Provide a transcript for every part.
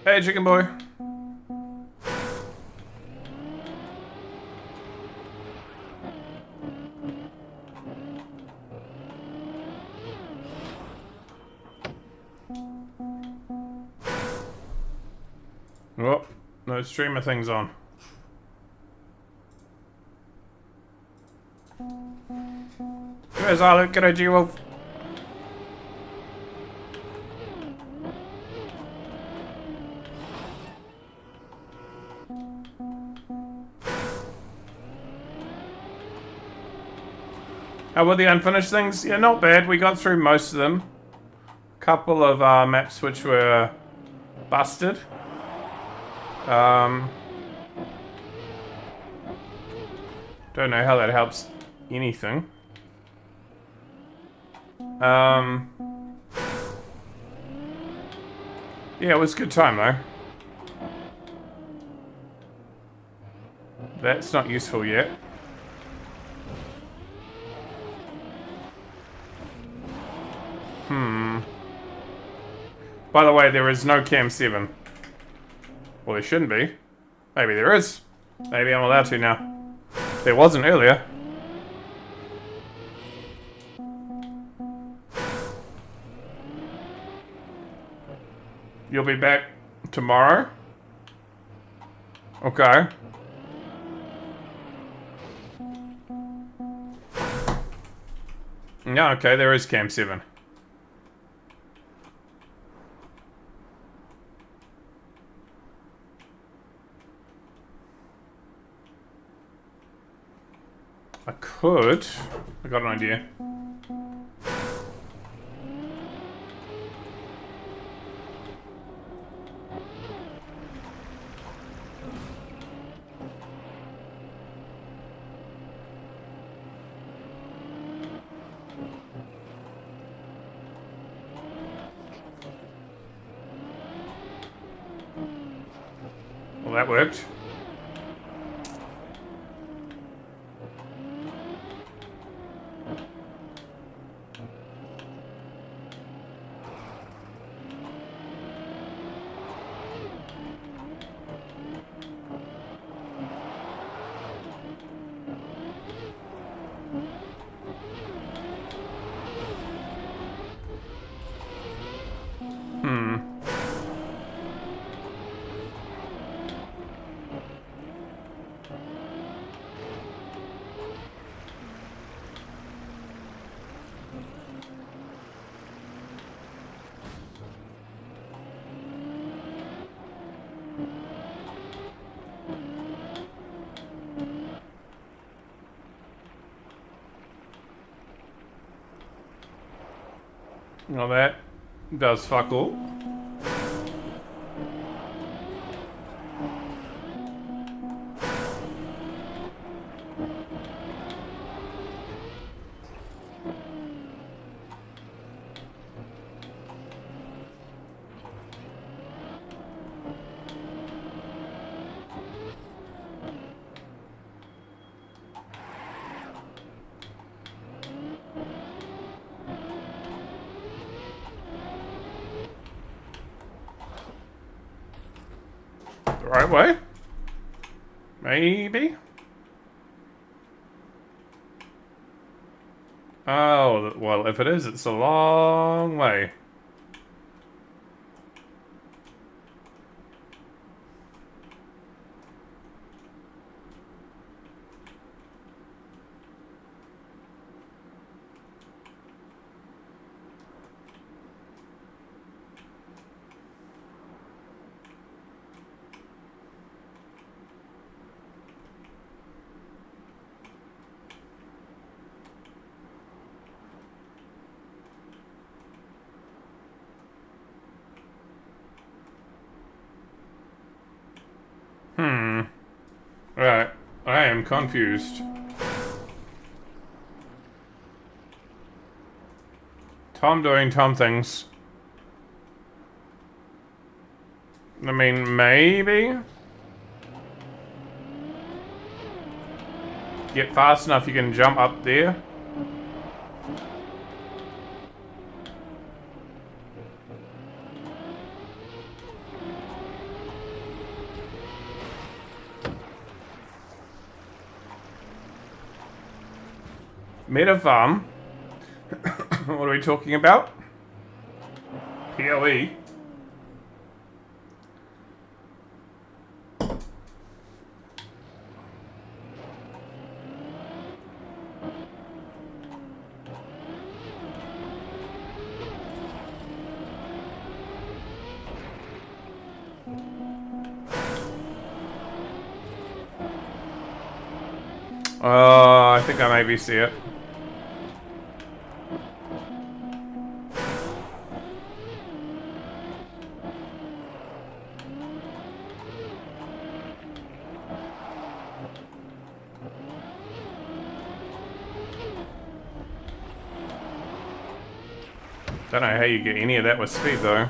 Hey, chicken boy. Oh, no streamer things on. Where's our look? G'day, G-Wolf. How were the unfinished things? Yeah, not bad. We got through most of them. Couple of maps which were busted. Don't know how that helps anything. Yeah, it was a good time though. That's not useful yet. By the way, there is no Cam 7. Well, there shouldn't be. Maybe there is. Maybe I'm allowed to now. There wasn't earlier. You'll be back tomorrow? Okay. Yeah, okay, there is Cam 7. I could. I got an idea. Well, that worked. Well, that does fuck all. The right way? Maybe? Oh, well, if it is, it's a long way. Right. I am confused. Tom doing Tom things. I mean, maybe. Get fast enough, you can jump up there. Meta farm. What are we talking about? PLE. I think I maybe see it. Don't know how you get any of that with speed though.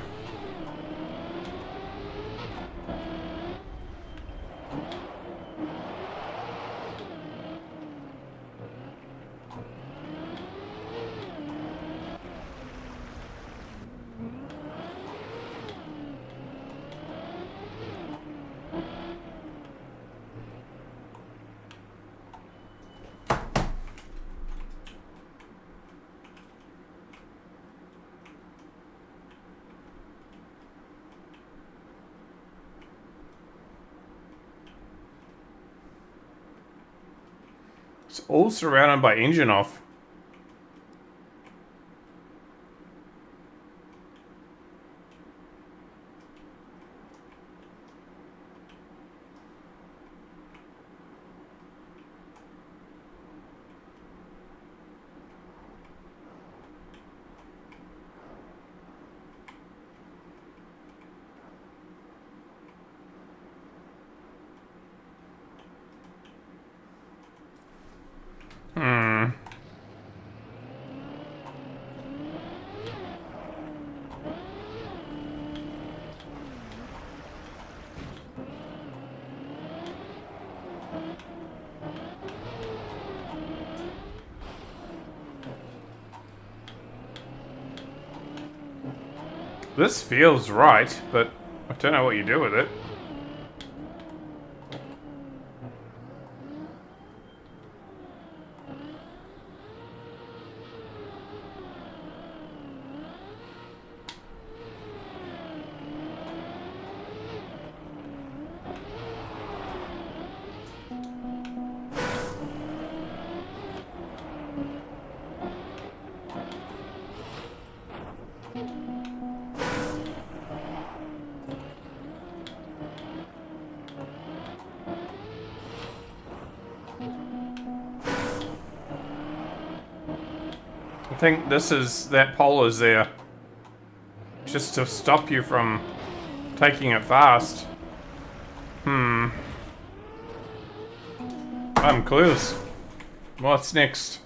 It's all surrounded by engine off. This feels right, but I don't know what you do with it. I think this is, that pole is there just to stop you from taking it fast. I'm clueless. What's next?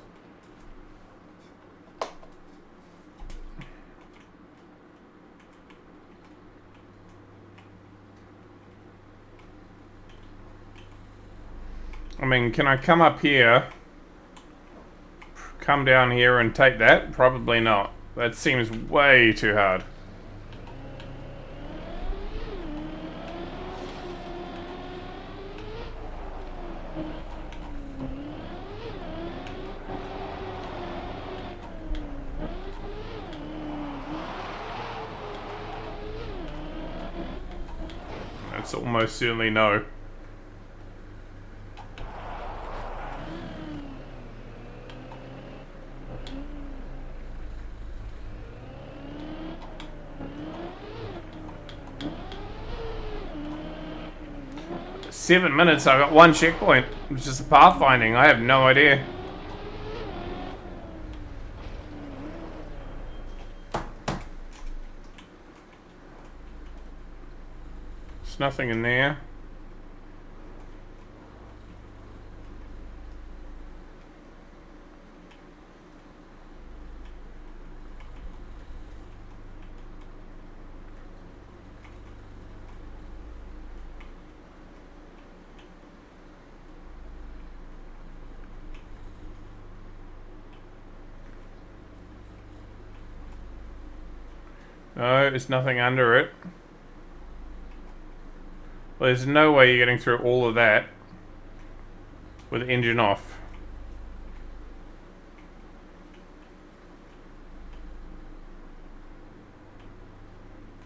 I mean, can I come up here, come down here and take that? Probably not. That seems way too hard. That's almost certainly no. Seven minutes, I got one checkpoint, which is pathfinding. I have no idea. There's nothing in there. No, there's nothing under it. Well, there's no way you're getting through all of that with the engine off.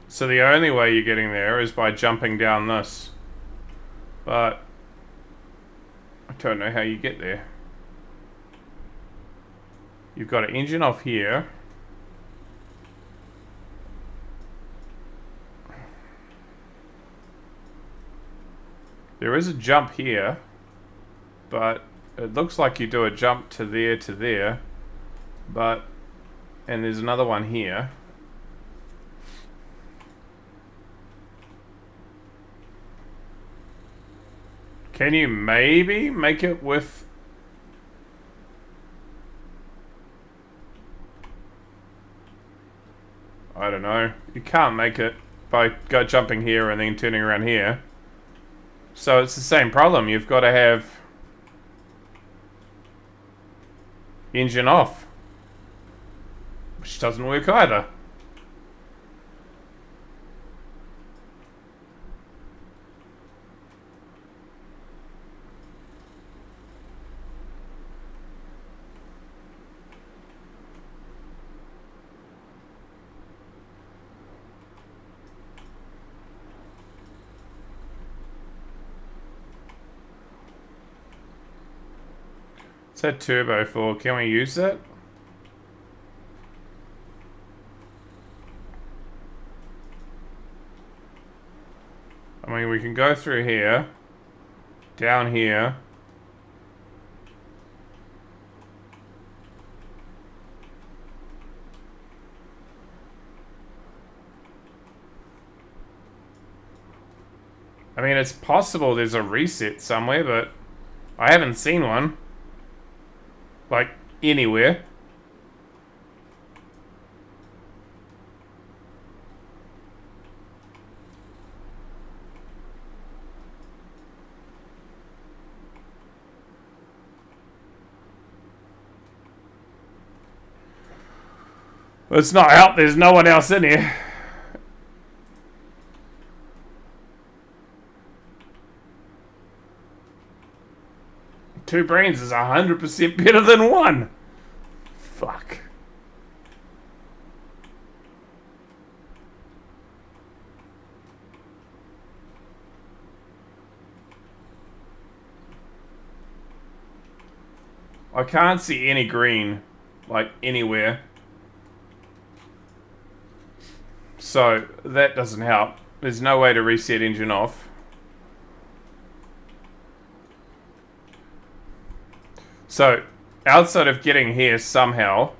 So the only way you're getting there is by jumping down this. But I don't know how you get there. You've got an engine off here. There is a jump here, but it looks like you do a jump to there, but, and there's another one here. Can you maybe make it with... I don't know. You can't make it by jumping here and then turning around here. So it's the same problem. You've got to have engine off, which doesn't work either. What's that turbo for? Can we use that? I mean, we can go through here, down here. I mean, it's possible there's a reset somewhere, but I haven't seen one. Like, anywhere. Let's not help, there's no one else in here. Two brains is 100% better than one. Fuck. I can't see any green, like, anywhere. So, that doesn't help. There's no way to reset engine off. So, outside of getting here somehow...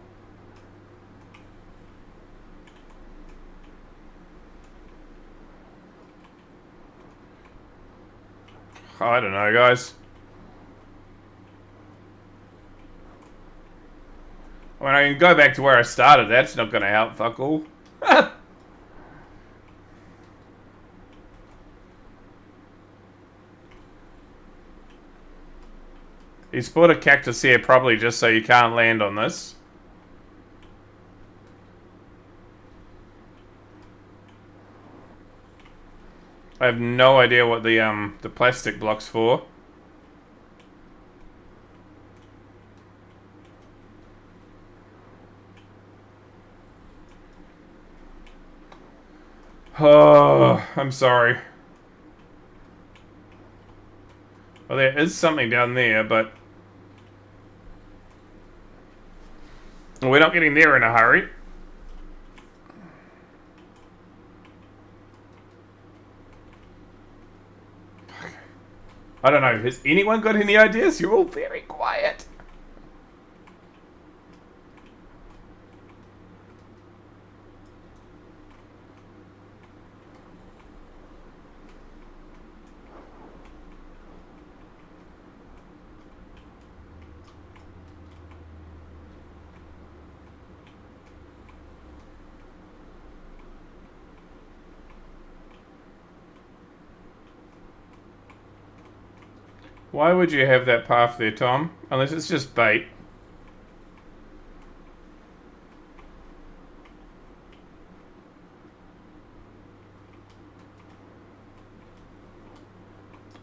I don't know, guys. I mean, I can go back to where I started. That's not going to help, fuck all. He's put a cactus here probably just so you can't land on this. I have no idea what the plastic block's for. Oh, I'm sorry. Well, there is something down there, but we're not getting there in a hurry. I don't know. Has anyone got any ideas? You're all very quiet. Why would you have that path there, Tom? Unless it's just bait.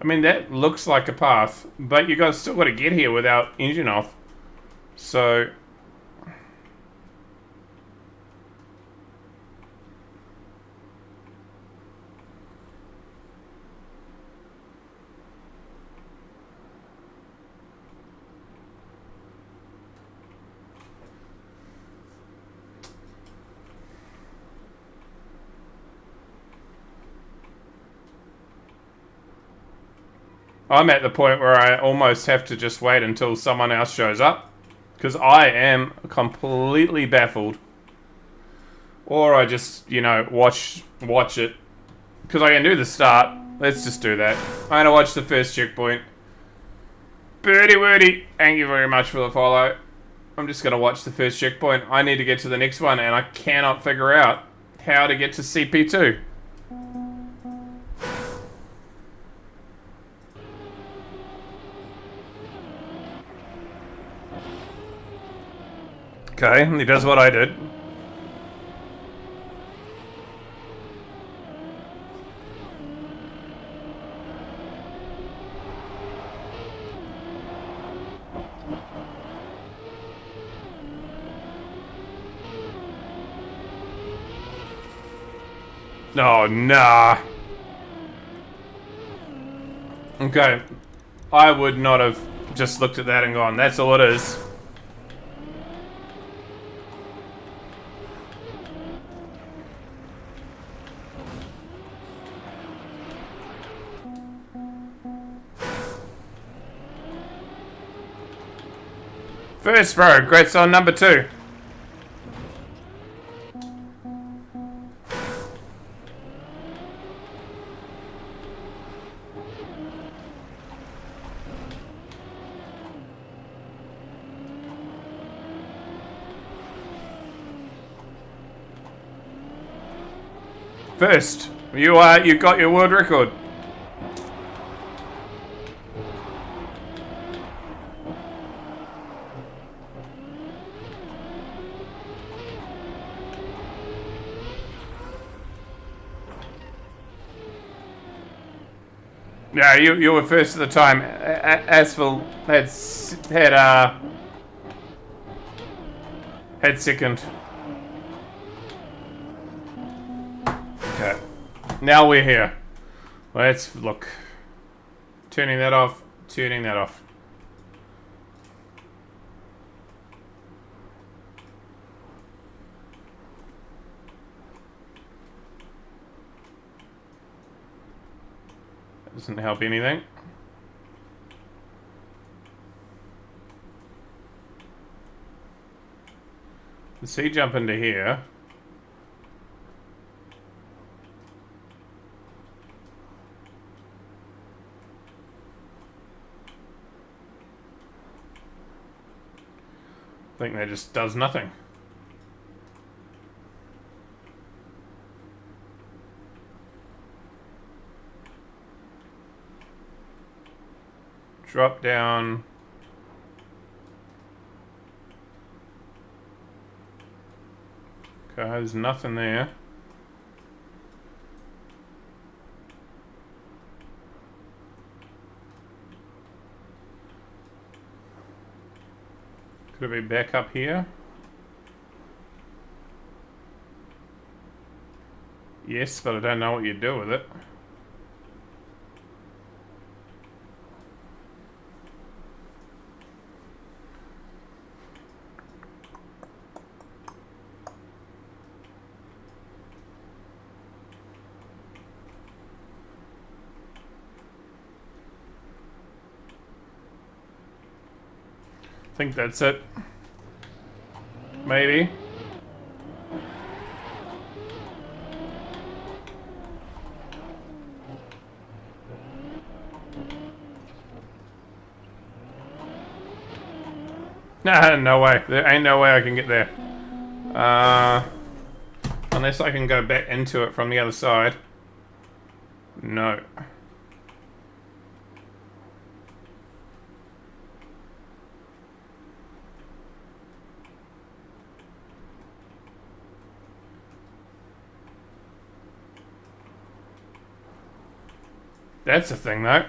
I mean, that looks like a path, but you guys still got to get here without engine off. So... I'm at the point where I almost have to just wait until someone else shows up. Because I am completely baffled. Or I just, you know, watch it. Because I can do the start. Let's just do that. I'm going to watch the first checkpoint. Birdie wordy, thank you very much for the follow. I'm just going to watch the first checkpoint. I need to get to the next one, and I cannot figure out how to get to CP2. Okay, he does what I did. Oh, nah. Okay. I would not have just looked at that and gone, that's all it is. First row, Gret's on number 2. First, you got your world record. Yeah, you were first at the time. Asphalt had second. Okay, now we're here. Let's look. Turning that off. Turning that off. Doesn't help anything. Let's see, jump into here. I think that just does nothing. Drop down. Okay, there's nothing there. Could it be back up here? Yes, but I don't know what you do with it. I think that's it. Maybe. Nah, no way. There ain't no way I can get there. Unless I can go back into it from the other side. No. That's the thing, though.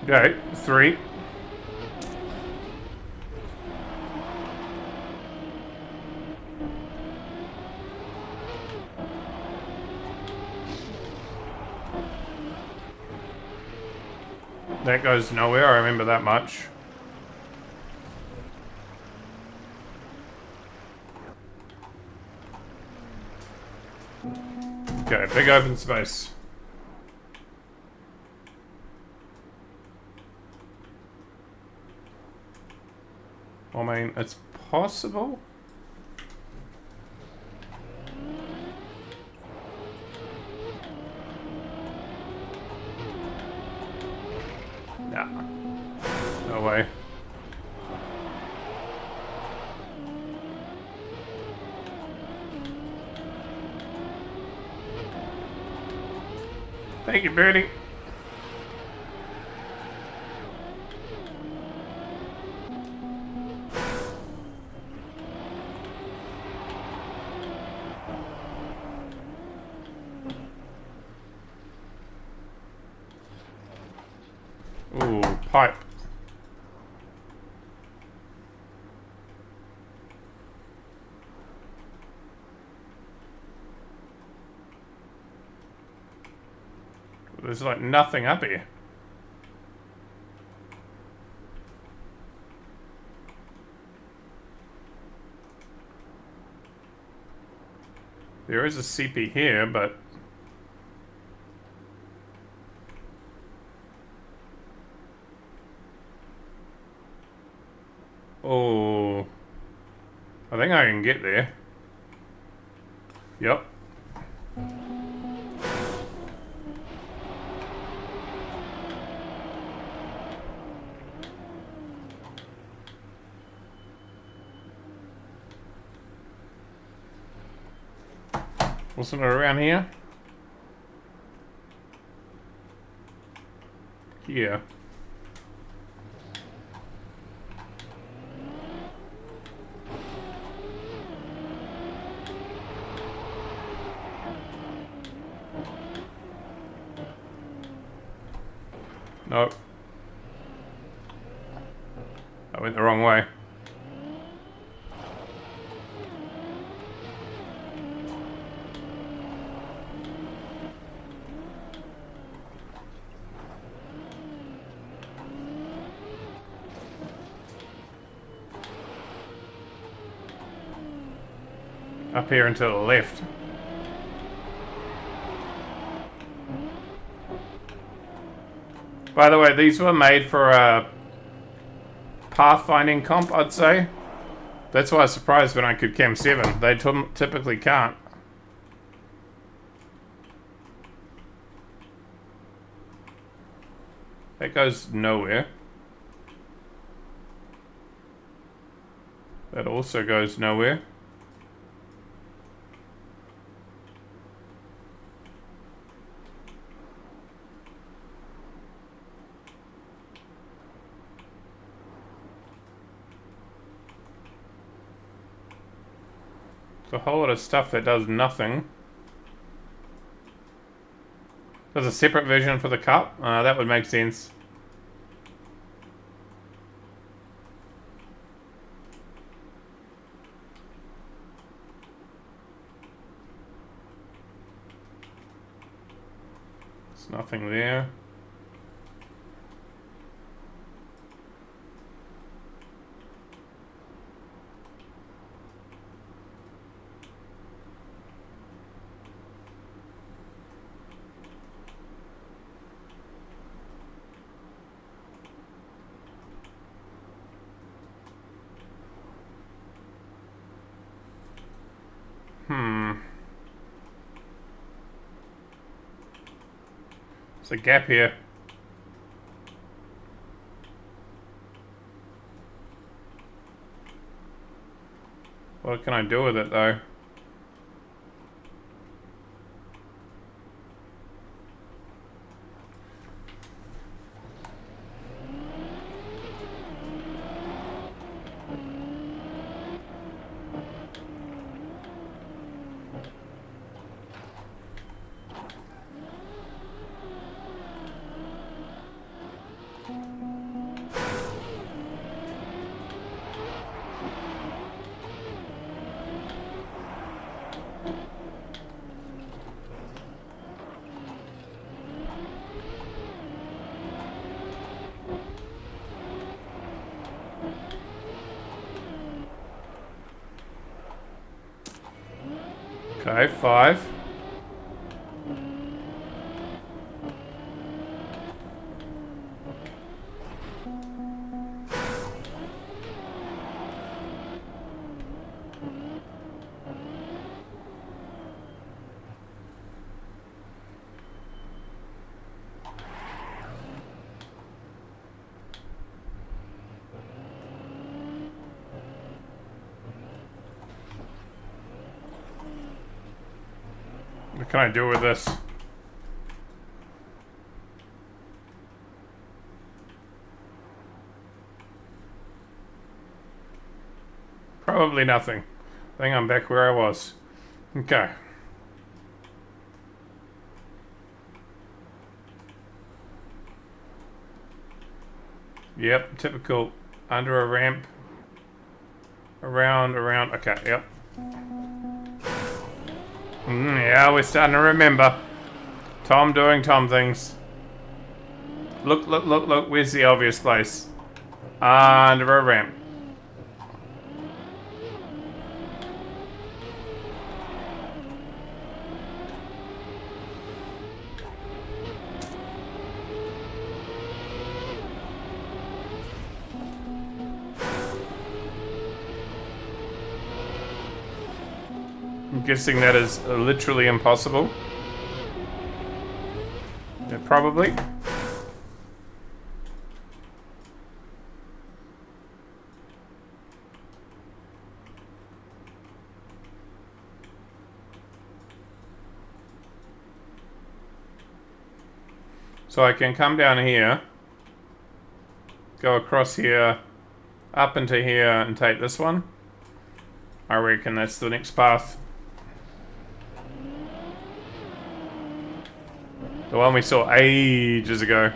Okay, 3. That goes nowhere, I remember that much. Okay, big open space. I mean, it's possible. Nah. No way. Thank you, Birdie. Ooh, pipe. There's like nothing up here. There is a CP here, but... Oh... I think I can get there. Yep. Wasn't it around here? Here. Nope. I went the wrong way. Up here and to the left. By the way, these were made for a pathfinding comp, I'd say. That's why I was surprised when I could Chem 7. They typically can't. That goes nowhere. That also goes nowhere. A whole lot of stuff that does nothing. There's a separate version for the cup. That would make sense. There's nothing there. There's a gap here. What can I do with it though? Okay, 5. What can I do with this? Probably nothing. I think I'm back where I was. Okay. Yep, typical. Under a ramp. Around. Okay, yep. Yeah, we're starting to remember. Tom doing Tom things. Look. Where's the obvious place? Under a ramp. I'm guessing that is literally impossible. Yeah, probably. So I can come down here, go across here, up into here, and take this one. I reckon that's the next path. The one we saw ages ago.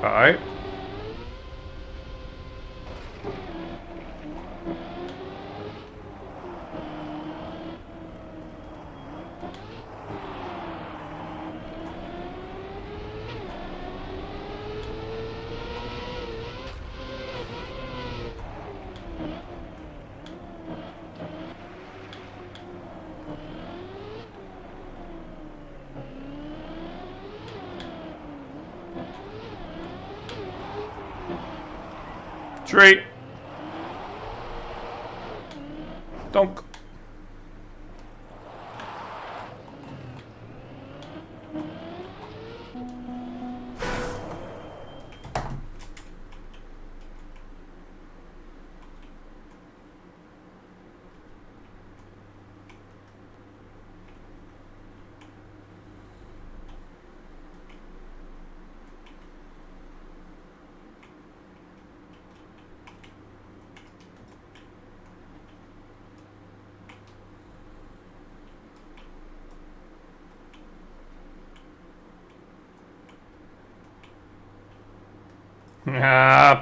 Alright. Tree. Donk.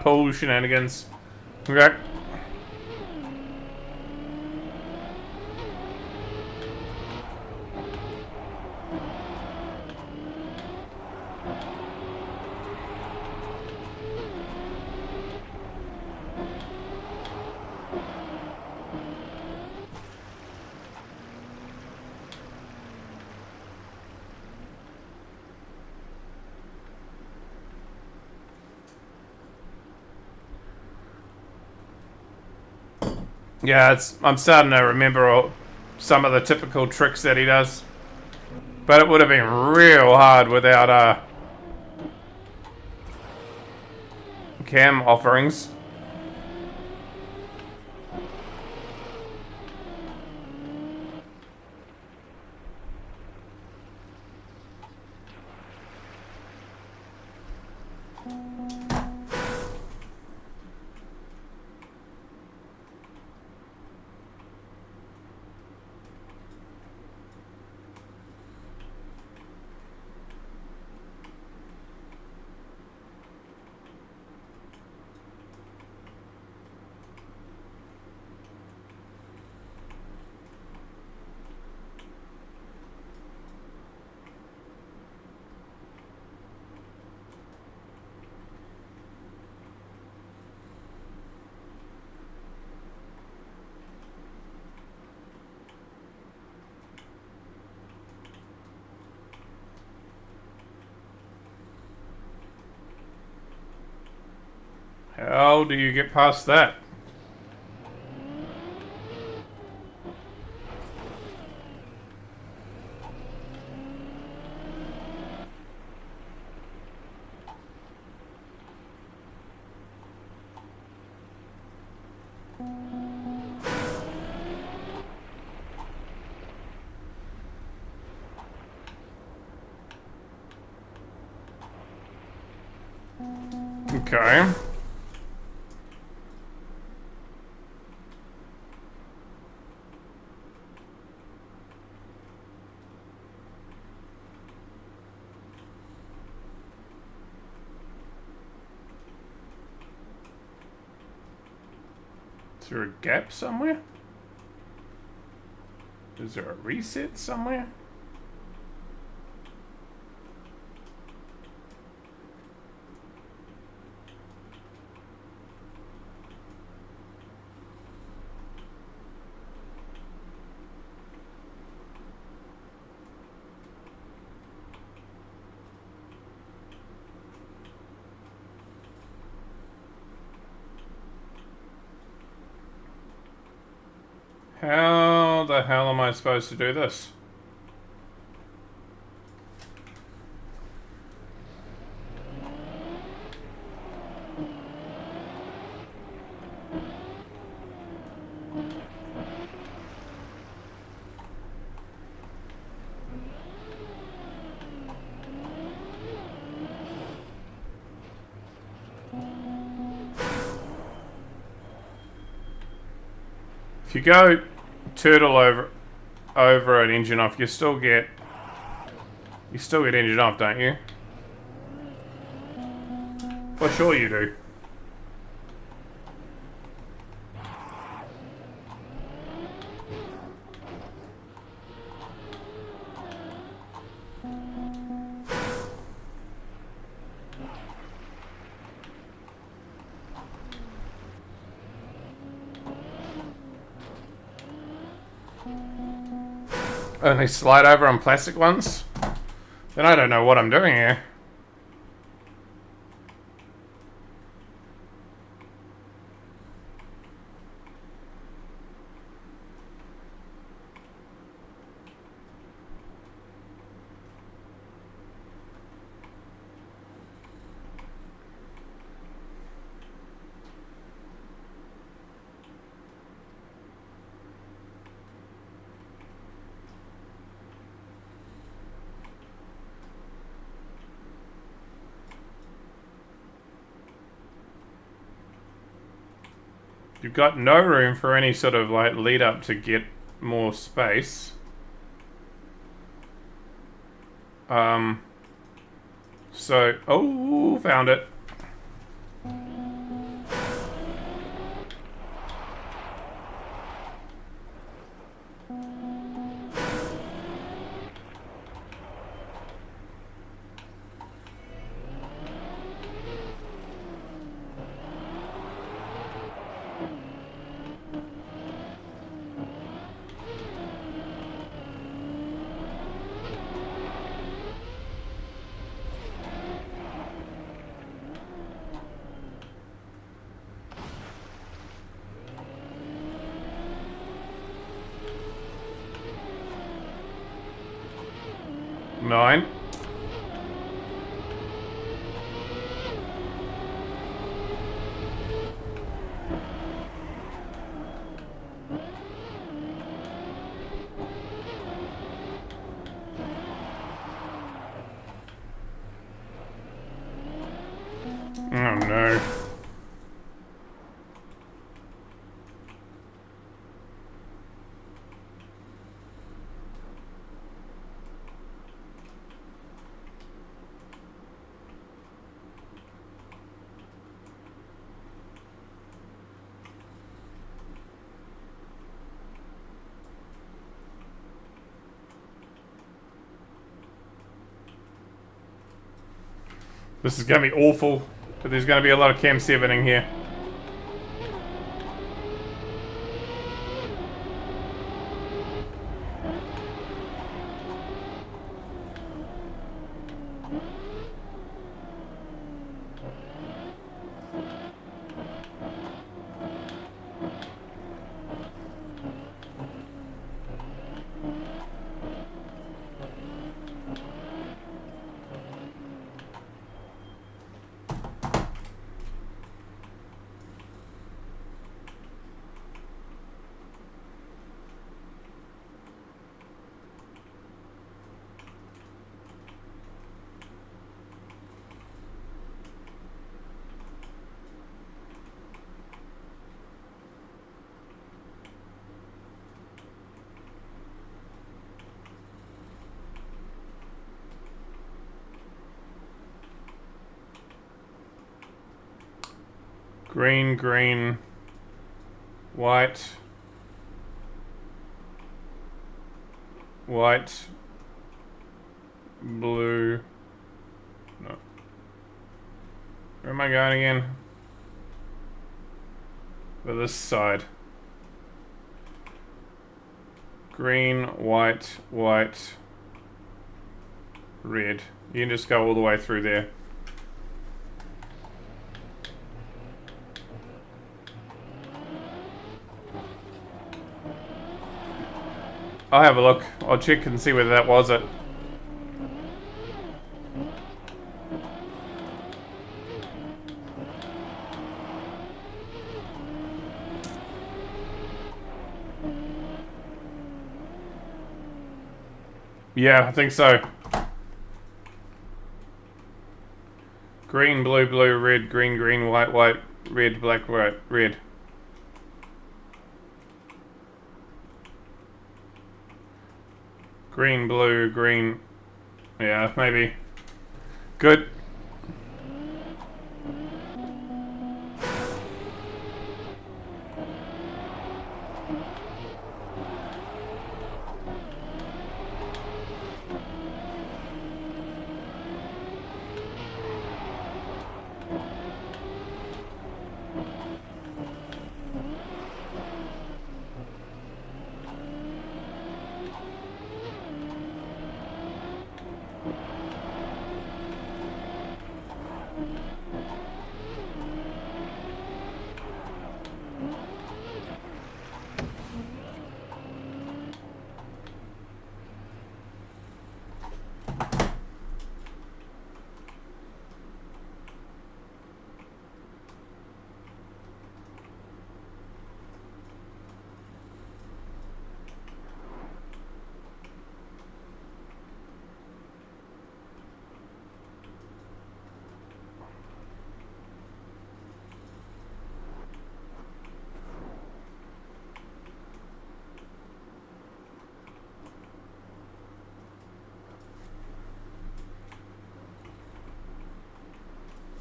Pool shenanigans. Okay. Yeah, I'm starting to remember some of the typical tricks that he does. But it would have been real hard without cam offerings. hell do you get past that? Okay. Is there a gap somewhere? Is there a reset somewhere? How the hell am I supposed to do this? If you go turtle over an engine off, you still get engine off, don't you? Well, sure you do. Only slide over on plastic ones? Then I don't know what I'm doing here. You've got no room for any sort of like lead up to get more space. So, oh, found it. Nine. Oh no. This is going to be awful, but there's going to be a lot of Chem 7ing here. Green, green, white, white, blue. No. Where am I going again? For this side. Green, white, white, red. You can just go all the way through there. I'll have a look. I'll check and see whether that was it. Yeah, I think so. Green, blue, blue, red, green, green, white, white, red, black, white, red. Green, blue, green. Yeah, maybe. Good.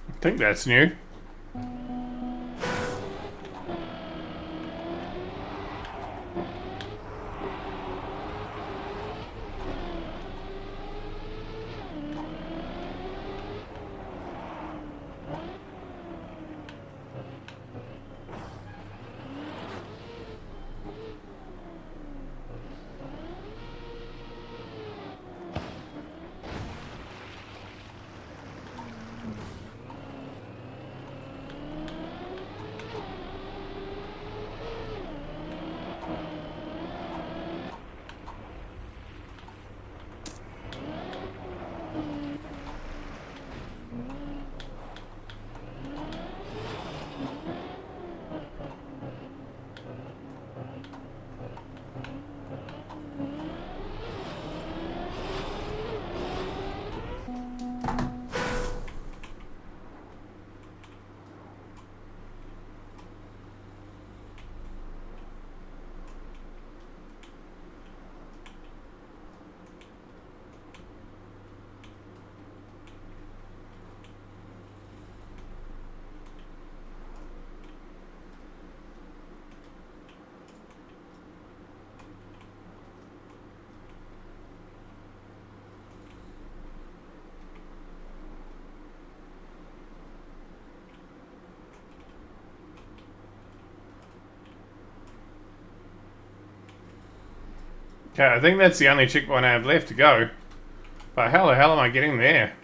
I think that's new. Okay, I think that's the only checkpoint I have left to go. But how the hell am I getting there?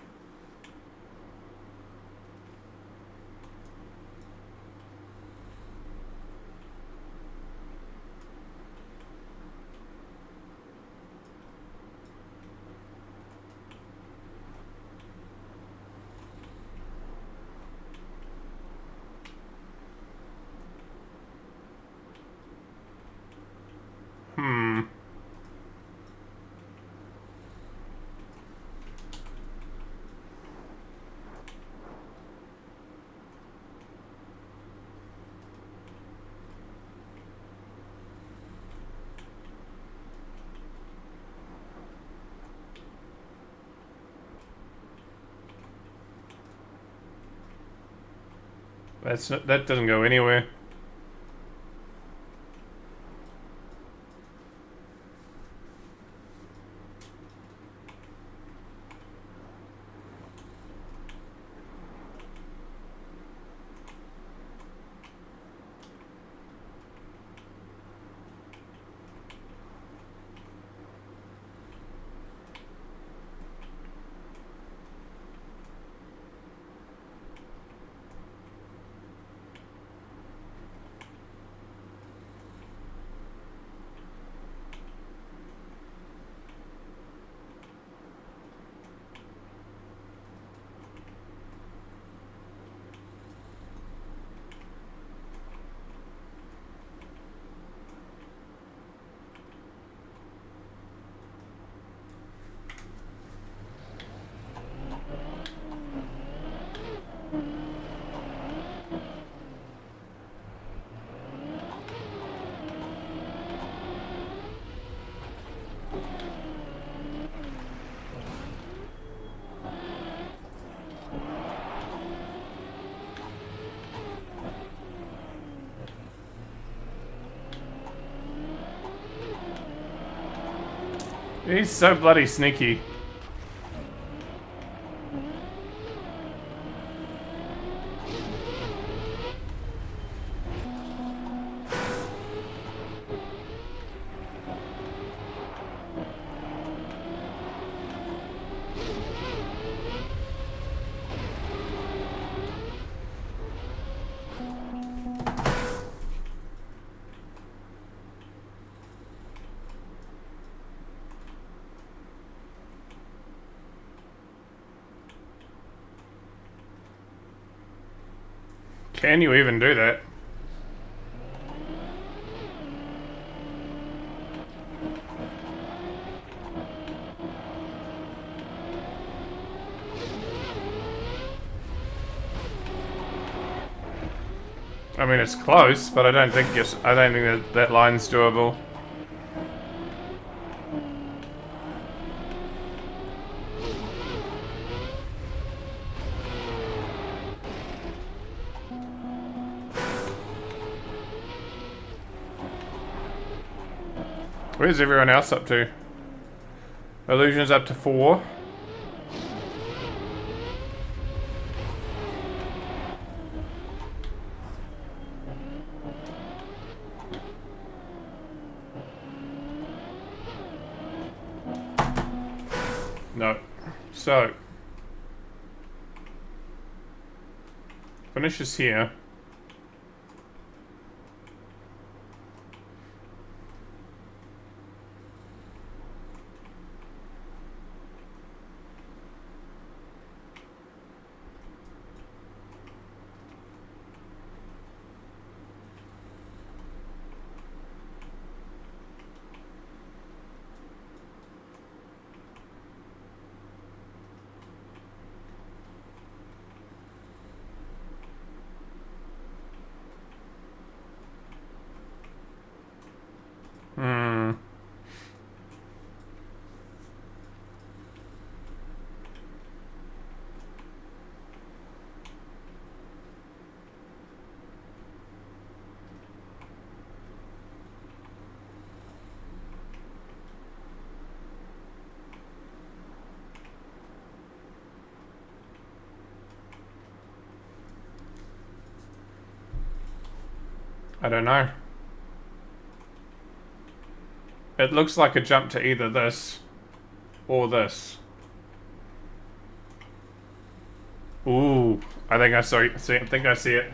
That doesn't go anywhere. He's so bloody sneaky. Can you even do that? I mean, it's close, but I don't think that line's doable. Where's everyone else up to? Illusion's up to 4. No. So. Finishes here. I don't know. It looks like a jump to either this or this. Ooh, I think I see it.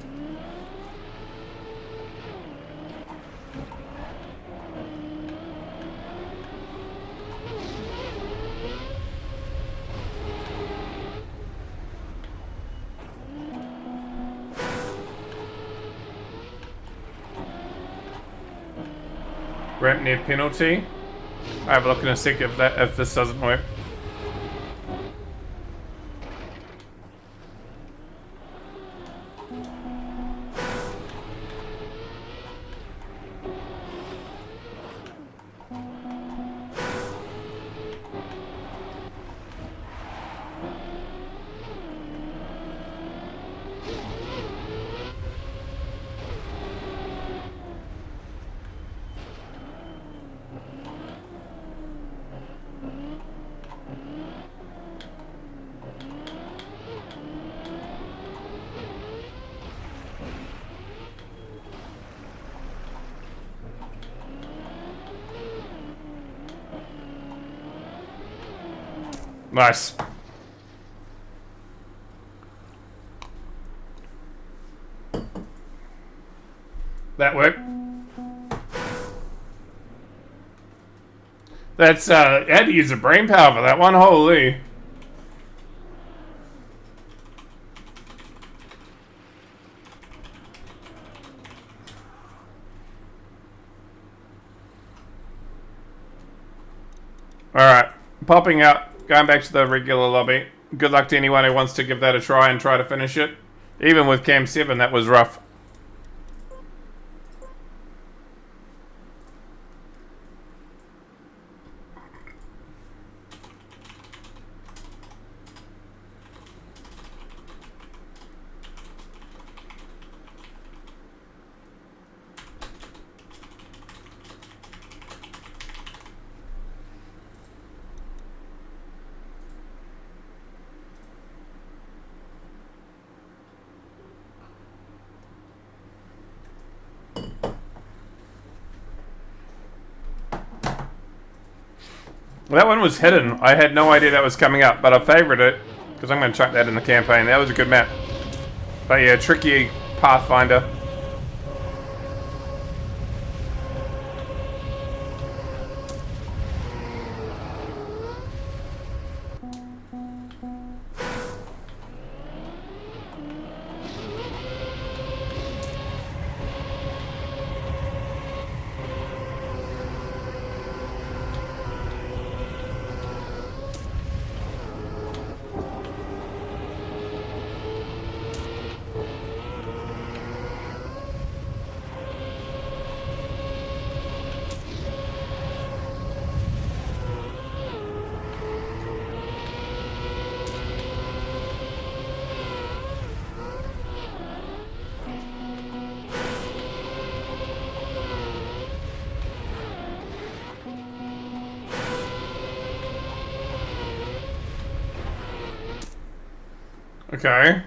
Ramp near penalty. I have a look in a sec if this doesn't work. Nice. That worked. That's, I had to use the brain power for that one. Holy. Alright. Popping out. Going back to the regular lobby. Good luck to anyone who wants to give that a try and try to finish it. Even with Cam 7, that was rough. That one was hidden. I had no idea that was coming up, but I favoured it because I'm going to chuck that in the campaign. That was a good map. But yeah, tricky Pathfinder. Okay.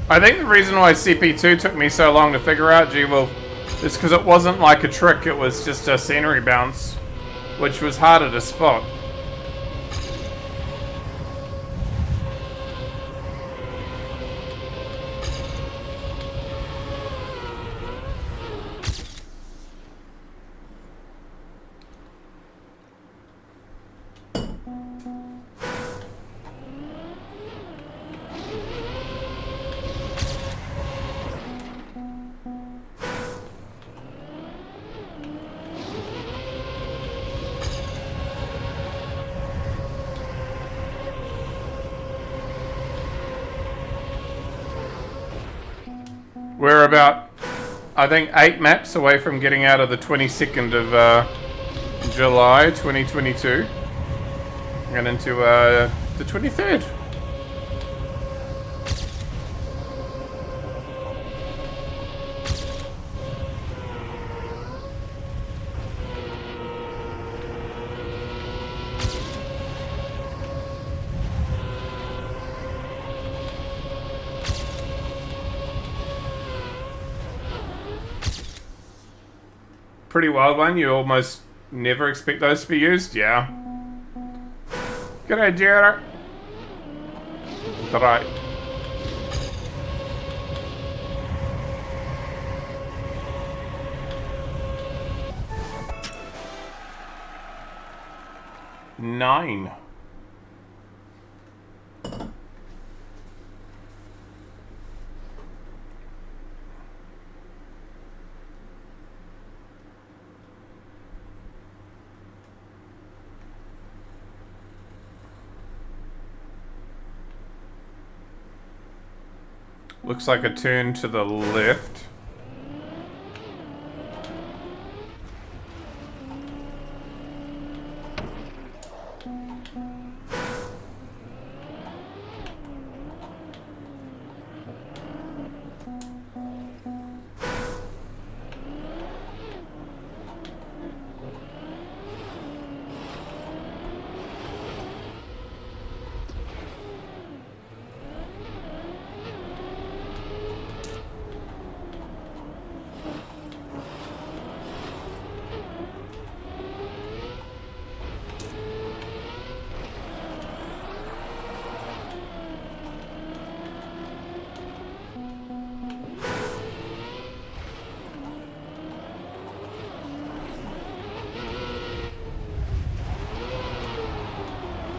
I think the reason why CP2 took me so long to figure out, G-Wolf, is because it wasn't like a trick, it was just a scenery bounce, which was harder to spot. We're about, I think, 8 maps away from getting out of the 22nd of July 2022 and into the 23rd. pretty wild one. You almost never expect those to be used. Yeah. G'day, Jared. Right. Nine. Looks like a turn to the left.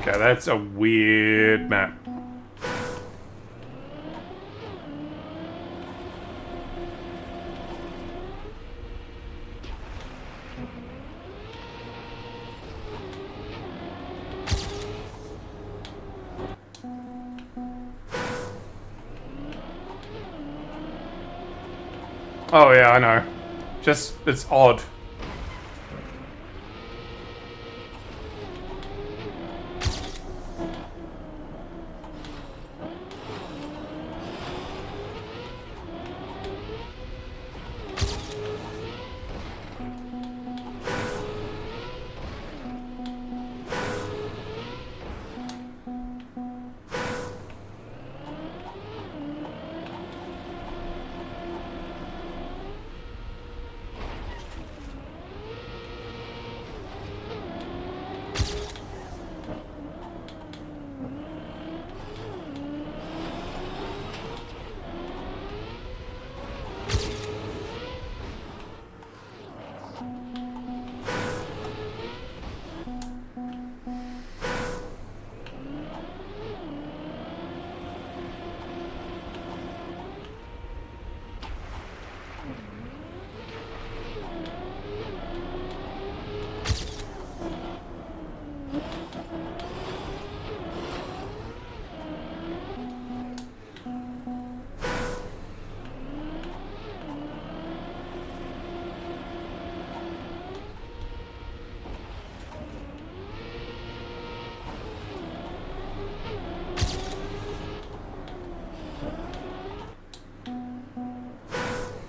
Okay, that's a weird map. Oh yeah, I know. Just, it's odd.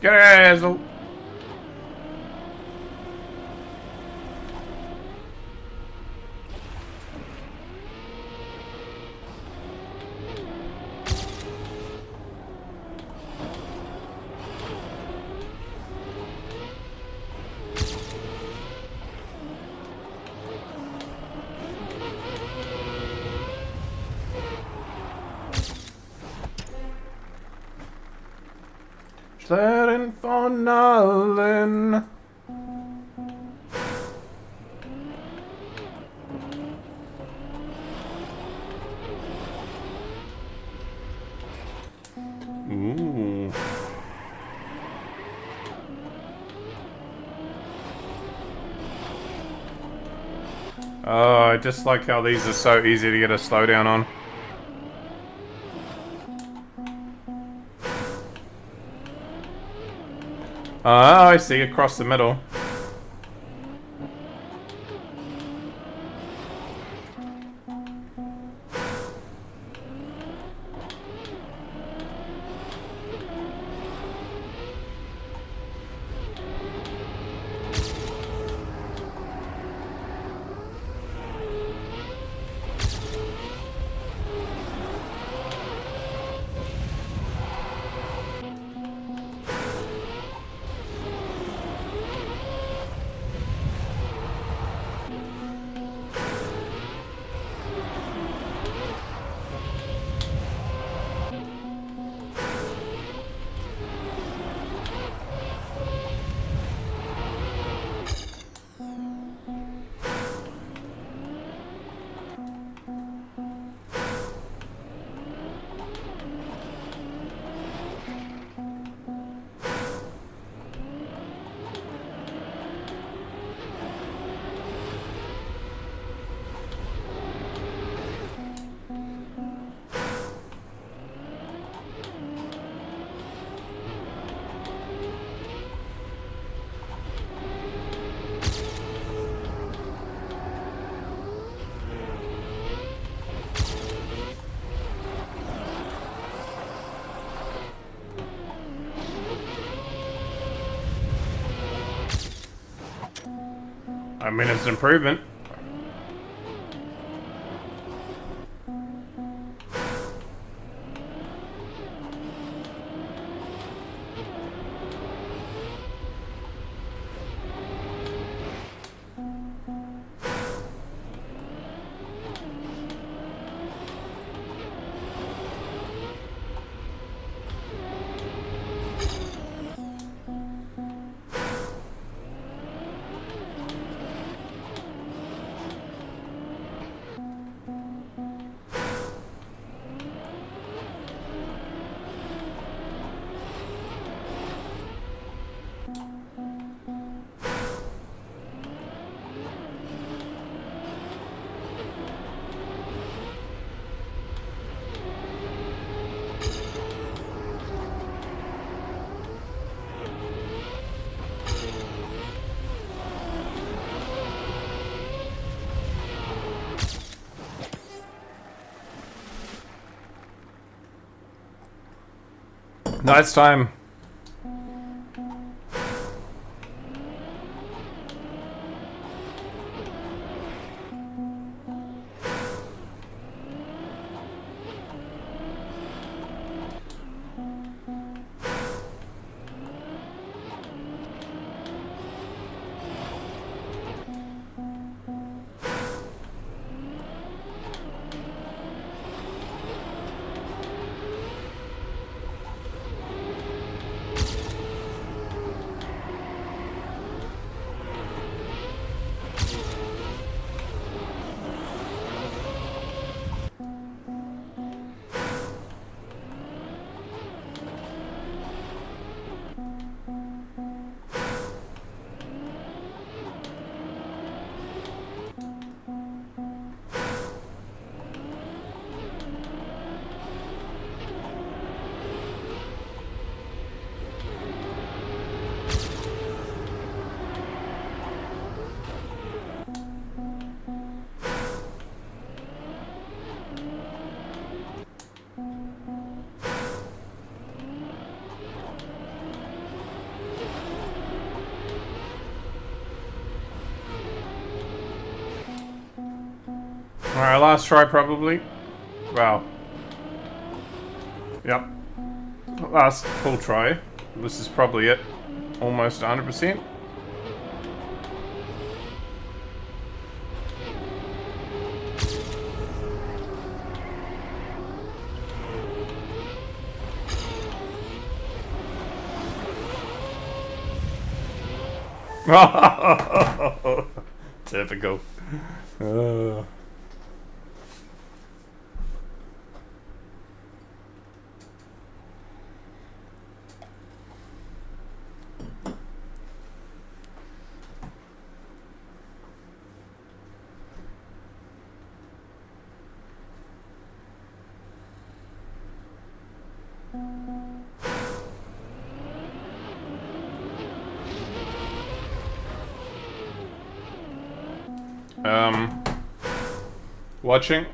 Get Hazel. Setting for nothing. Ooh. Oh, I just like how these are so easy to get a slowdown on. Oh, I see, across the middle. mean, it's an improvement. Nice time. Alright, last try probably. Wow. Yep. Last full try. This is probably it. Almost 100%. Typical. Watching.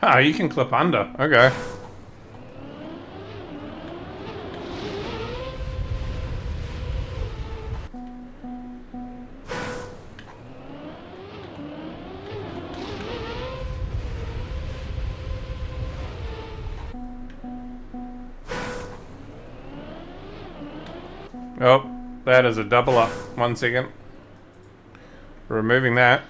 Oh, you can clip under. Okay. Oh, that is a double up. 1 second. Removing that.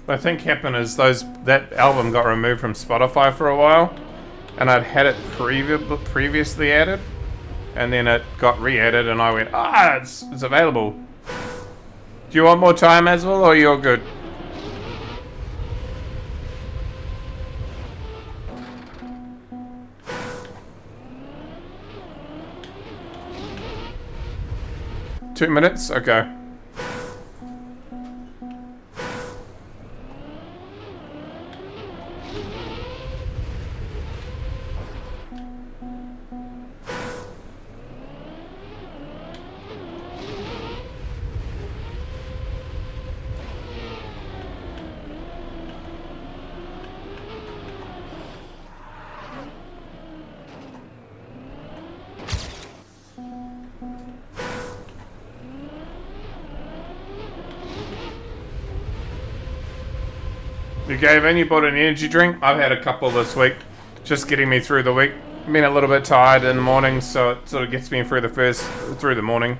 What I think happened is that album got removed from Spotify for a while, and I'd had it previously added, and then it got re-added, and I went, it's available. Do you want more time as well, or you're good? Two minutes? Okay. You gave in, you bought an energy drink. I've had a couple this week, just getting me through the week. Been a little bit tired in the morning, so it sort of gets me through the morning.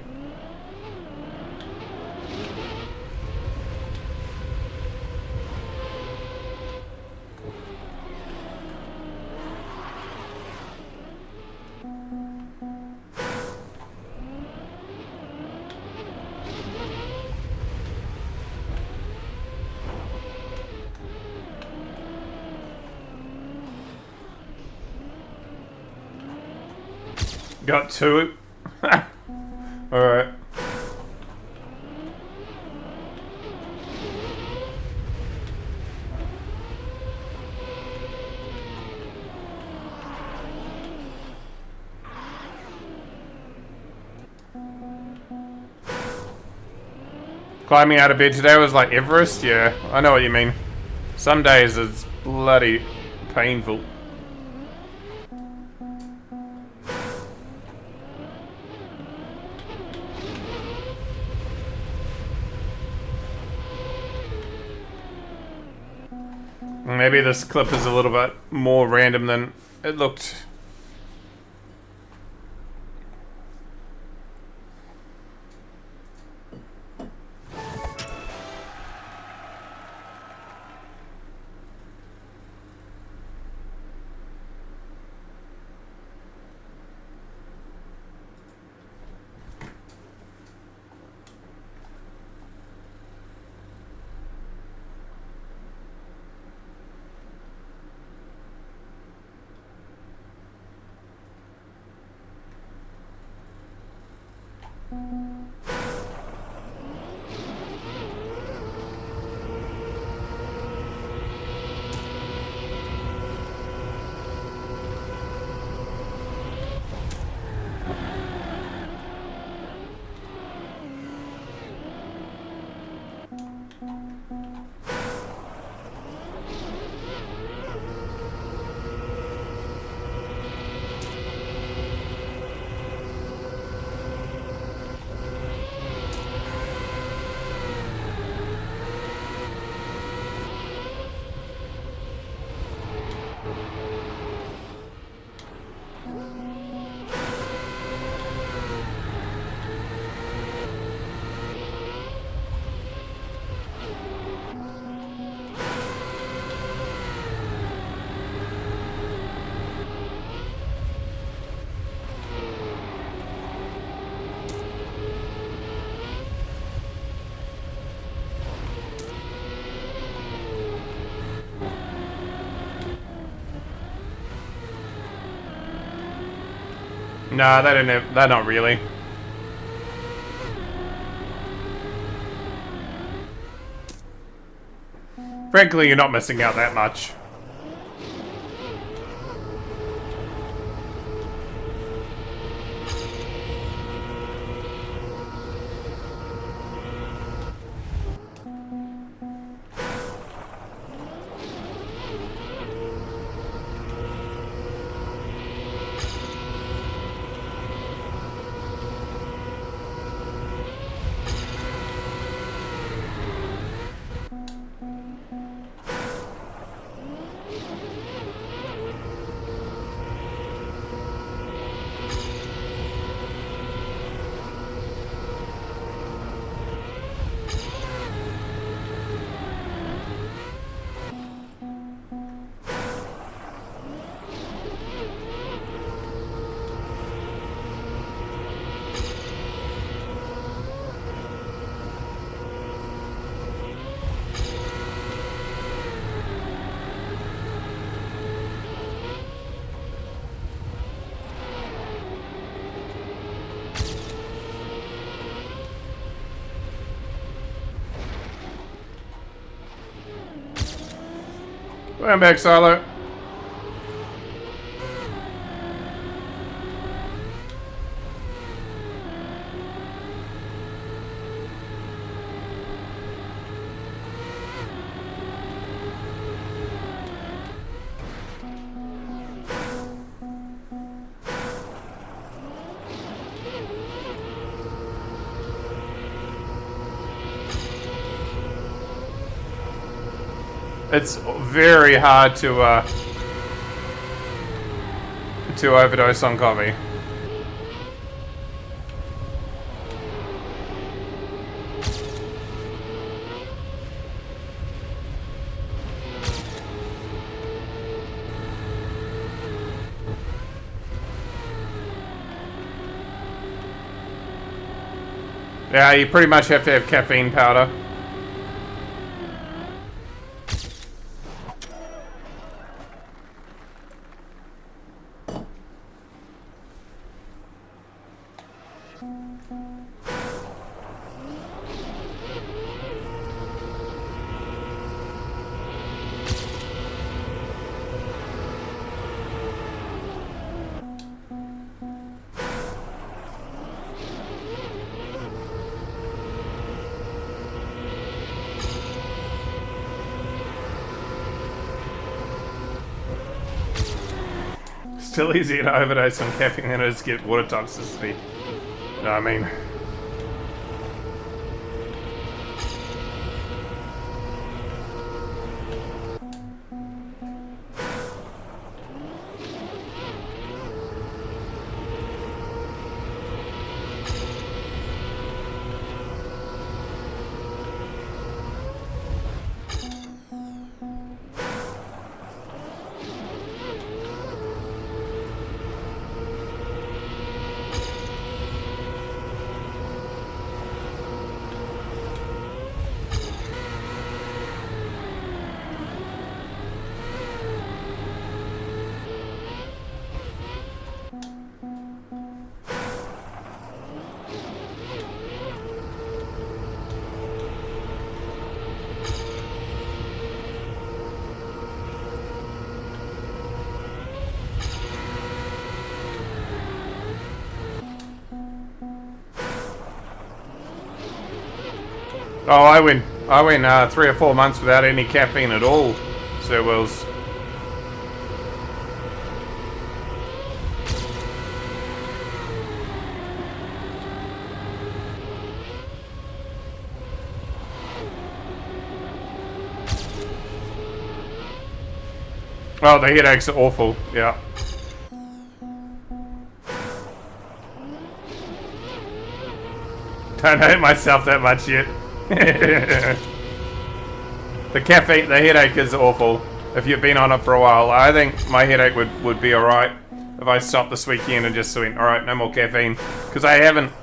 Got two. Alright. Climbing out of bed today was like Everest? Yeah, I know what you mean. Some days it's bloody painful. Maybe this clip is a little bit more random than it looked. Nah, they didn't have, they're not really. Frankly, you're not missing out that much. Welcome back, Silo. It's very hard to overdose on coffee. Yeah, you pretty much have to have caffeine powder. Still easier to overdose on caffeine than it is to get water toxicity. You know what I mean? Oh, I went 3 or 4 months without any caffeine at all, Sir Wills. Oh, the headaches are awful, yeah. Don't hate myself that much yet. The caffeine, the headache is awful. If you've been on it for a while, I think my headache would be alright if I stopped this weekend and just went, alright, no more caffeine. Because I haven't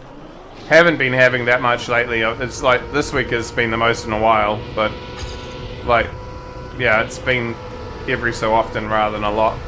been having that much lately. It's like, this week has been the most in a while, but like, yeah, it's been every so often rather than a lot.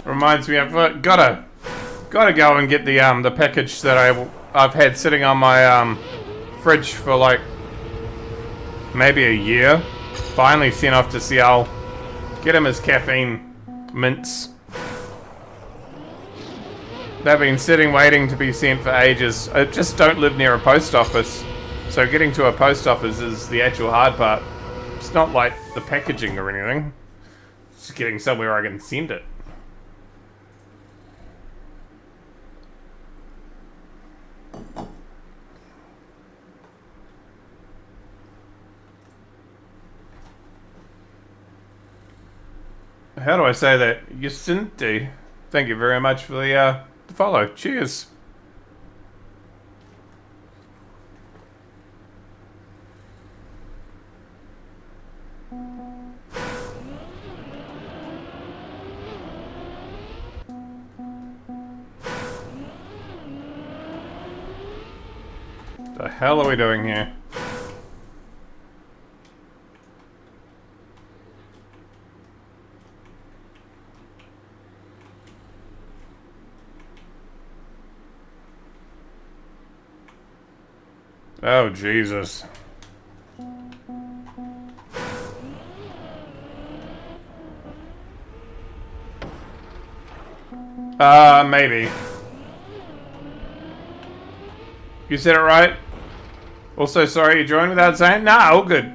Reminds me, I've gotta go and get the package that I've had sitting on my fridge for like maybe a year. Finally sent off to Ciel. Get him his caffeine mints. They've been sitting waiting to be sent for ages. I just don't live near a post office, so getting to a post office is the actual hard part. It's not like the packaging or anything. It's just getting somewhere I can send it. How do I say that? Yacinti. Thank you very much for the follow. Cheers. The hell are we doing here? Oh, Jesus. Maybe. You said it right? Also, sorry you joined without saying? Nah, all good.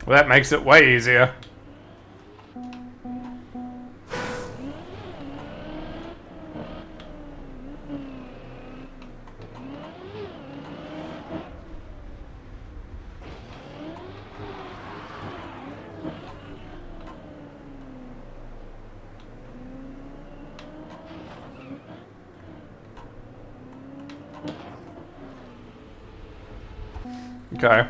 Well, that makes it way easier. Okay.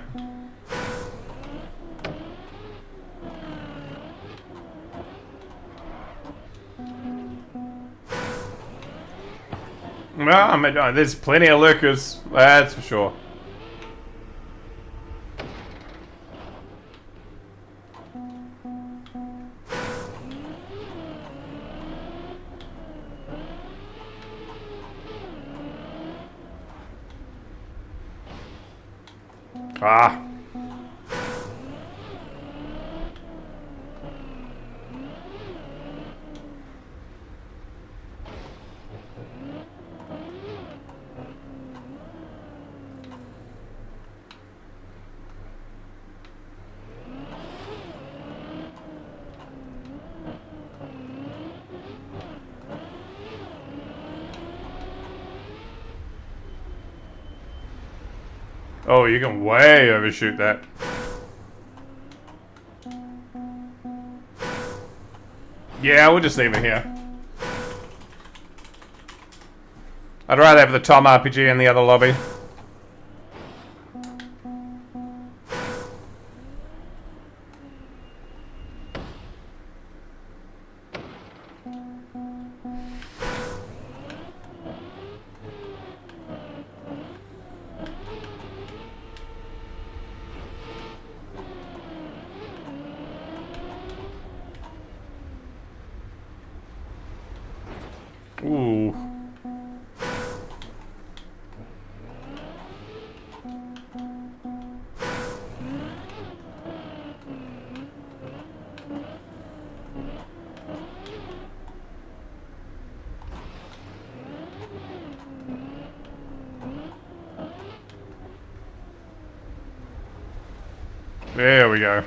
Well, I mean, there's plenty of lurkers, that's for sure. Ah. Oh, you can way overshoot that. Yeah, we'll just leave it here. I'd rather have the Tom RPG in the other lobby. Ooh. There we go.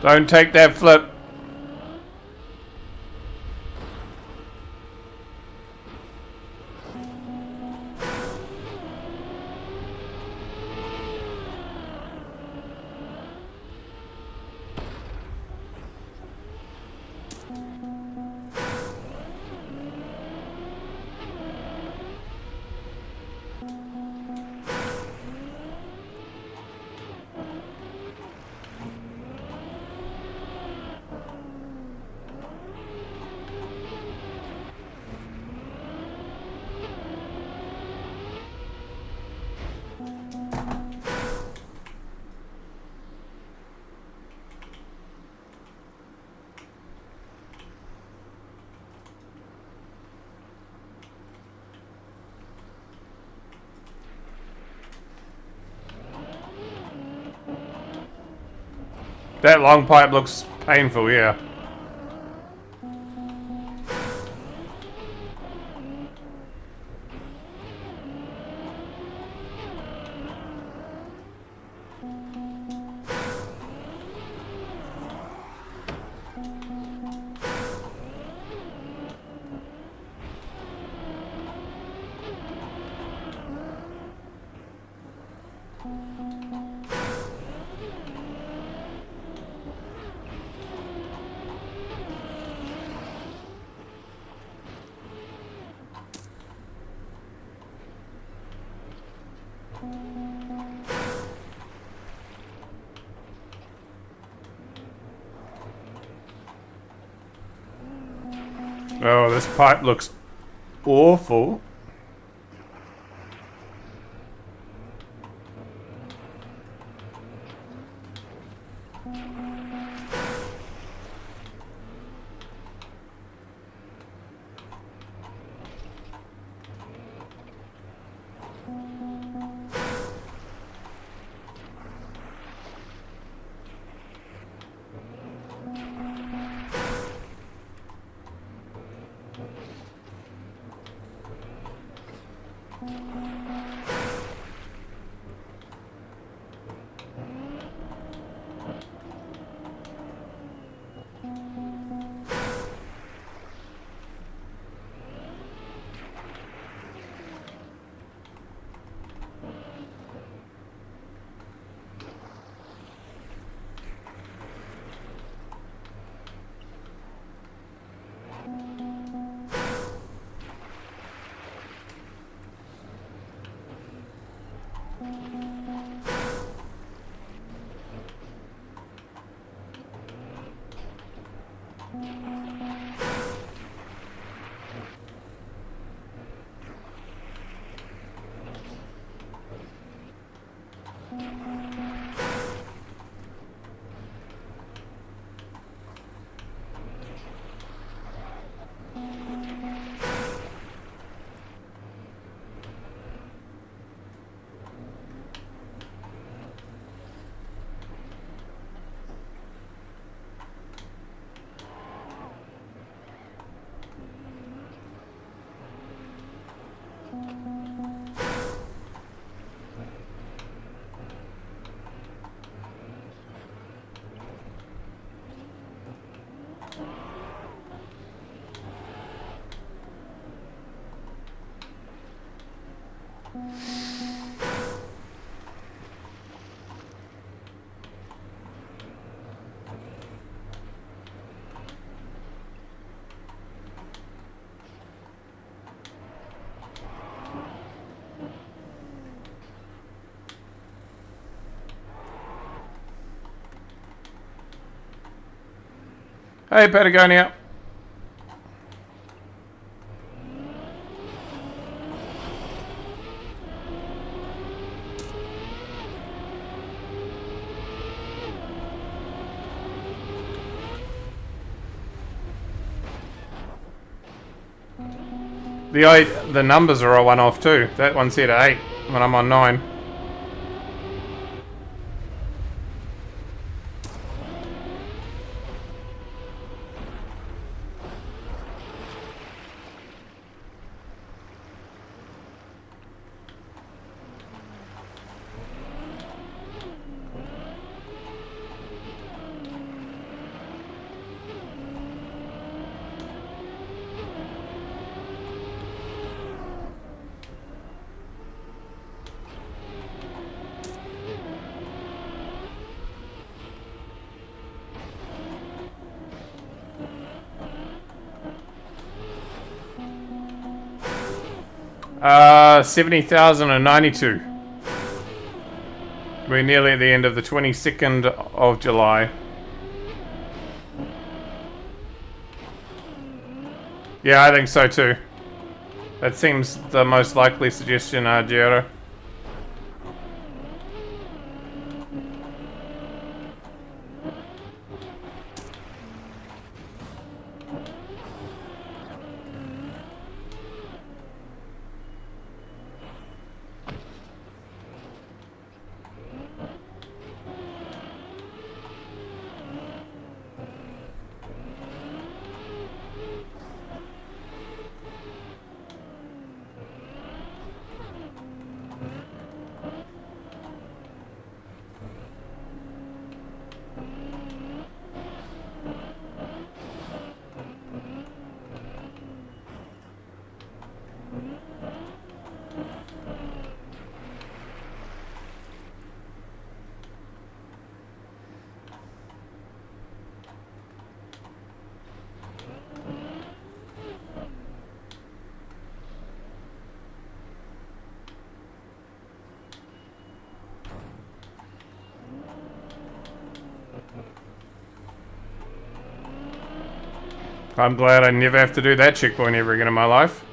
Don't take that flip. That long pipe looks painful, yeah. Oh, this pipe looks awful. Hey, Patagonia. The numbers are all one off too. That one's here to 8 when I'm on 9. 70,092. We're nearly at the end of the 22nd of July. Yeah, I think so too. That seems the most likely suggestion, Giora. I'm glad I never have to do that checkpoint ever again in my life.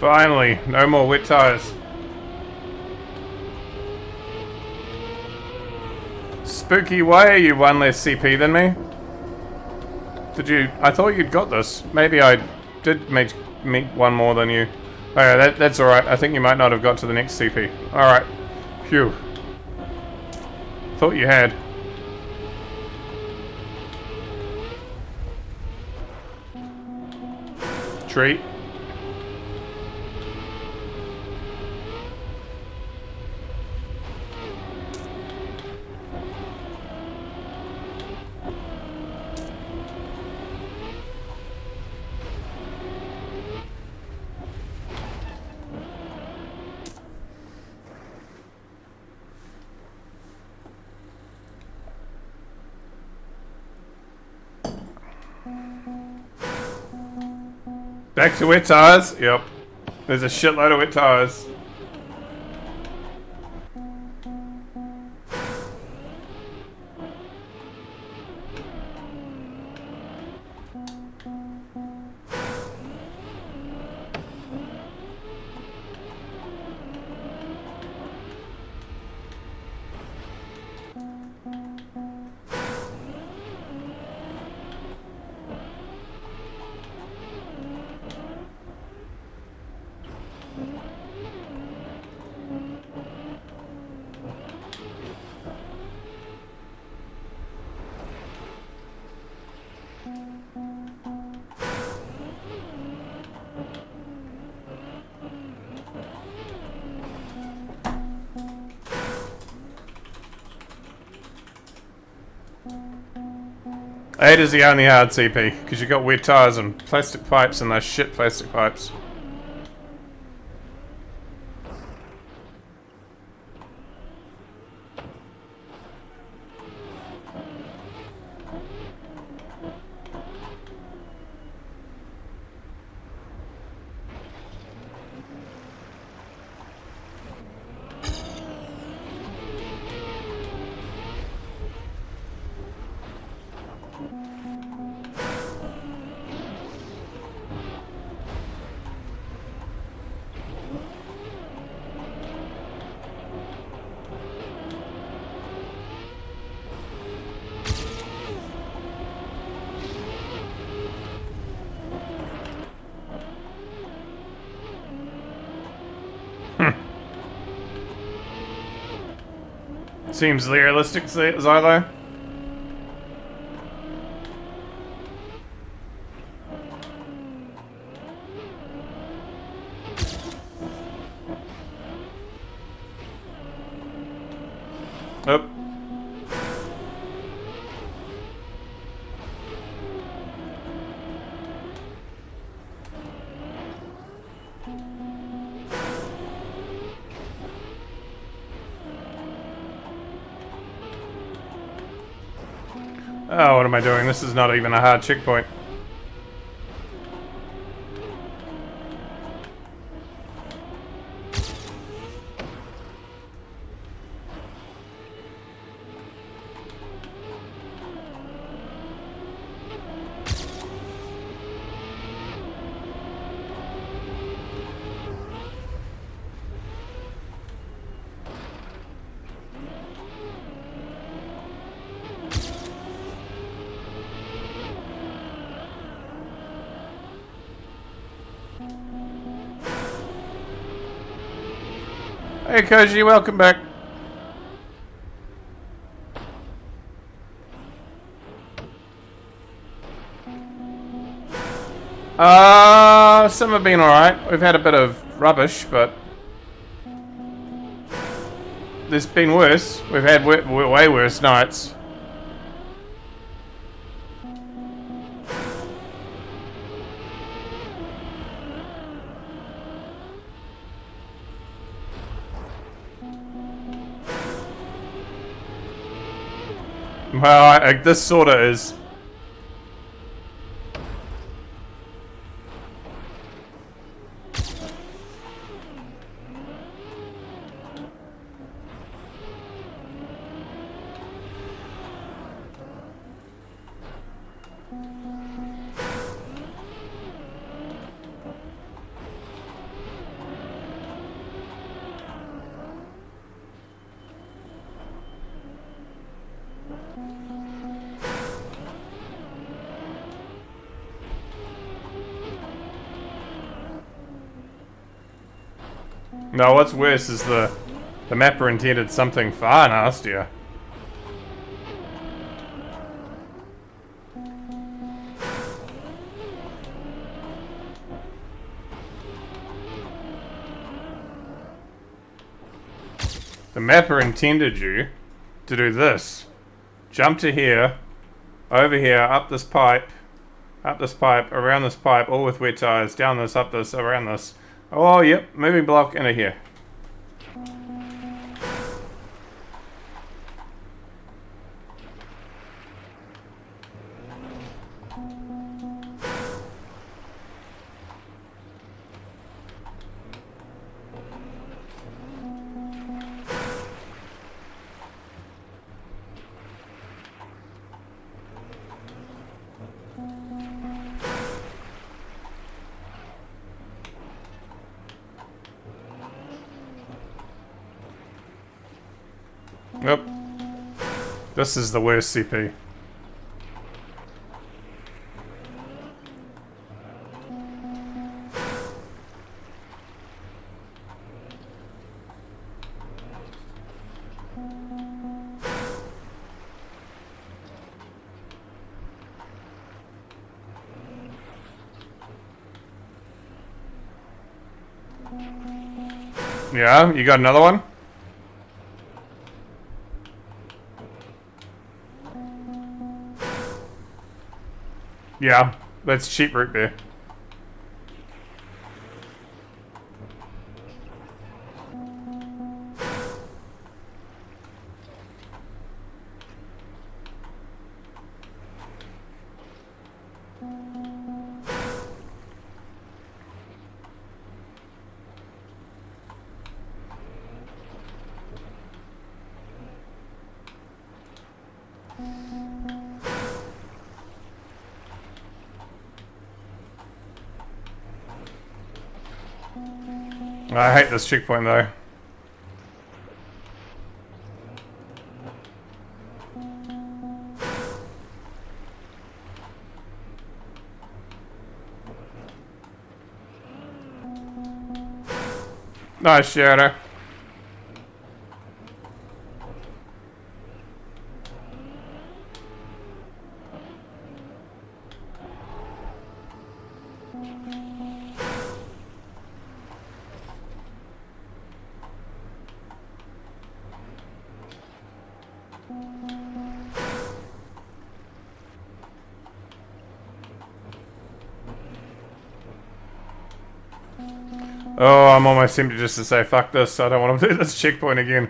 Finally, no more wet tires. Spooky, why are you one less CP than me? Did you... I thought you'd got this. Maybe I did meet one more than you. Oh yeah, that's alright. I think you might not have got to the next CP. Alright. Phew. Thought you had. Treat. Back to wet tires? Yep. There's a shitload of wet tires. Eight is the only hard CP, because you got wet tires and plastic pipes and those shit plastic pipes. Seems realistic, Xylo. Oh. Oh, what am I doing? This is not even a hard checkpoint. Hey Koji, welcome back. Some have been alright. We've had a bit of rubbish, but there's been worse. We've had way worse nights. Well, this sorta is. No, what's worse is the mapper intended something far nastier. The mapper intended you to do this. Jump to here, over here, up this pipe, around this pipe, all with wet tires, down this, up this, around this. Oh, yep, moving block into here. Yep. This is the worst CP. Yeah, you got another one? Yeah, that's cheap root beer. I hate this checkpoint though. Nice, Shadow. Oh, I'm almost tempted just to say fuck this. I don't want to do this checkpoint again.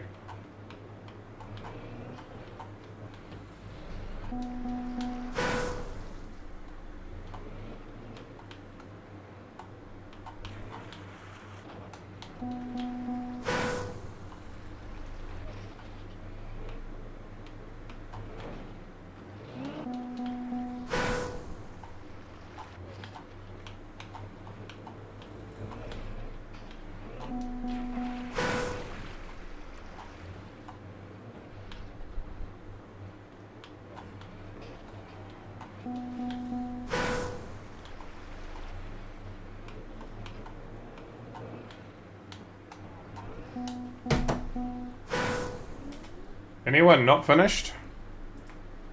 Anyone not finished?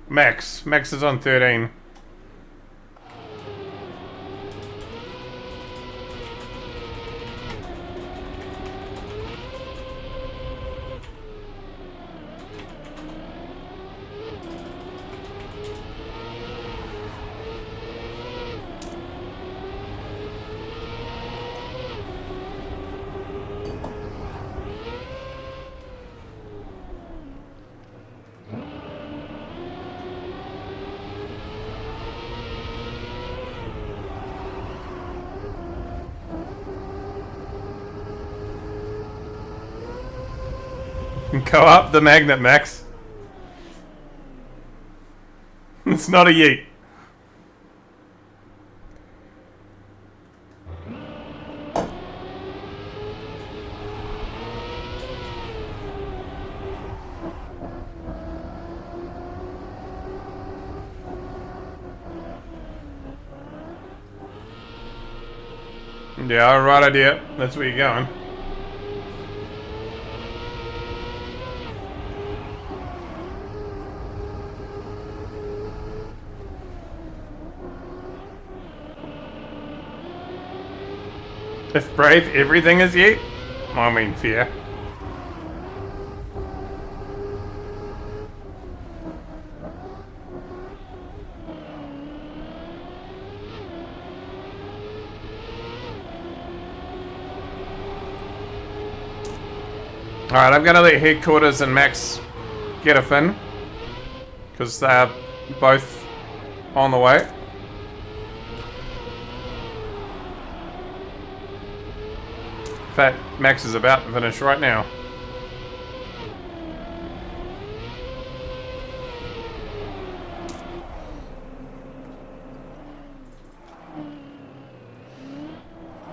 Max. Max is on 13. Go up the magnet, Max. It's not a yeet. Yeah, right idea. That's where you're going. If brave, everything is yeet? I mean, fear. Alright, I'm gonna let Headquarters and Max get a fin, because they're both on the way. In fact, Max is about to finish right now.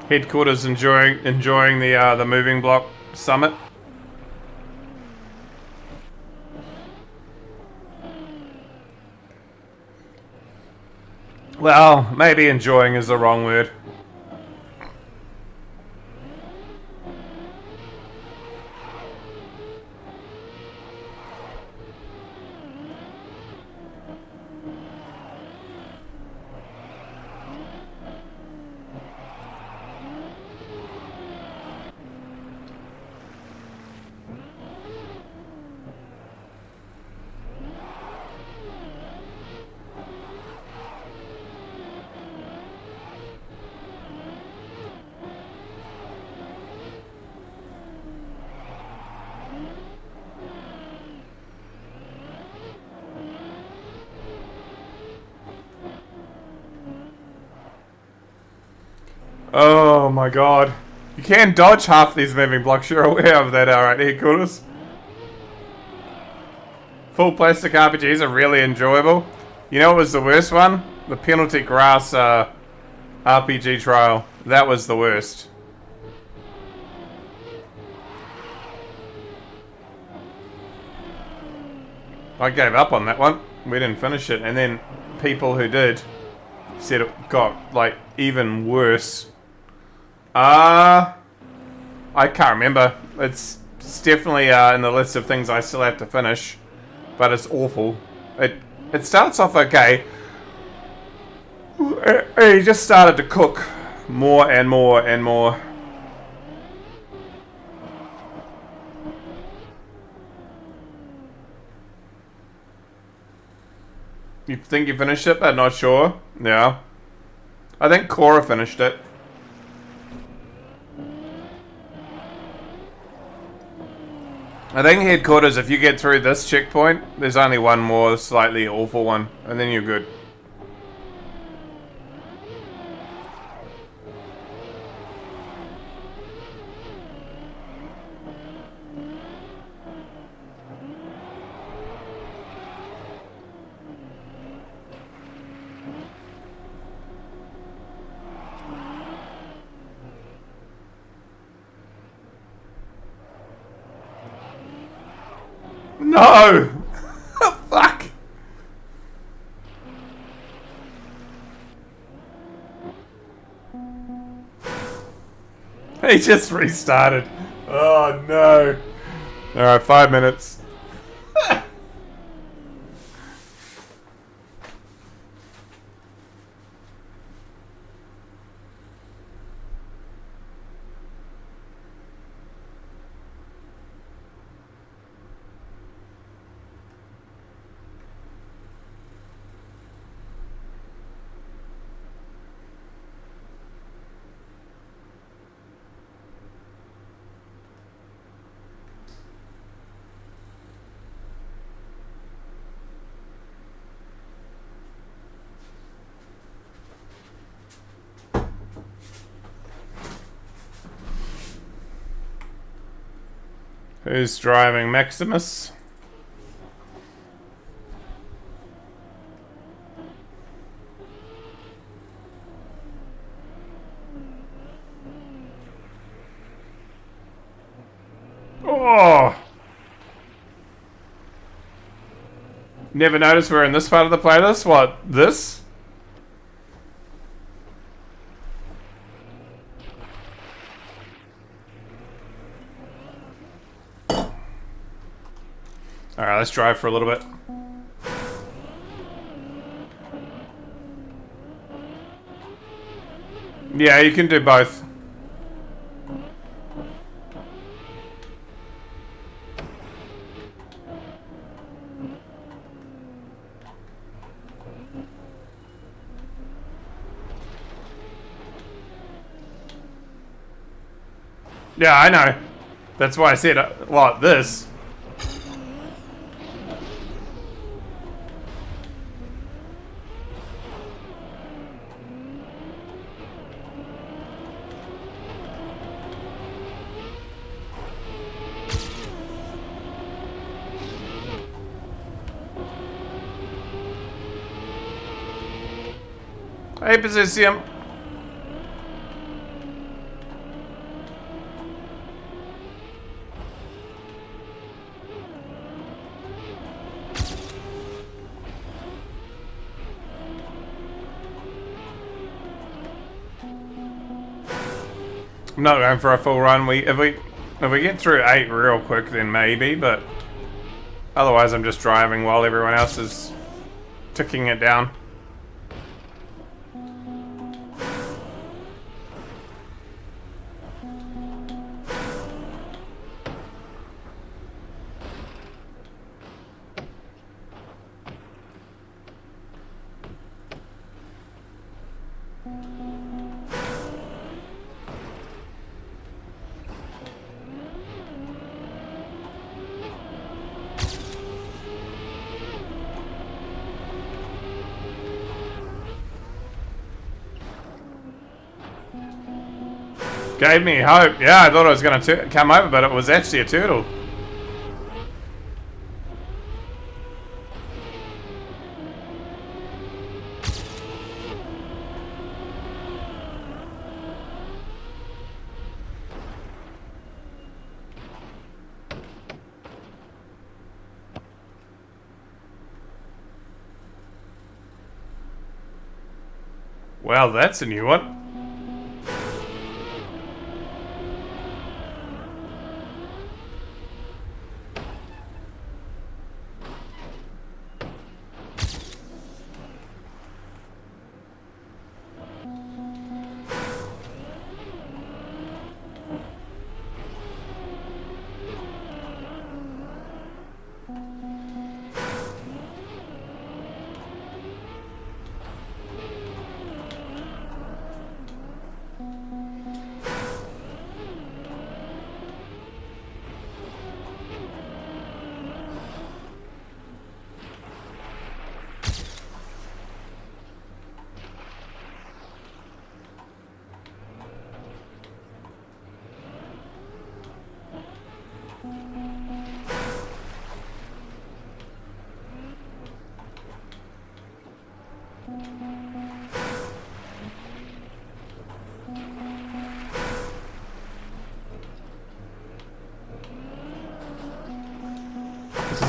Headquarters enjoying the moving block summit. Well, maybe enjoying is the wrong word. Oh my god. You can dodge half these moving blocks, you're aware of that, alright, Headquarters. Full plastic RPGs are really enjoyable. You know what was the worst one? The penalty grass RPG trial. That was the worst. I gave up on that one. We didn't finish it, and then people who did said it got, like, even worse. I can't remember. It's definitely in the list of things I still have to finish, but it's awful. It starts off okay. He just started to cook More and more and more. You think you finished it, but not sure? Yeah. I think Cora finished it. I think headquarters, if you get through this checkpoint, there's only one more slightly awful one, and then you're good. No! Fuck! He just restarted. Oh no. Alright, 5 minutes. Who's driving Maximus? Oh! Never noticed we're in this part of the playlist? What, this? Alright, let's drive for a little bit. Yeah, you can do both. Yeah, I know. That's why I said, what, this? Hey, Position. I'm not going for a full run. If we get through 8 real quick, then maybe, but otherwise I'm just driving while everyone else is ticking it down. Gave me hope. Yeah, I thought it was going to come over, but it was actually a turtle. Well, that's a new one.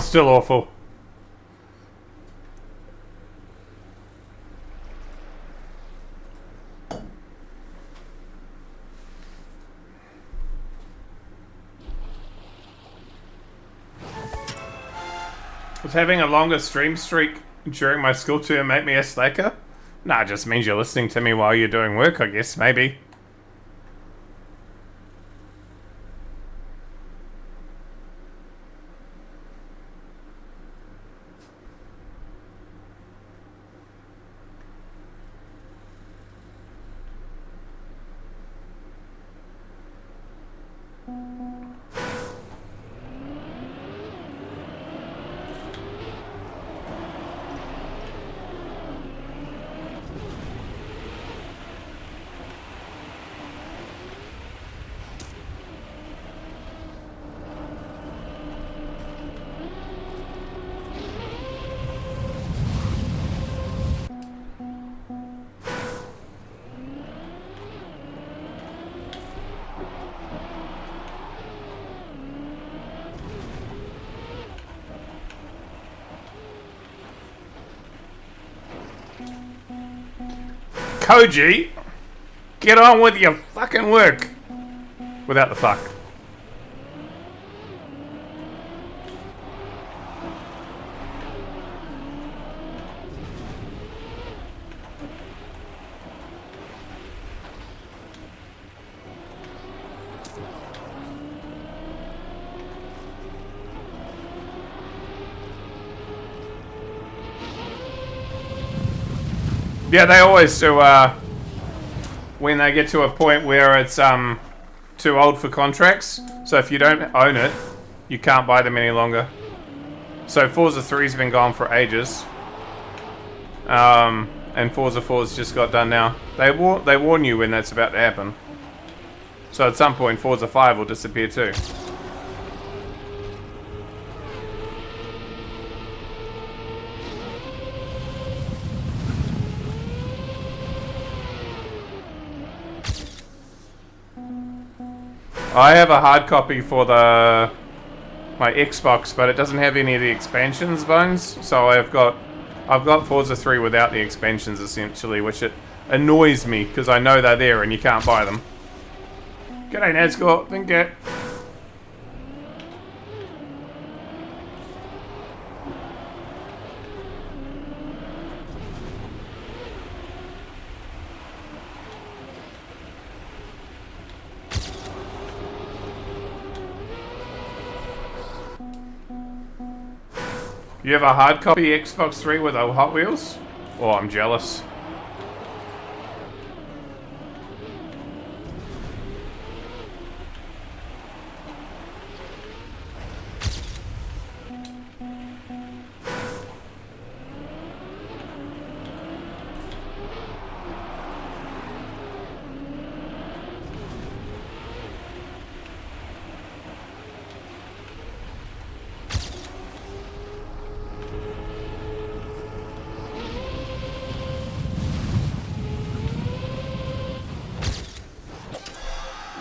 Still awful. Was having a longer stream streak during my school term make me a slacker? Nah, it just means you're listening to me while you're doing work, I guess, maybe. Koji, get on with your fucking work. Without the fuck. Yeah, they always do, when they get to a point where it's, too old for contracts. So if you don't own it, you can't buy them any longer. So Forza 3's been gone for ages. And Forza 4's just got done now. They warn you when that's about to happen. So at some point, Forza 5 will disappear too. I have a hard copy for my Xbox, but it doesn't have any of the expansions, Bones. So I've got Forza 3 without the expansions, essentially, which it annoys me because I know they're there and you can't buy them. G'day, Nazgul. Think it. You have a hard copy Xbox 3 with a Hot Wheels? Oh, I'm jealous.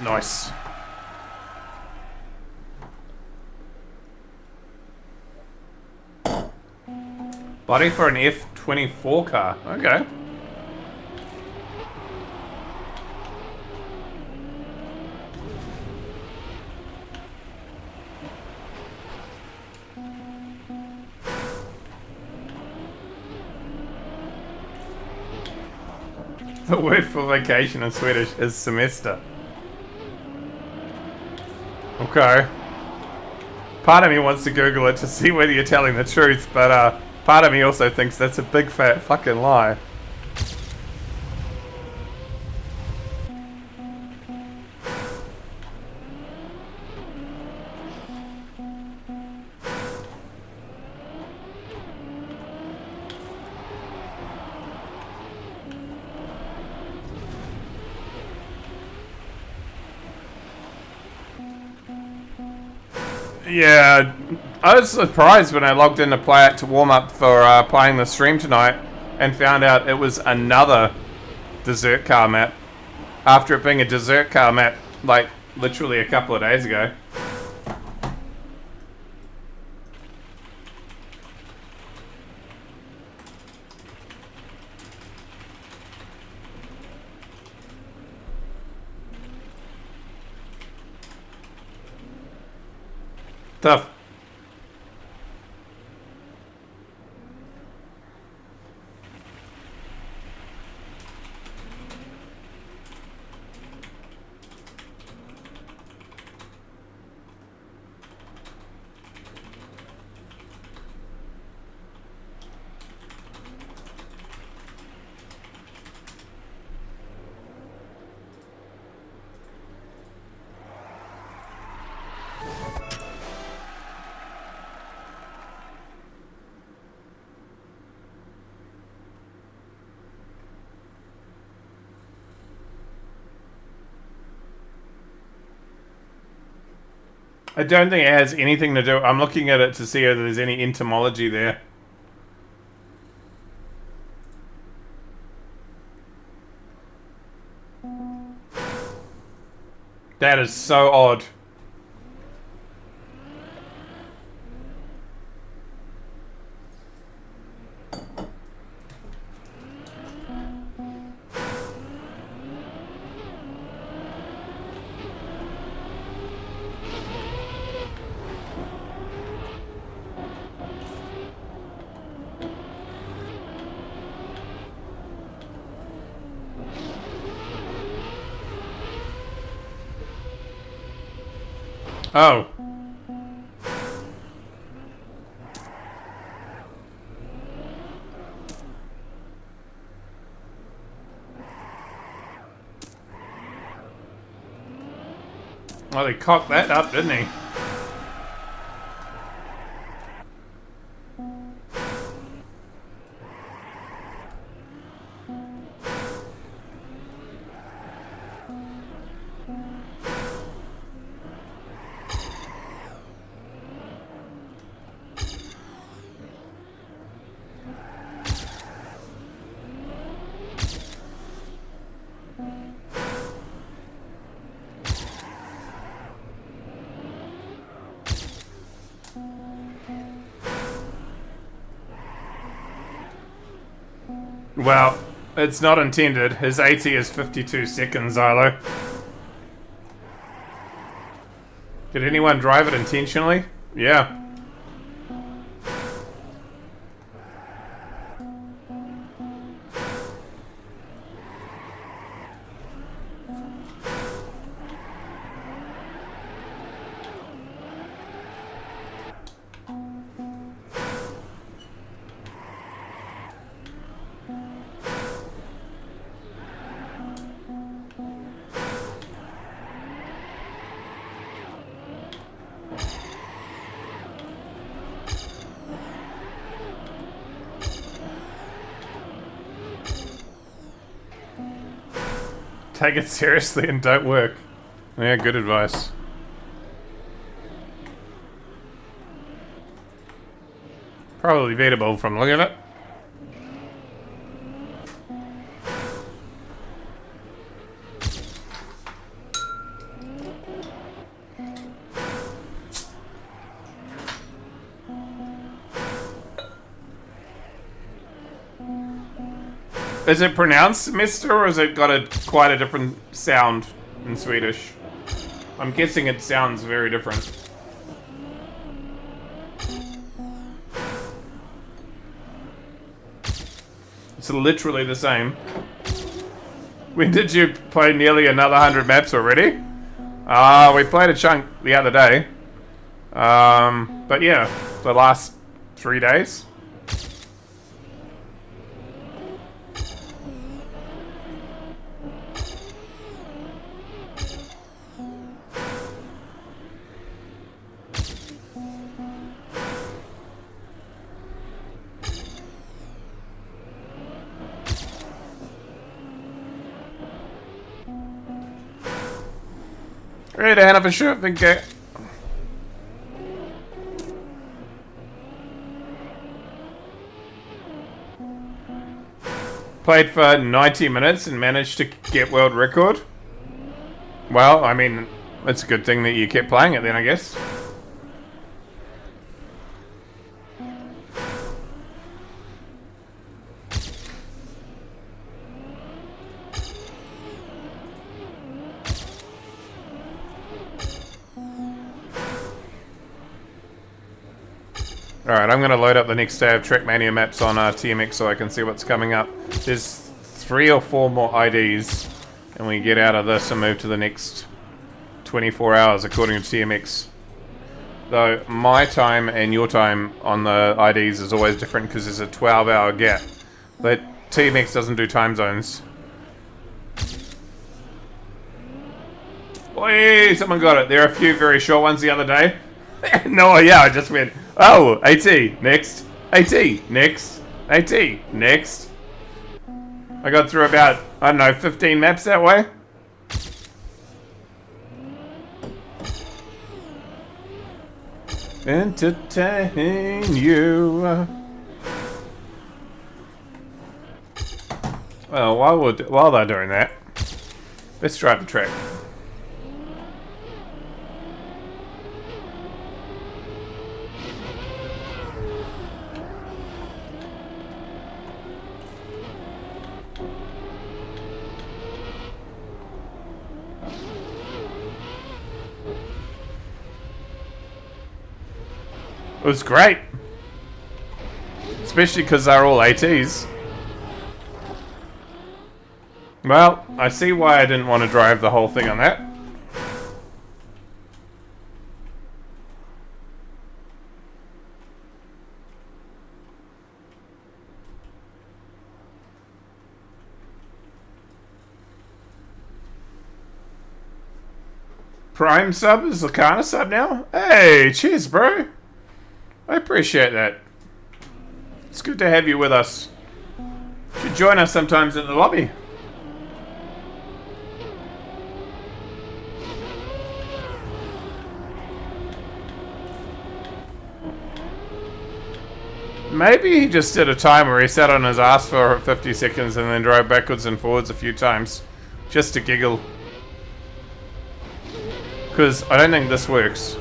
Nice. Body for an F24 car. Okay. The word for vacation in Swedish is semester. Okay. Part of me wants to Google it to see whether you're telling the truth, but part of me also thinks that's a big fat fucking lie. Yeah, I was surprised when I logged in to play it to warm up for playing the stream tonight and found out it was another dessert car map after it being a dessert car map like literally a couple of days ago. Tough. I don't think it has anything to do. I'm looking at it to see if there's any entomology there. That is so odd. Oh. Well, they cocked that up, didn't he? Well, it's not intended. His 80 is 52 seconds, Xylo. Did anyone drive it intentionally? Yeah. Take it seriously and don't work. Yeah, good advice. Probably beatable from looking at it. Is it pronounced Mister, or has it got quite a different sound in Swedish? I'm guessing it sounds very different. It's literally the same. When did you play nearly another 100 maps already? We played a chunk the other day. But yeah, the last 3 days. Ready to hand up a shirt, think it. Played for 90 minutes and managed to get world record. Well, I mean, it's a good thing that you kept playing it then, I guess. Alright, I'm going to load up the next day of Trackmania maps on TMX so I can see what's coming up. There's 3 or 4 more IDs, and we get out of this and move to the next 24 hours according to TMX. Though my time and your time on the IDs is always different because there's a 12-hour gap. But TMX doesn't do time zones. Oi, someone got it. There are a few very short ones the other day. No, yeah, I just went, oh, AT, next. AT, next. AT, next. I got through about, I don't know, 15 maps that way. Entertain you. Well, while they're doing that, let's drive the track. It was great. Especially because they're all ATs. Well, I see why I didn't want to drive the whole thing on that. Prime sub is Lakana sub now? Hey, cheers, bro. I appreciate that. It's good to have you with us. You should join us sometimes in the lobby. Maybe he just did a time where he sat on his ass for 50 seconds and then drove backwards and forwards a few times. Just to giggle. Because I don't think this works.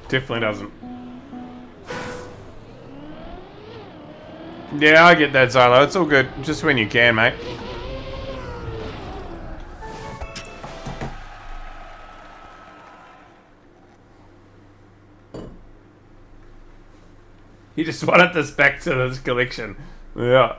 Definitely doesn't. Yeah, I get that, Xylo. It's all good. Just when you can, mate. He just wanted this back to this collection. Yeah.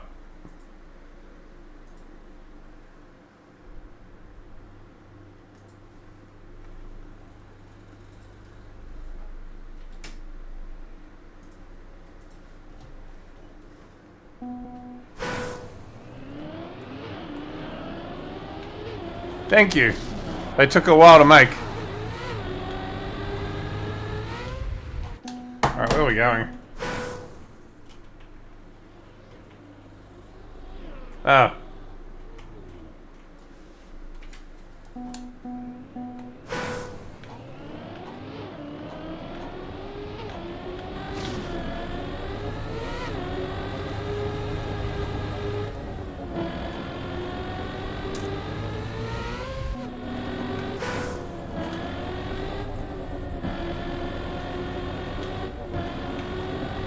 Thank you. They took a while to make. Alright, where are we going? Oh.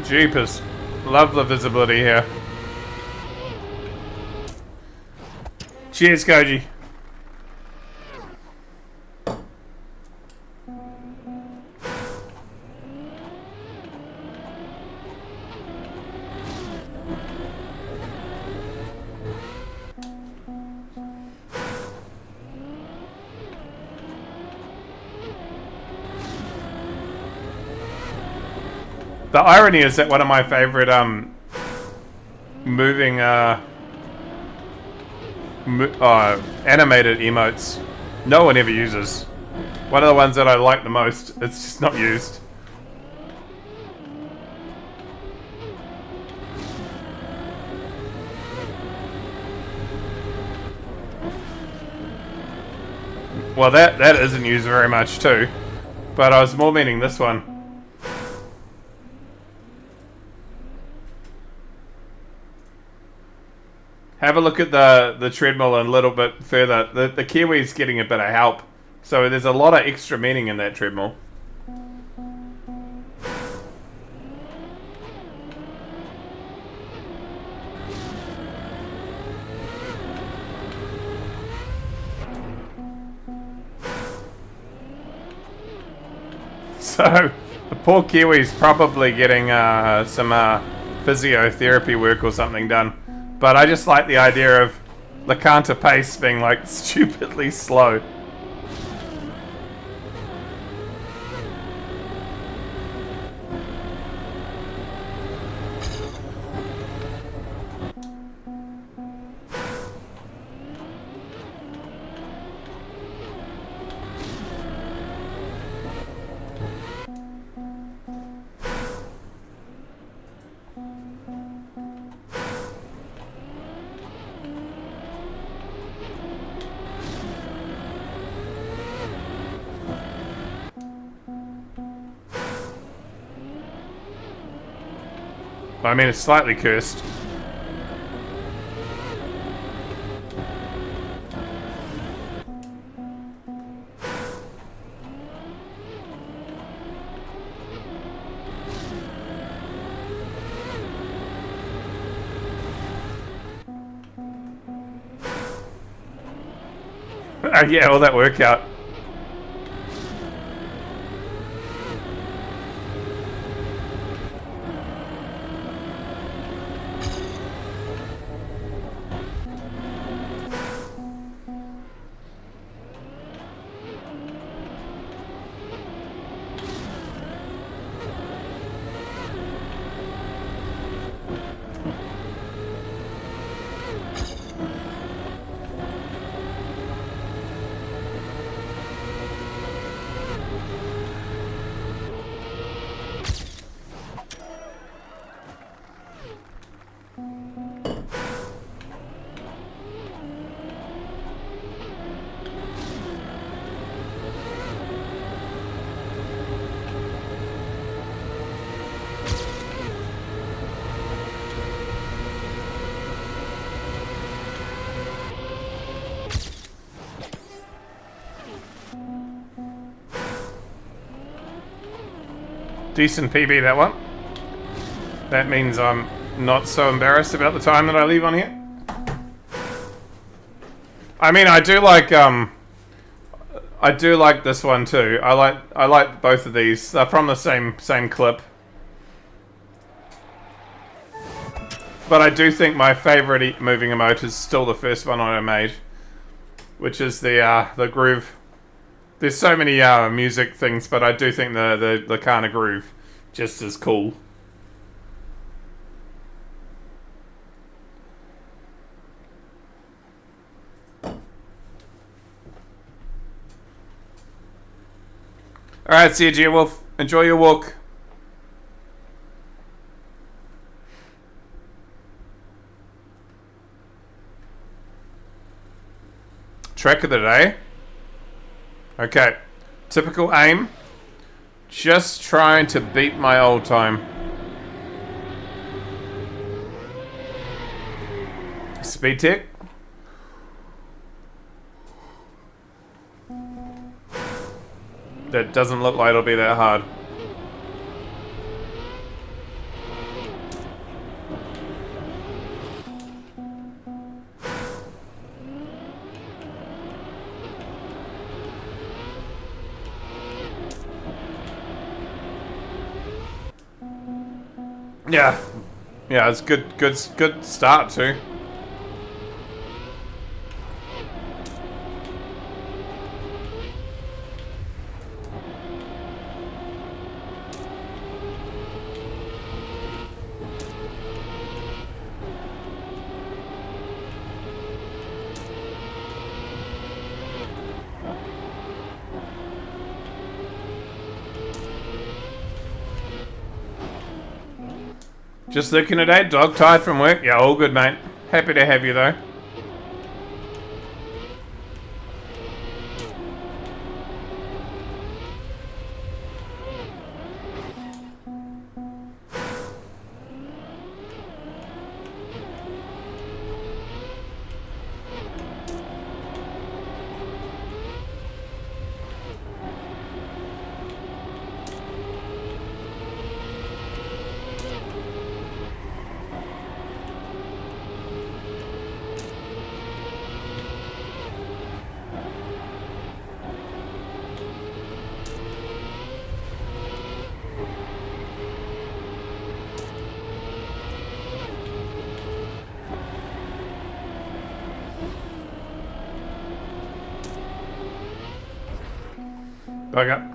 Jeepers. Love the visibility here. Cheers, Koji. The irony is that one of my favorite moving animated emotes no one ever uses. One of the ones that I like the most, it's just not used. Well, that isn't used very much too, but I was more meaning this one. Have a look at the treadmill a little bit further. The Kiwi's getting a bit of help. So there's a lot of extra meaning in that treadmill. So, The poor Kiwi's probably getting some physiotherapy work or something done. But I just like the idea of LeConte pace being like stupidly slow. I mean, it's slightly cursed. Yeah, all that workout. Decent PB, that one. That means I'm not so embarrassed about the time that I leave on here. I mean, I do like this one too. I like both of these. They're from the same clip. But I do think my favorite moving emote is still the first one I made, which is the groove. There's so many music things, but I do think the kind of groove just as cool. Alright, see you, Geowolf. Enjoy your walk. Track of the day. Okay. Typical aim. Just trying to beat my old time. Speed tick. That doesn't look like it'll be that hard. Yeah. Yeah, it's good start too. Just looking at that, dog tired from work. Yeah, all good, mate. Happy to have you, though. Bugger.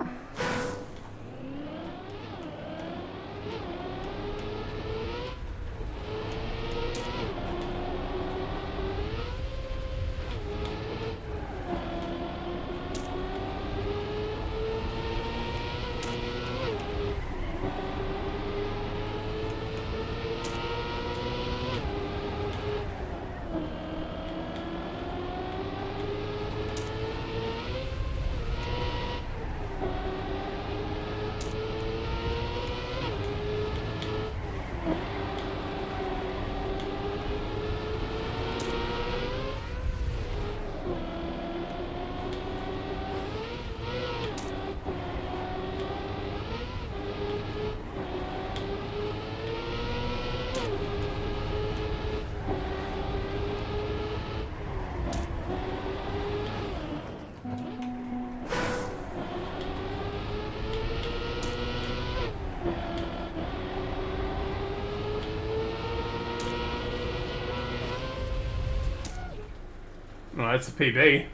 Well, that's a PB.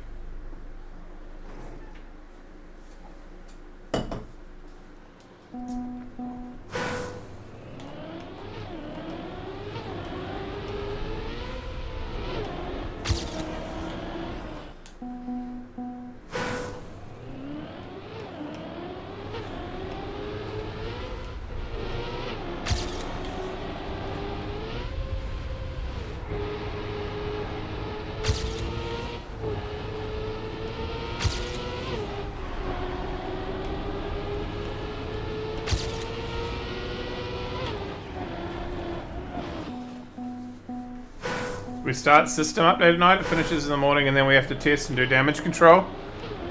We start system update at night, it finishes in the morning, and then we have to test and do damage control.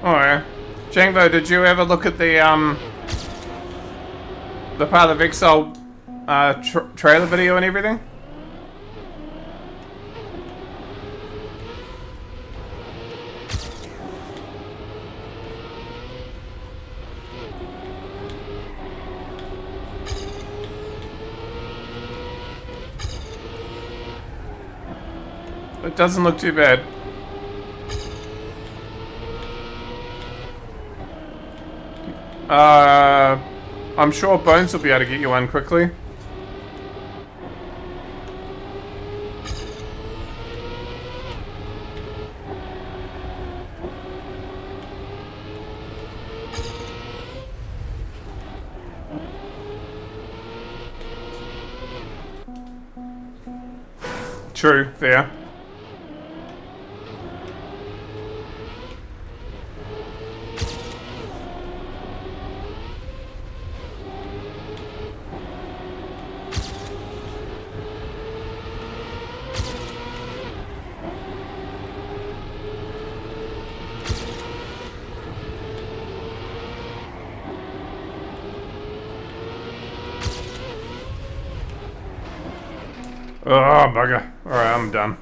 Alright. Jangvo, did you ever look at the Path of Exile trailer video and everything? It doesn't look too bad. I'm sure Bones will be able to get you one quickly. True, fair. Oh, bugger. Alright, I'm done.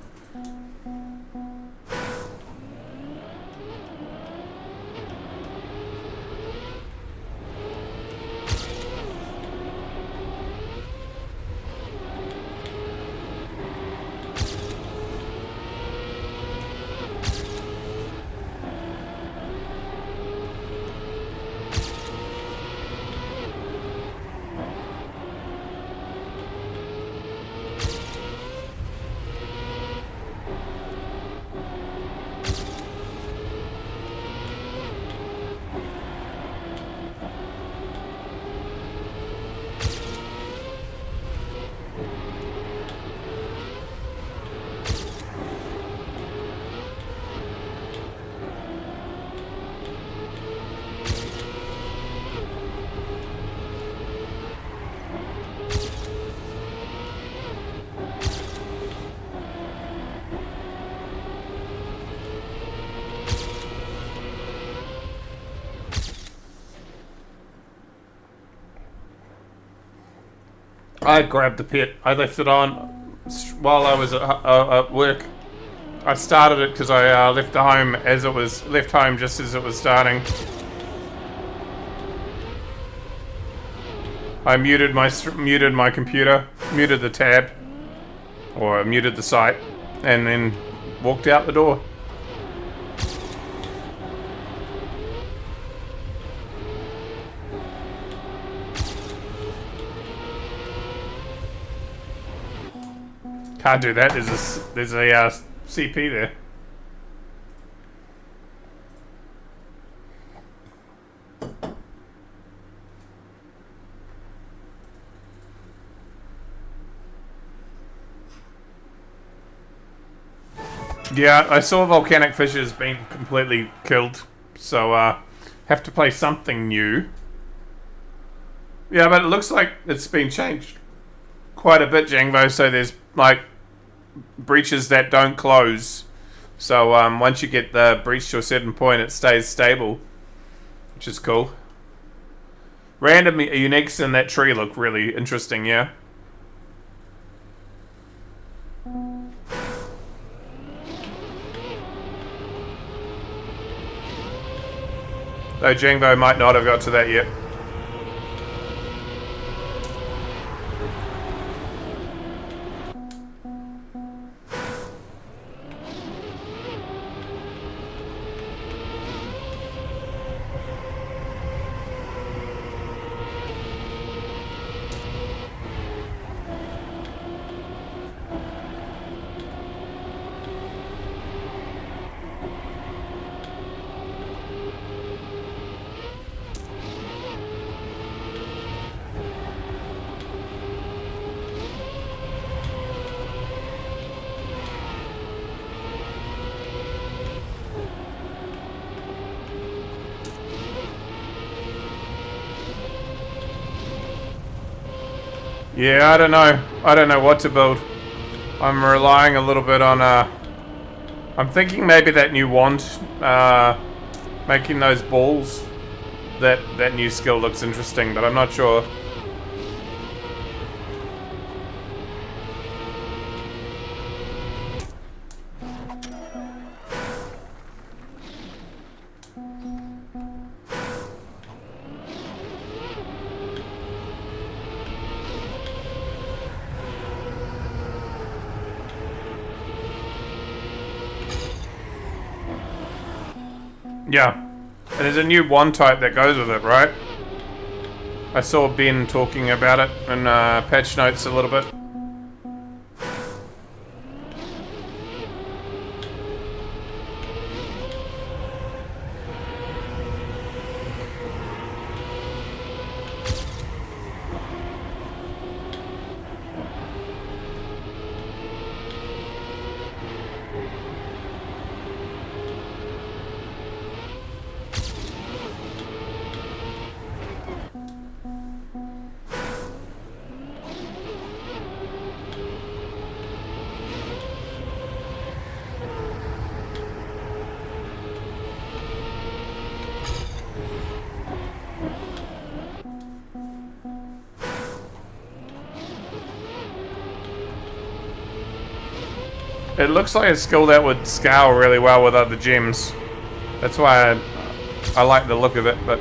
I grabbed the pit. I left it on while I was at work. I started it because I left home just as it was starting. I muted my computer, muted the tab, or muted the site, and then walked out the door. Can't do that. There's a CP there. Yeah, I saw volcanic fissures being completely killed, so have to play something new. Yeah, but it looks like it's been changed quite a bit, Jangvo. So there's like breaches that don't close. So once you get the breach to a certain point, it stays stable, which is cool. Random uniques in that tree look really interesting, yeah. Though Jangvo might not have got to that yet. Yeah, I don't know. I don't know what to build. I'm relying a little bit on, I'm thinking maybe that new wand, making those balls, that new skill looks interesting, but I'm not sure. Yeah. And there's a new wand type that goes with it, right? I saw Ben talking about it in patch notes a little bit. It looks like a skill that would scale really well with other gems. That's why I like the look of it, but...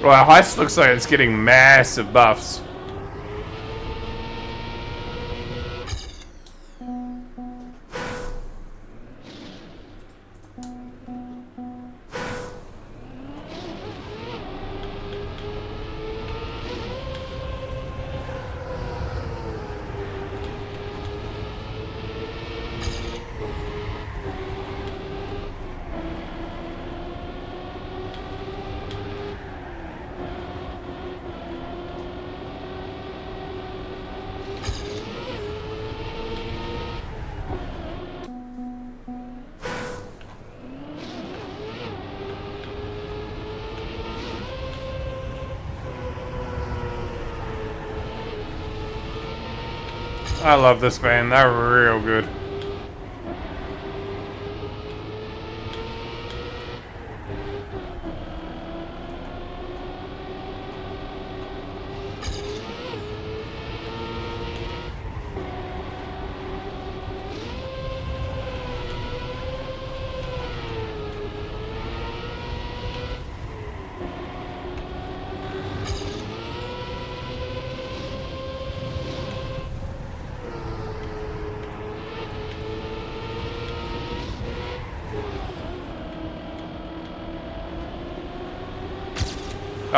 Well, Heist looks like it's getting massive buffs. I love this band, they're real good.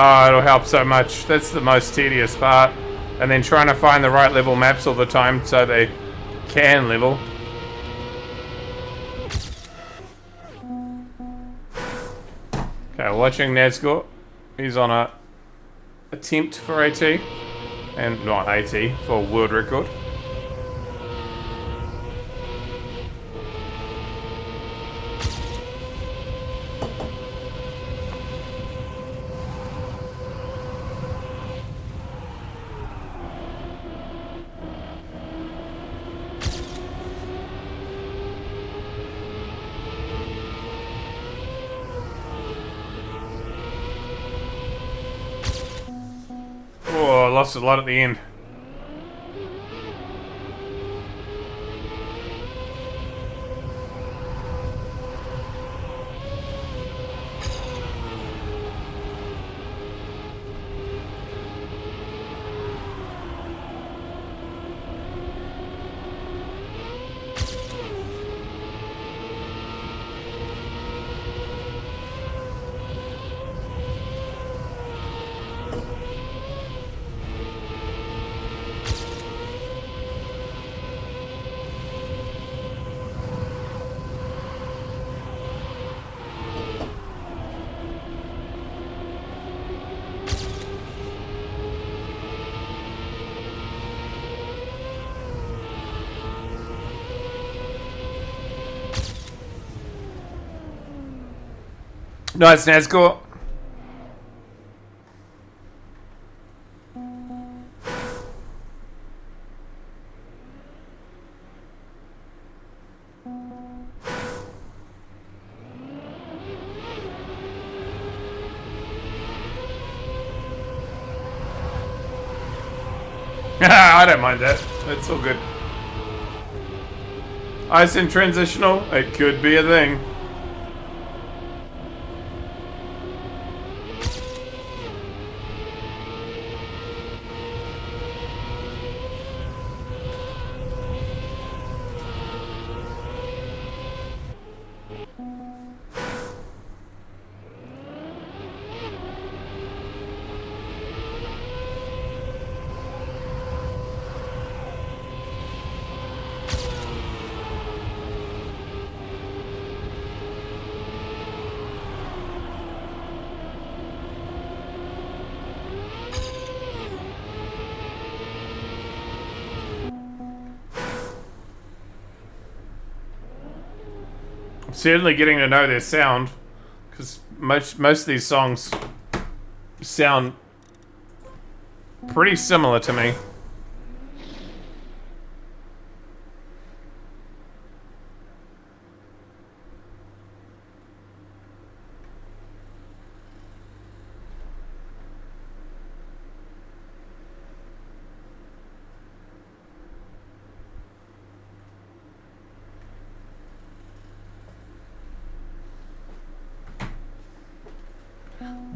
Oh, it'll help so much. That's the most tedious part. And then trying to find the right level maps all the time so they can level. Okay, watching Nazgul. He's on a attempt for AT. And not AT, for world record. Oh, I lost a lot at the end. Nice, Nazgul. I don't mind that. That's all good. Ice in transitional? It could be a thing. Certainly getting to know their sound, because most of these songs sound pretty similar to me.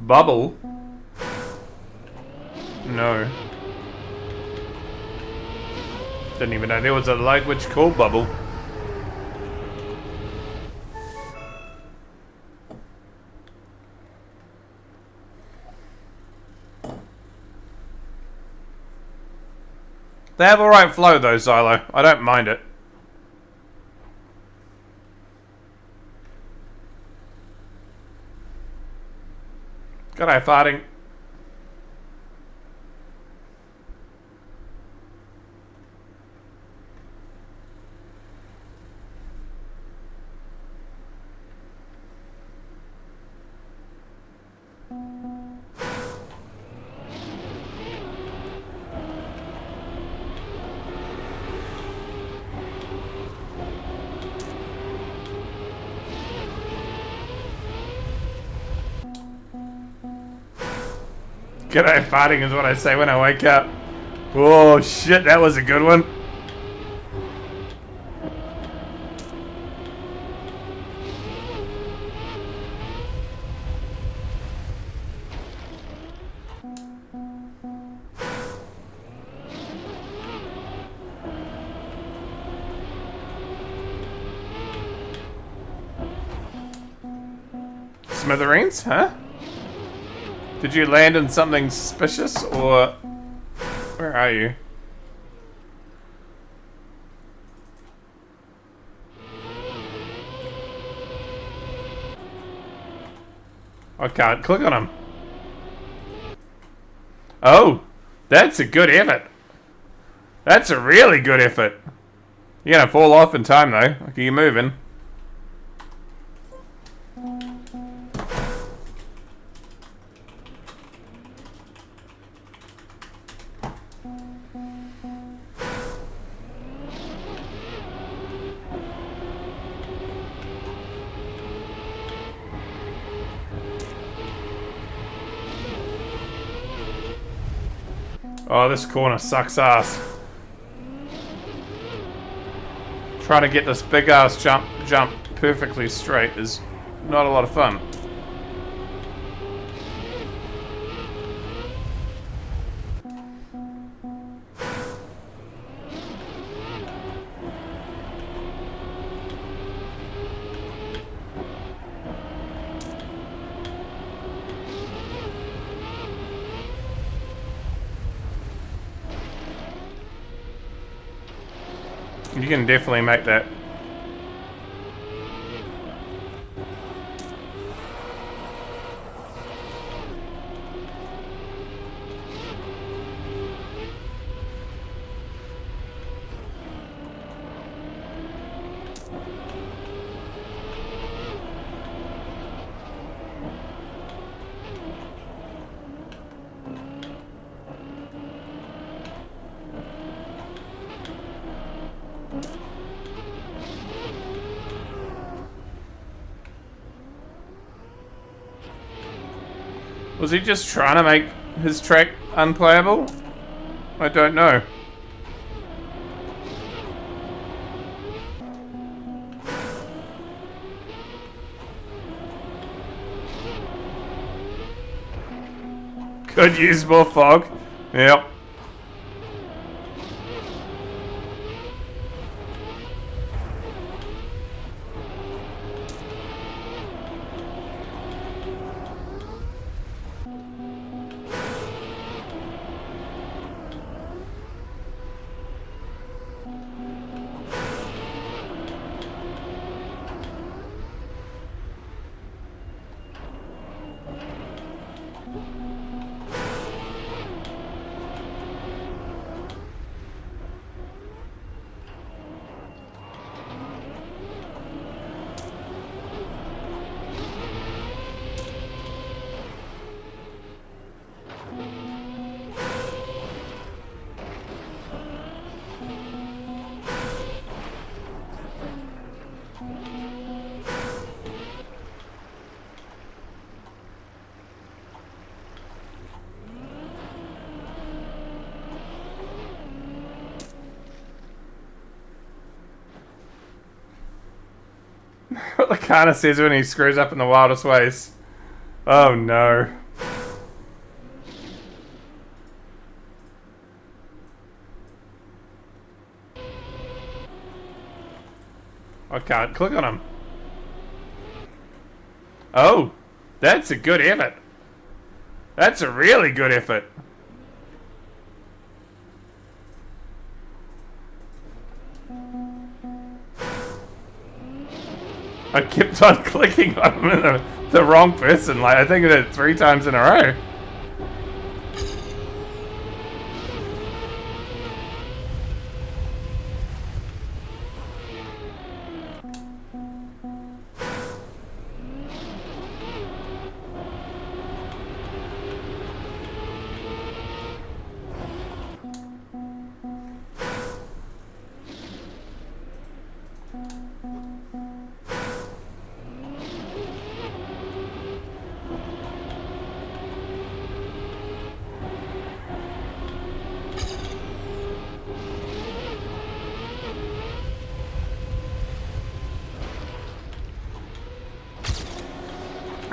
Bubble? No. Didn't even know there was a language called Bubble. They have alright flow though, Xylo. I don't mind it. G'day, farting. G'day, farting is what I say when I wake up. Oh shit, that was a good one. Smithereens, huh? Did you land in something suspicious, or where are you? I can't click on him. Oh, that's a good effort. That's a really good effort. You're gonna fall off in time though. Okay, you're moving. Oh, this corner sucks ass. Trying to get this big ass jump perfectly straight is not a lot of fun. You can definitely make that. Was he just trying to make his track unplayable? I don't know. Could use more fog. Yep. What the kind says when he screws up in the wildest ways. Oh no. I can't click on him. Oh, that's a good effort. That's a really good effort. I kept on clicking on him in the wrong person. Like, I think I did it 3 times in a row.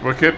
Wicket.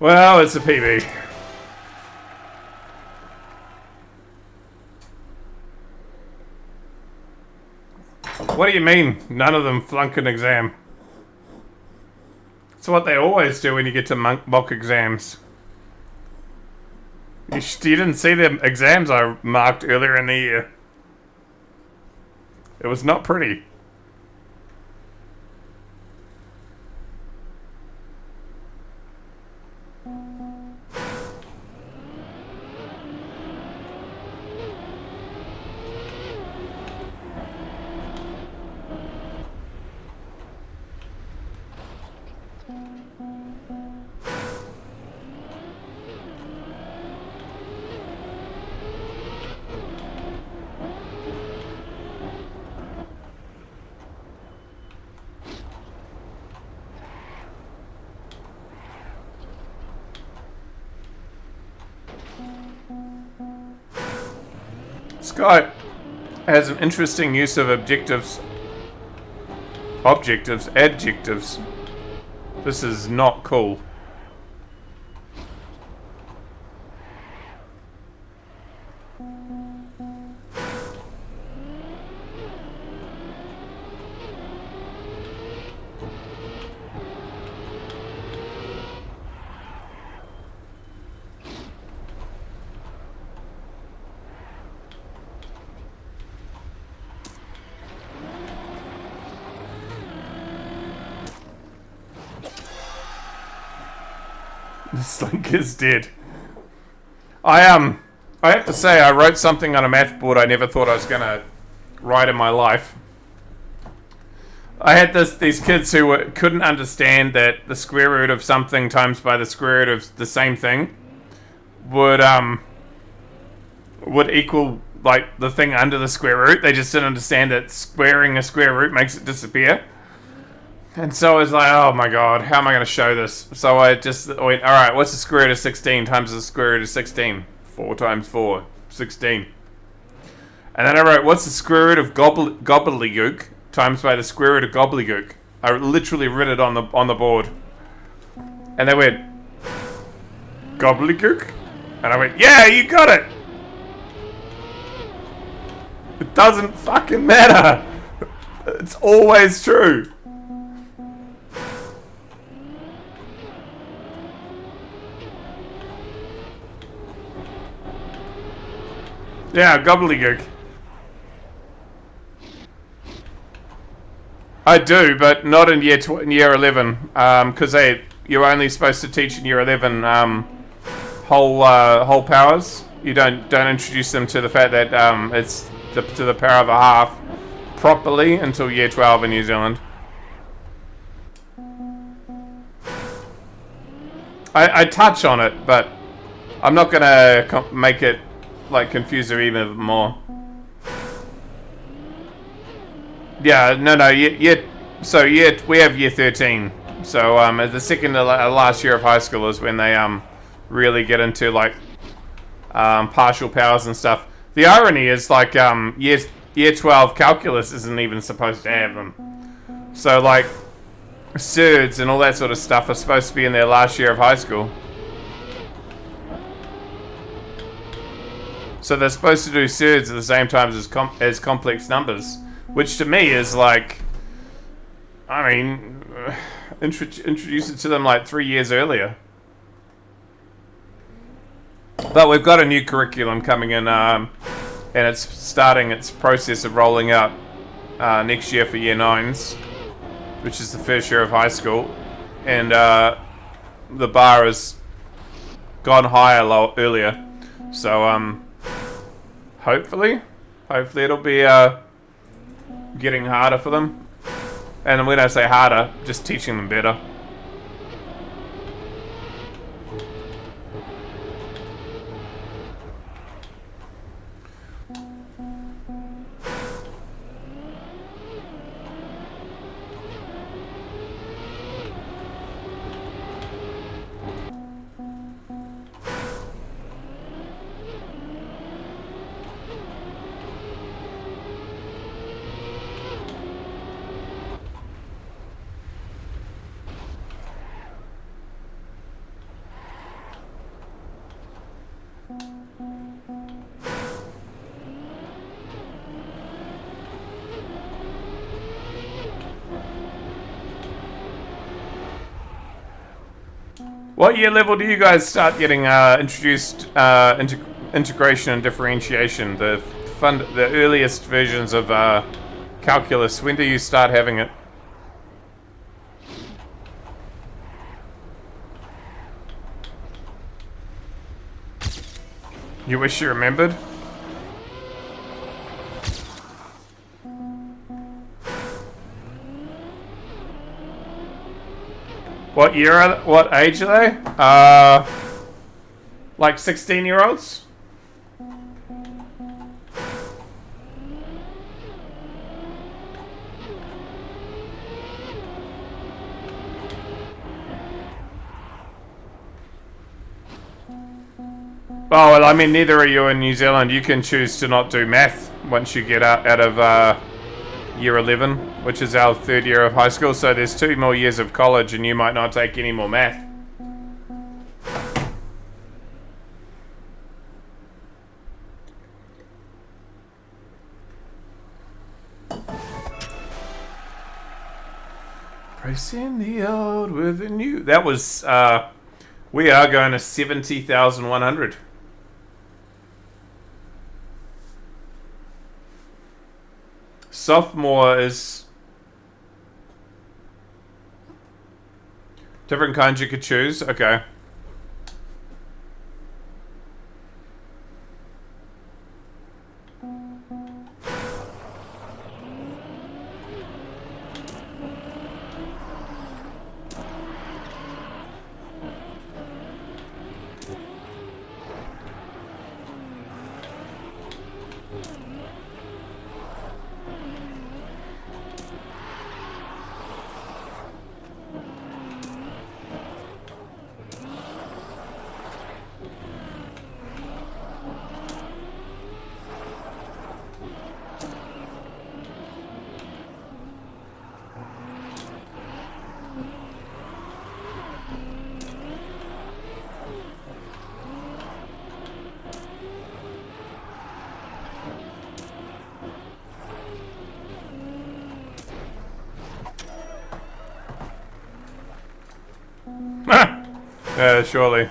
Well, it's a PB. What do you mean, none of them flunk an exam? It's what they always do when you get to mock exams. You didn't see the exams I marked earlier in the year. It was not pretty. Skype has an interesting use of adjectives. This is not cool. This link is dead. I have to say, I wrote something on a math board I never thought I was gonna write in my life. I had these kids who couldn't understand that the square root of something times by the square root of the same thing would equal like the thing under the square root. They just didn't understand that squaring a square root makes it disappear. And so I was like, oh my god, how am I going to show this? So I just went, alright, what's the square root of 16 times the square root of 16? 4 times 4, 16. And then I wrote, what's the square root of gobbledygook times by the square root of gobbledygook? I literally wrote it on the board. And they went, gobbledygook? And I went, yeah, you got it! It doesn't fucking matter! It's always true. Yeah, gobbledygook. I do, but not in year 11, because you're only supposed to teach in year 11 whole powers. You don't introduce them to the fact that it's to the power of a half properly until year 12 in New Zealand. I touch on it, but I'm not gonna make it like confuse her even more. Yeah, no. We have year 13. So the second to last year of high school is when they really get into like partial powers and stuff. The irony is like year 12 calculus isn't even supposed to have them. So like surds and all that sort of stuff are supposed to be in their last year of high school. So they're supposed to do surds at the same time as complex numbers, which to me is like, I mean, introduce it to them like 3 years earlier. But we've got a new curriculum coming in, and it's starting its process of rolling out next year for year 9s, which is the first year of high school, and the bar is gone higher earlier. So hopefully it'll be getting harder for them. And when I say harder, just teaching them better. What year level do you guys start getting introduced integration and differentiation? The earliest versions of calculus. When do you start having it? You wish you remembered? What age are they? Like 16-year-olds? Oh, well, I mean, neither are you in New Zealand. You can choose to not do math once you get out of year 11, which is our third year of high school. So there's 2 more years of college and you might not take any more math. Pricing the old with the new. That was, we are going to 70,100. Sophomore is different kinds you could choose. Okay. Yeah, surely.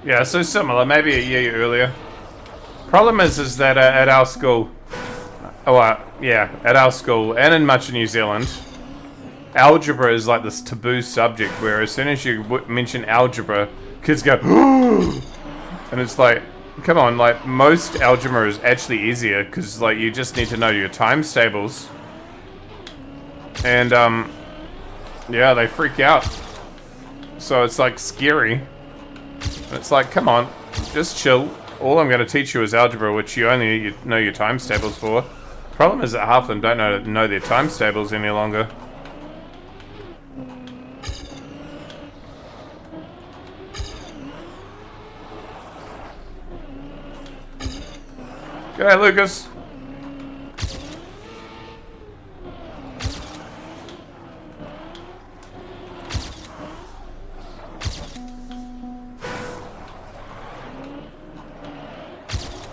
Yeah, so similar, maybe a year earlier. Problem is that at our school, at our school and in much of New Zealand, algebra is like this taboo subject where as soon as you mention algebra, kids go, and it's like, come on, like most algebra is actually easier because like you just need to know your times tables. And yeah, they freak out. So it's like scary. It's like, come on, just chill. all I'm going to teach you is algebra, which you only know your times tables for. Problem is that half of them don't know their times tables any longer. G'day, Lucas.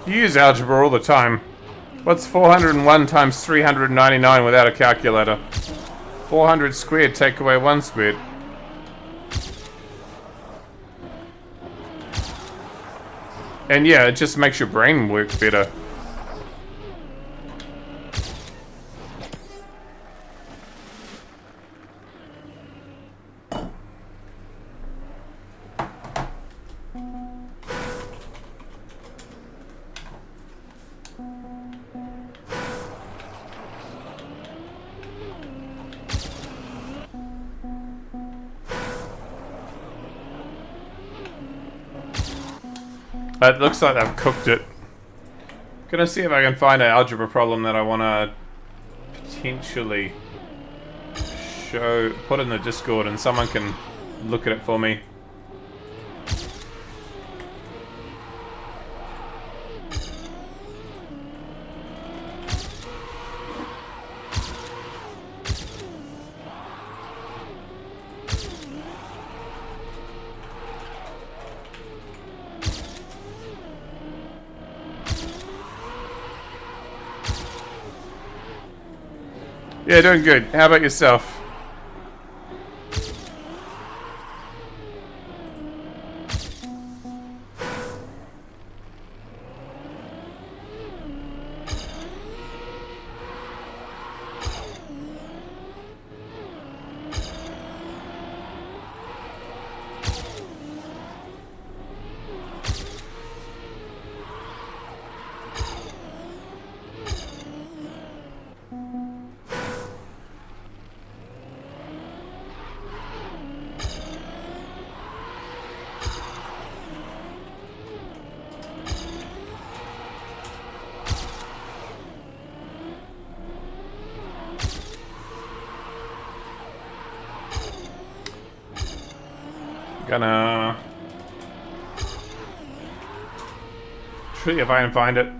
You use algebra all the time. What's 401 times 399 without a calculator? 400 squared, take away 1 squared. And yeah, it just makes your brain work better. It looks like they've cooked it. Gonna see if I can find an algebra problem that I wanna potentially put in the Discord and someone can look at it for me. Yeah, doing good. How about yourself? Gonna see if I can find it.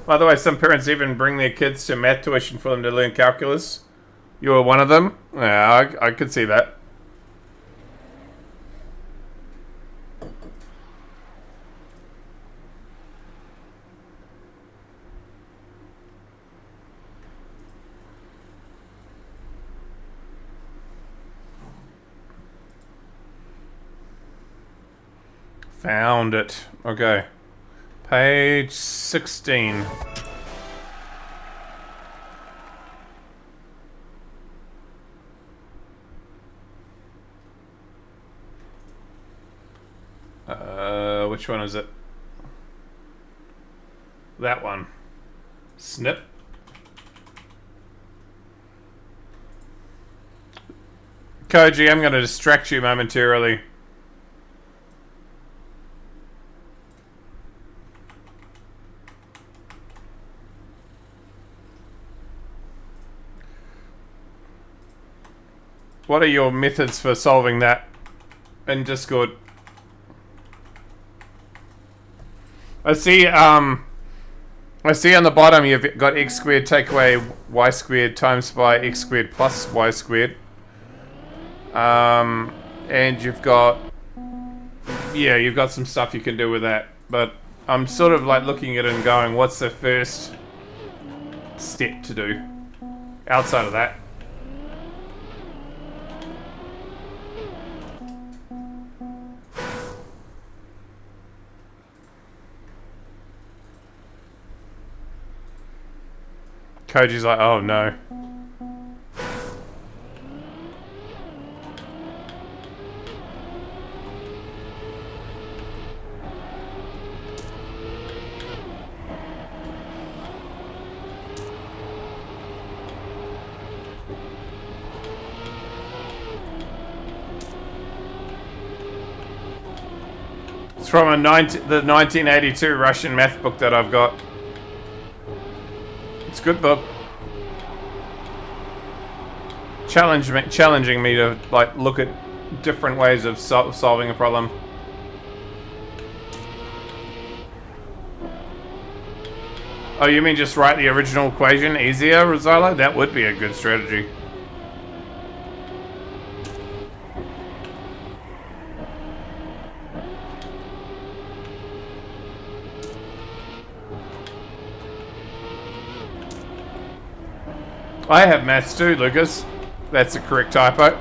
By the way, some parents even bring their kids to math tuition for them to learn calculus. You were one of them? Yeah, I could see that. Found it. Okay. Page 16. Which one is it? That one. Snip. Koji, I'm going to distract you momentarily. What are your methods for solving that in Discord? I see on the bottom you've got x squared take away y squared times by x squared plus y squared. And you've got some stuff you can do with that. But I'm sort of like looking at it and going, what's the first step to do outside of that? Koji's like, oh no. from the 1982 Russian math book that I've got. It's a good book. Challenging me to like look at different ways of solving a problem. Oh, you mean just write the original equation easier, Rosallo? That would be a good strategy. I have maths too, Lucas. That's a correct typo.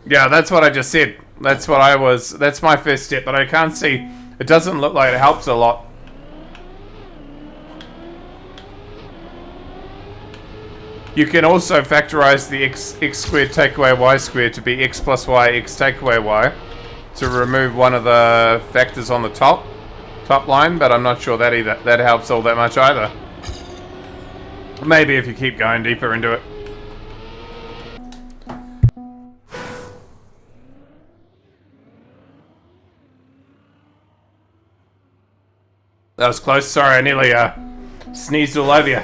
Yeah, that's what I just said. That's my first step, but I can't see. It doesn't look like it helps a lot. You can also factorize the x squared take away y squared to be x plus y x take away y to remove one of the factors on the top line, but I'm not sure that helps all that much either. Maybe if you keep going deeper into it. That was close. Sorry, I nearly sneezed all over you.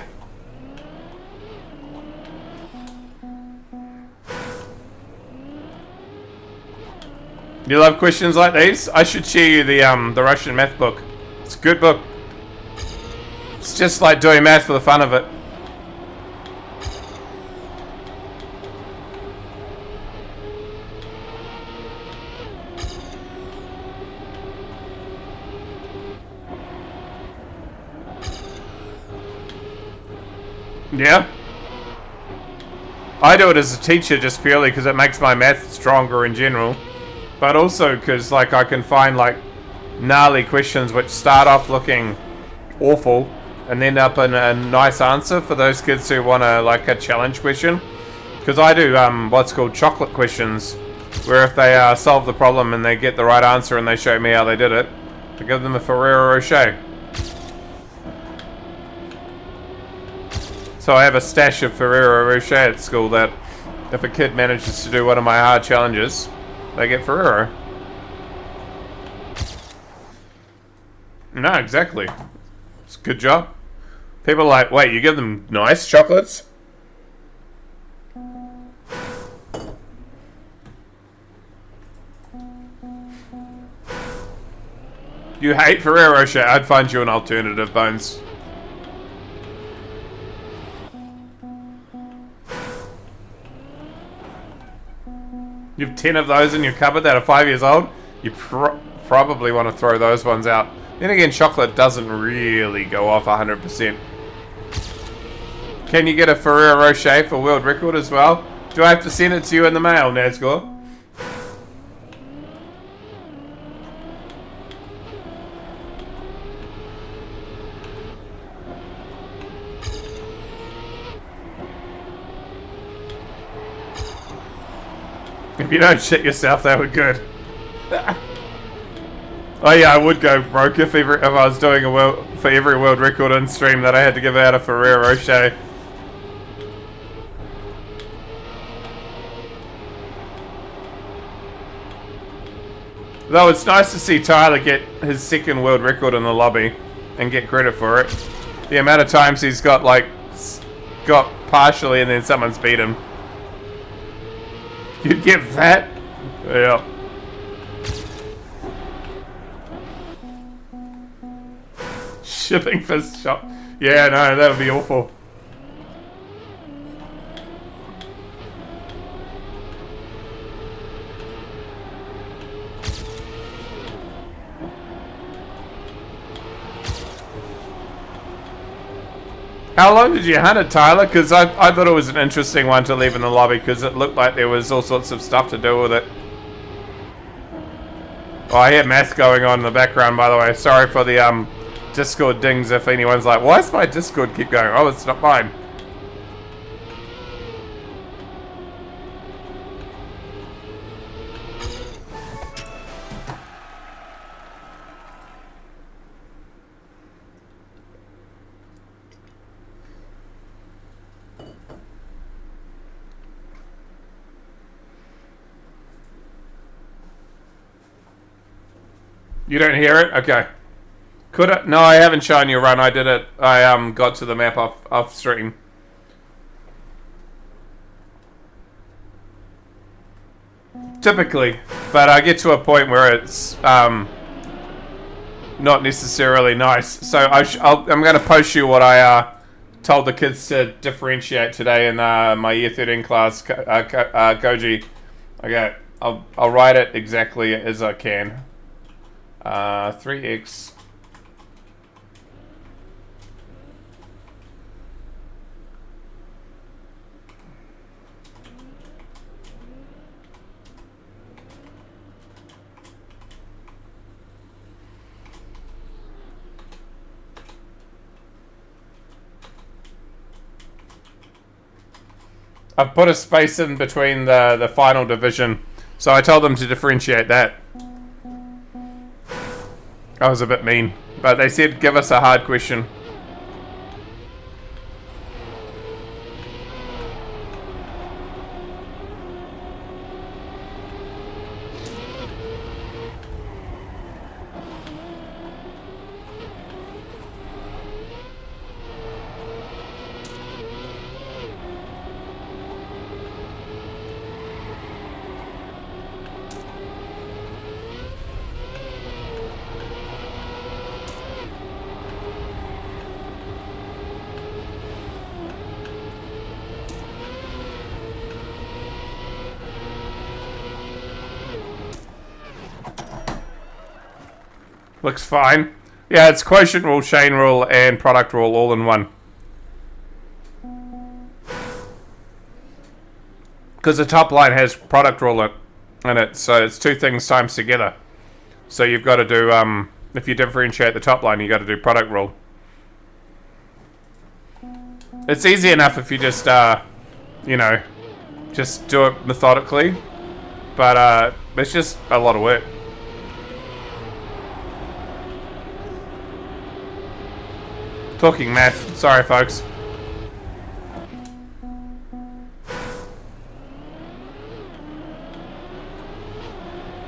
You love questions like these? I should share you the Russian math book. It's a good book. It's just like doing math for the fun of it. Yeah. I do it as a teacher just purely because it makes my math stronger in general. But also because like I can find like gnarly questions which start off looking awful and end up in a nice answer for those kids who want like a challenge question. Because I do what's called chocolate questions, where if they solve the problem and they get the right answer and they show me how they did it, I give them a Ferrero Rocher. So I have a stash of Ferrero Rocher at school that if a kid manages to do one of my hard challenges, they get Ferrero. No, exactly. It's a good job. People are like, wait, you give them nice chocolates? You hate Ferrero Rocher? I'd find you an alternative, Bones. You have 10 of those in your cupboard that are 5 years old. You probably want to throw those ones out. Then again, chocolate doesn't really go off 100%. Can you get a Ferrero Rocher for world record as well? Do I have to send it to you in the mail, Nazgul? If you don't shit yourself, that would be good. Oh yeah, I would go broke if I was doing for every world record on stream that I had to give out a Ferrero Rocher. Though it's nice to see Tyler get his second world record in the lobby and get credit for it. The amount of times he's got partially and then someone's beat him. You'd get fat? Yeah. Shipping for shop. Yeah, no, that would be awful. How long did you hunt it, Tyler? Because I thought it was an interesting one to leave in the lobby because it looked like there was all sorts of stuff to do with it. Oh, I hear math going on in the background, by the way. Sorry for the Discord dings if anyone's like, why does my Discord keep going? Oh, it's not mine. You don't hear it? Okay. Could it? No, I haven't shown you a run. I did it. I got to the map off stream. Typically, but I get to a point where it's not necessarily nice. So I'm going to post you what I told the kids to differentiate today in my year 13 class, Koji. Okay, I'll write it exactly as I can. 3x. I've put a space in between the final division, so I told them to differentiate that. I was a bit mean, but they said give us a hard question. Looks fine. Yeah, it's quotient rule, chain rule, and product rule all in one. Because the top line has product rule in it, so it's two things times together. So you've got to do, if you differentiate the top line, you've got to do product rule. It's easy enough if you just, you know, just do it methodically. But it's just a lot of work. Talking math. Sorry, folks.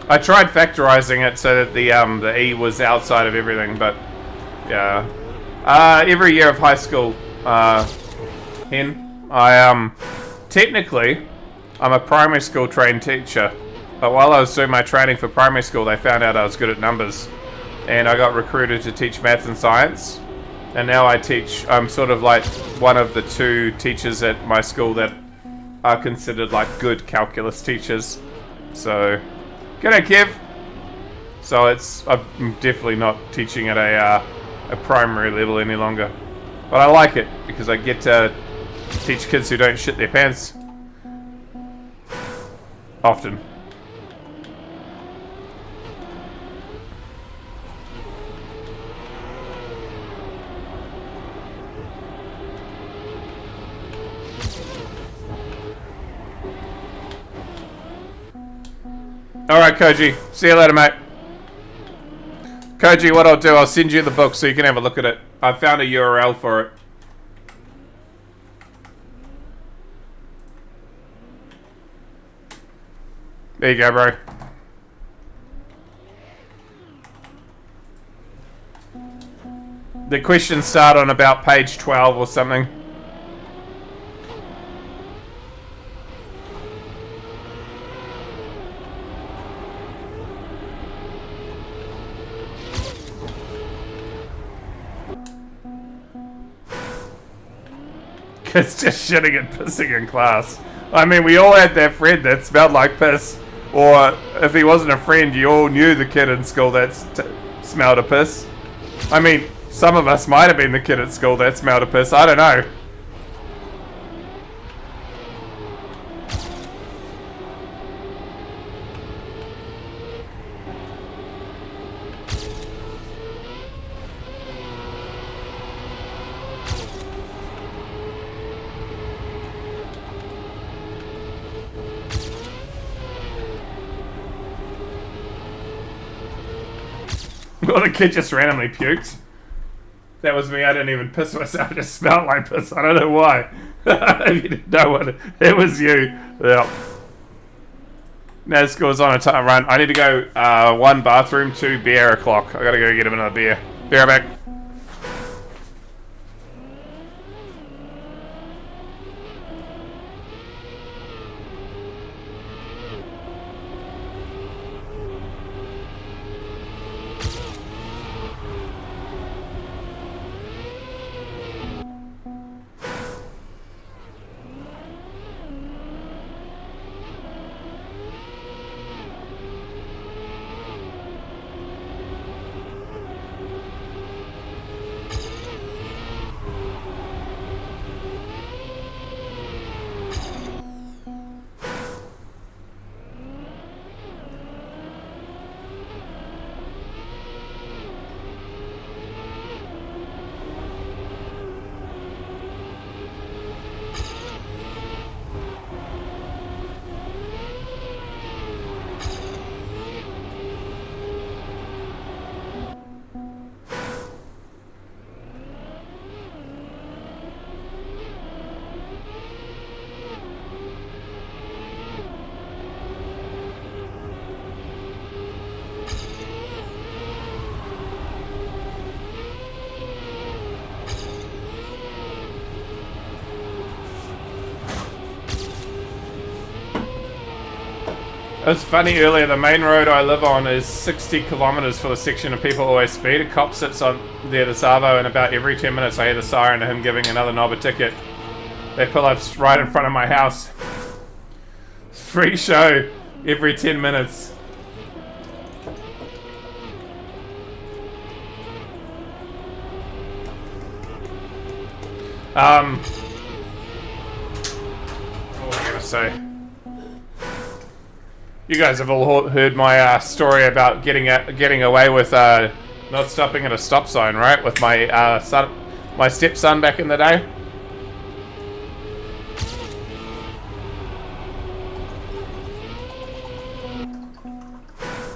I tried factorizing it so that the E was outside of everything, but yeah. Every year of high school, technically, I'm a primary school trained teacher, but while I was doing my training for primary school, they found out I was good at numbers, and I got recruited to teach math and science. And now I'm sort of like one of the two teachers at my school that are considered like good calculus teachers. So, g'day Kev. So I'm definitely not teaching at a primary level any longer. But I like it because I get to teach kids who don't shit their pants. Often. Alright, Koji. See you later, mate. Koji, what I'll do, I'll send you the book so you can have a look at it. I found a URL for it. There you go, bro. The questions start on about page 12 or something. It's just shitting and pissing in class. I mean, we all had that friend that smelled like piss. Or, if he wasn't a friend, you all knew the kid in school that smelled a piss. I mean, some of us might have been the kid at school that smelled a piss. I don't know. Well, the kid just randomly puked. That was me. I didn't even piss myself. I just smelled like piss. I don't know why. If you didn't know what it was, you. Yeah. Nazgul's on a time run. I need to go 1 bathroom, 2 beer o'clock. I gotta go get him another beer. Be right back. It was funny earlier, the main road I live on is 60 kilometers for the section of people always speed. A cop sits on there, the Savo, and about every 10 minutes I hear the siren of him giving another knob a ticket. They pull up right in front of my house. Free show every 10 minutes. What was I gonna say? You guys have all heard my story about getting away with not stopping at a stop sign, right? With my my stepson back in the day.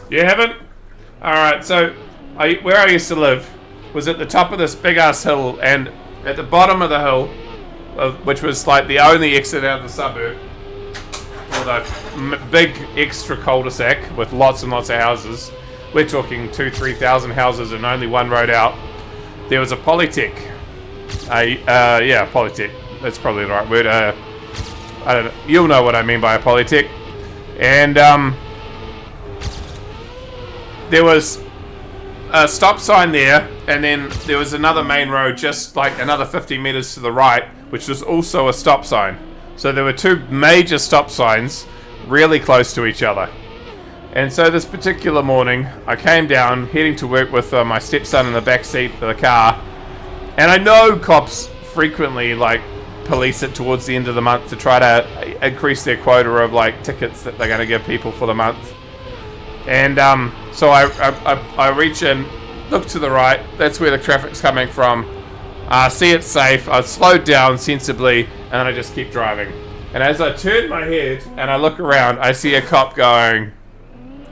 You haven't? All right. So, where I used to live was at the top of this big ass hill, and at the bottom of the hill, which was like the only exit out of the suburb. A big extra cul-de-sac with lots and lots of houses. We're talking 2,000-3,000 houses and only one road out. There was a Polytech. Yeah, Polytech. That's probably the right word. I don't know. You'll know what I mean by a Polytech. And there was a stop sign there, and then there was another main road just like another 50 meters to the right, which was also a stop sign. So there were two major stop signs really close to each other. And so this particular morning, I came down, heading to work with my stepson in the back seat of the car. And I know cops frequently police it towards the end of the month to try to increase their quota of tickets that they're going to give people for the month. And so I reach in, look to the right, that's where the traffic's coming from. See it's safe, I slowed down sensibly, and I just keep driving. And as I turn my head and I look around, I see a cop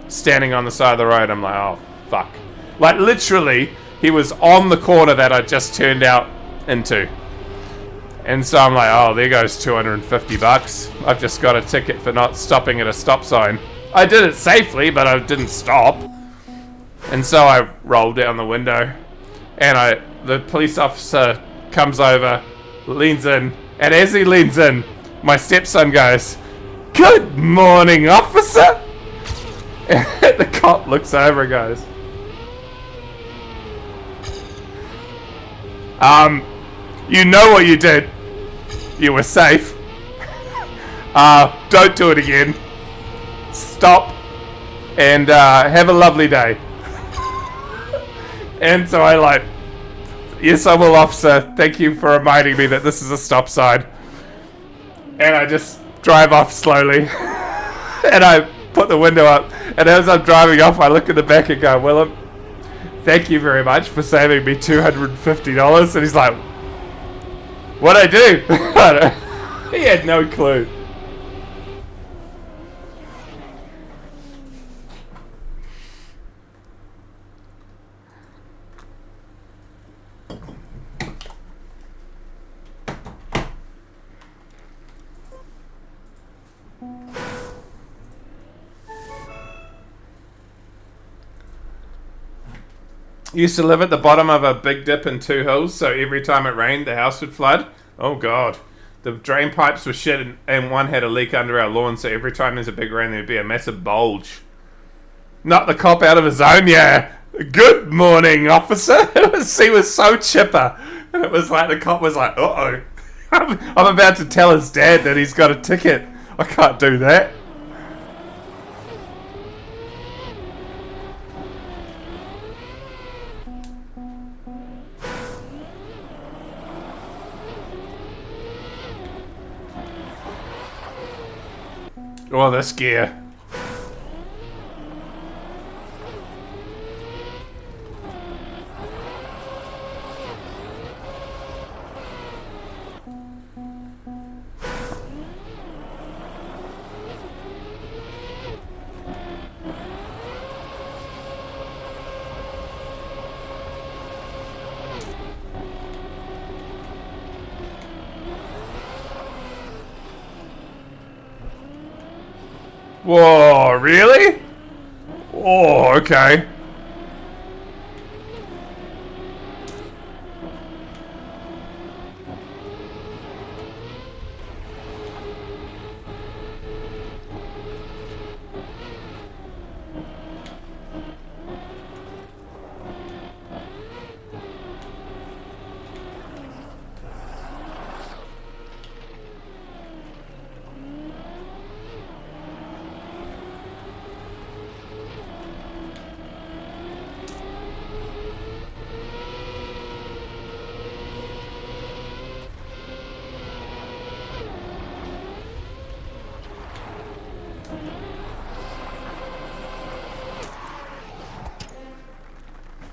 standing on the side of the road. I'm like, oh, fuck. Literally, he was on the corner that I just turned out into. And so I'm like, oh, there goes $250. I've just got a ticket for not stopping at a stop sign. I did it safely, but I didn't stop. And so I rolled down the window, and the police officer comes over, leans in, and as he leans in, my stepson goes, "Good morning, officer!" And the cop looks over and goes, "You know what you did. You were safe. Don't do it again. Stop, and have a lovely day." And so I "Yes, I will, officer. Thank you for reminding me that this is a stop sign." And I just drive off slowly. And I put the window up. And as I'm driving off, I look in the back and go, "Willem, thank you very much for saving me $250. And he's like, "What'd I do?" He had no clue. Used to live at the bottom of a big dip in two hills, so every time it rained, the house would flood. Oh god. The drain pipes were shit, and one had a leak under our lawn, so every time there's a big rain, there'd be a massive bulge. Not the cop out of his zone, yeah. Good morning, officer. He was so chipper. And it was like, the cop was like, uh-oh. I'm about to tell his dad that he's got a ticket. I can't do that. Oh, this gear. Whoa, really? Oh, okay.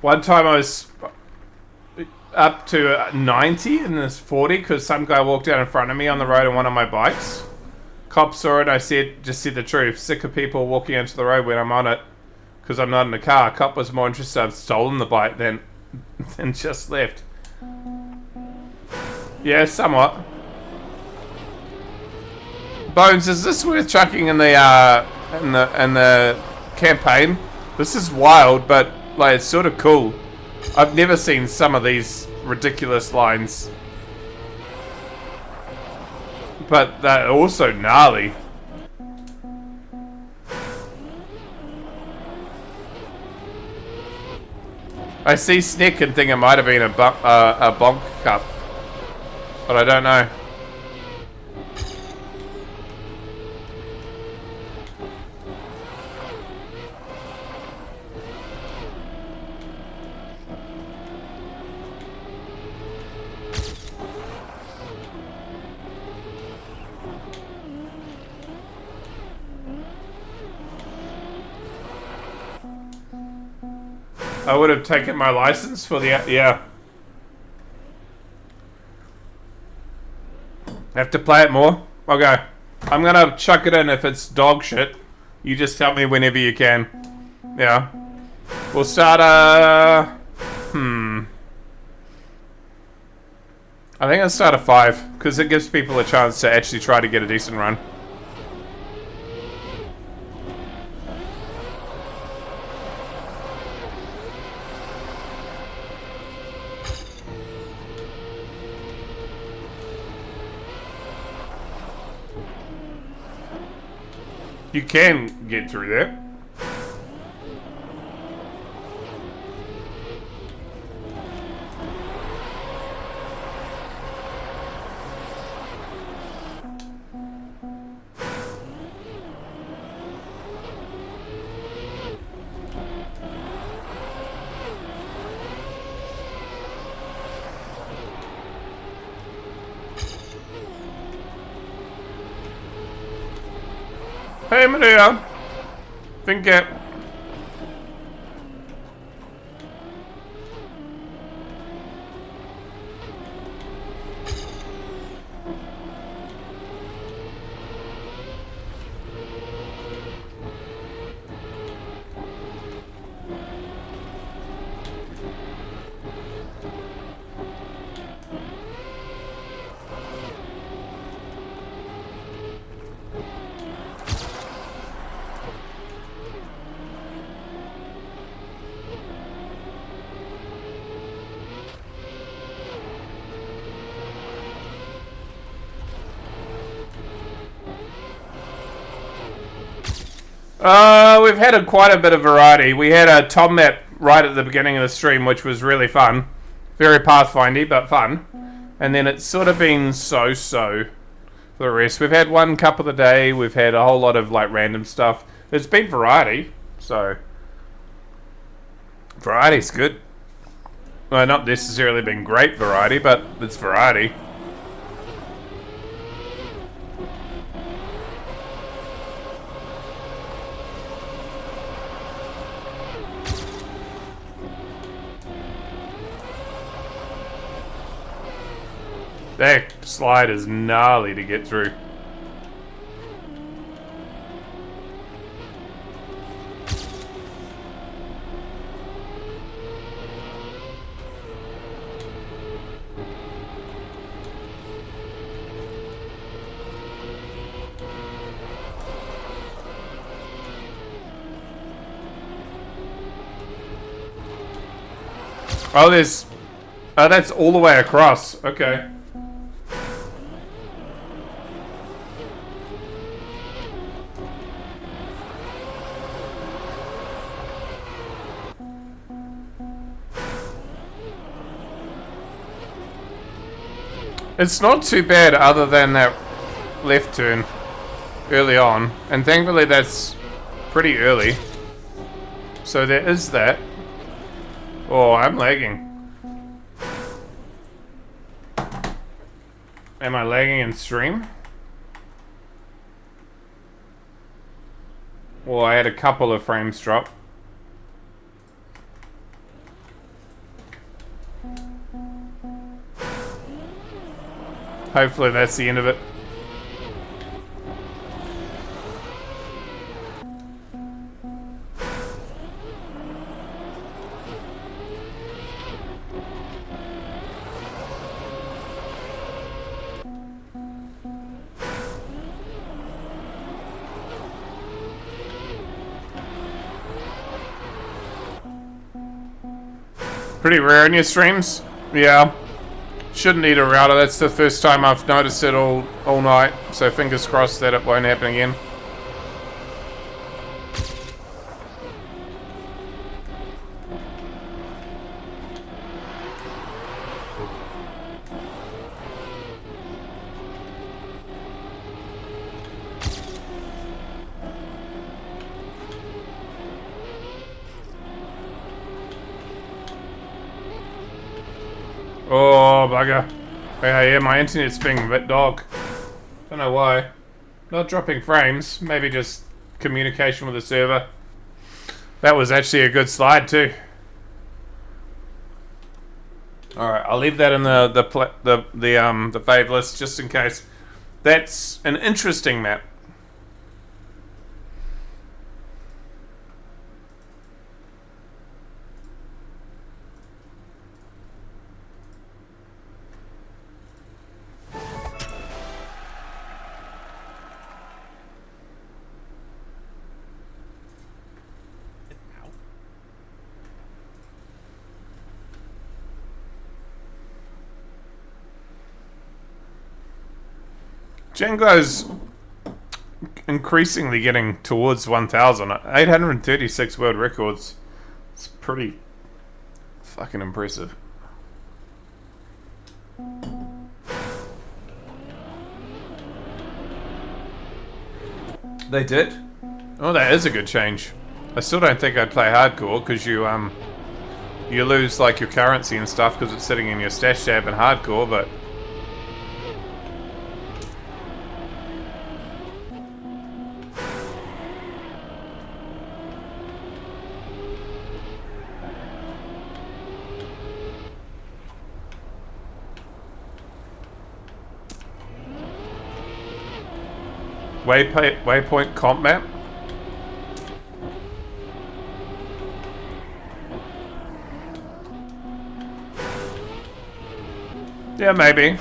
One time I was up to 90 and this 40 because some guy walked out in front of me on the road on one of my bikes. Cop saw it. I just said the truth. Sick of people walking onto the road when I'm on it because I'm not in the car. Cop was more interested I've stolen the bike than just left. Yeah, somewhat. Bones, is this worth chucking in the campaign? This is wild, but like it's sort of cool. I've never seen some of these ridiculous lines, but they're also gnarly. I see Snick and think it might have been a bonk cup, but I don't know. I would have taken my license for the... yeah. Have to play it more? Okay. I'm gonna chuck it in if it's dog shit. You just tell me whenever you can. Yeah. We'll start, I think I'll start a 5, because it gives people a chance to actually try to get a decent run. You can get through there. Hey, Maria. Think it. We've had quite a bit of variety. We had a Tom map right at the beginning of the stream, which was really fun. Very Pathfindy, but fun. And then it's sort of been so-so for the rest. We've had one cup of the day. We've had a whole lot of like random stuff. It's been variety, so variety's good. Well, not necessarily been great variety, but it's variety. That slide is gnarly to get through. Oh, there's... Oh, that's all the way across. Okay. It's not too bad other than that left turn early on. And thankfully that's pretty early. So there is that. Oh, I'm lagging. Am I lagging in stream? Well, I had a couple of frames drop. Hopefully that's the end of it. Pretty rare in your streams? Yeah. Shouldn't need a router. That's the first time I've noticed it all night. So fingers crossed that it won't happen again. Oh, bugger. Yeah, my internet's being a bit dog. Don't know why. Not dropping frames, maybe just communication with the server. That was actually a good slide too. Alright, I'll leave that in the fave list just in case. That's an interesting map. Django's increasingly getting towards 1,000. 836 world records. It's pretty fucking impressive. They did? Oh, that is a good change. I still don't think I'd play hardcore because you lose like your currency and stuff because it's sitting in your stash tab in hardcore, but Waypoint comp map? Yeah, maybe.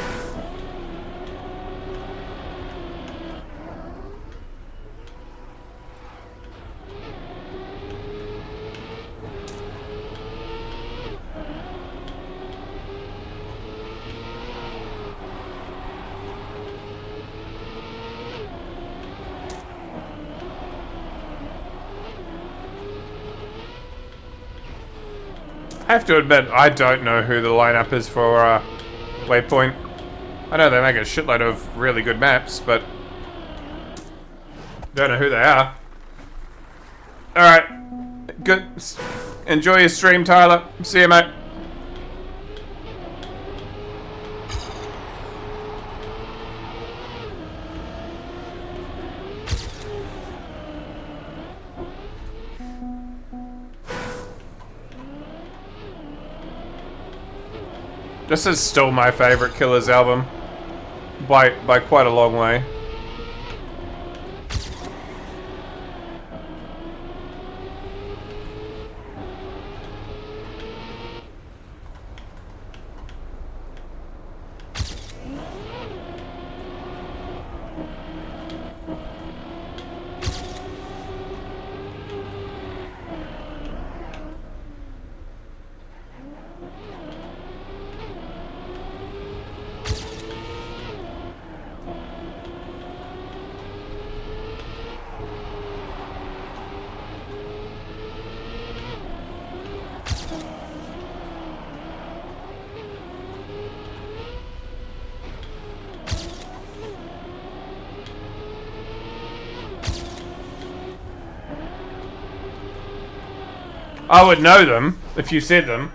I have to admit, I don't know who the lineup is for Waypoint. I know they make a shitload of really good maps, but don't know who they are. Alright. Good. Enjoy your stream, Tyler. See you, mate. This is still my favorite Killers album. By quite a long way. I would know them if you said them.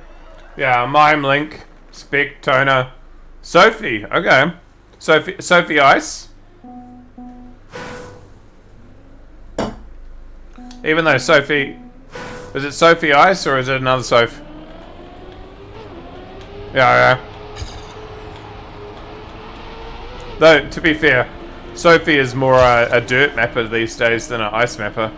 Yeah, Mime, Link, Spec, Toner, Sophie. Okay, Sophie Ice. Even though Sophie, is it Sophie Ice or is it another Soph? Yeah. Though to be fair, Sophie is more a dirt mapper these days than an ice mapper.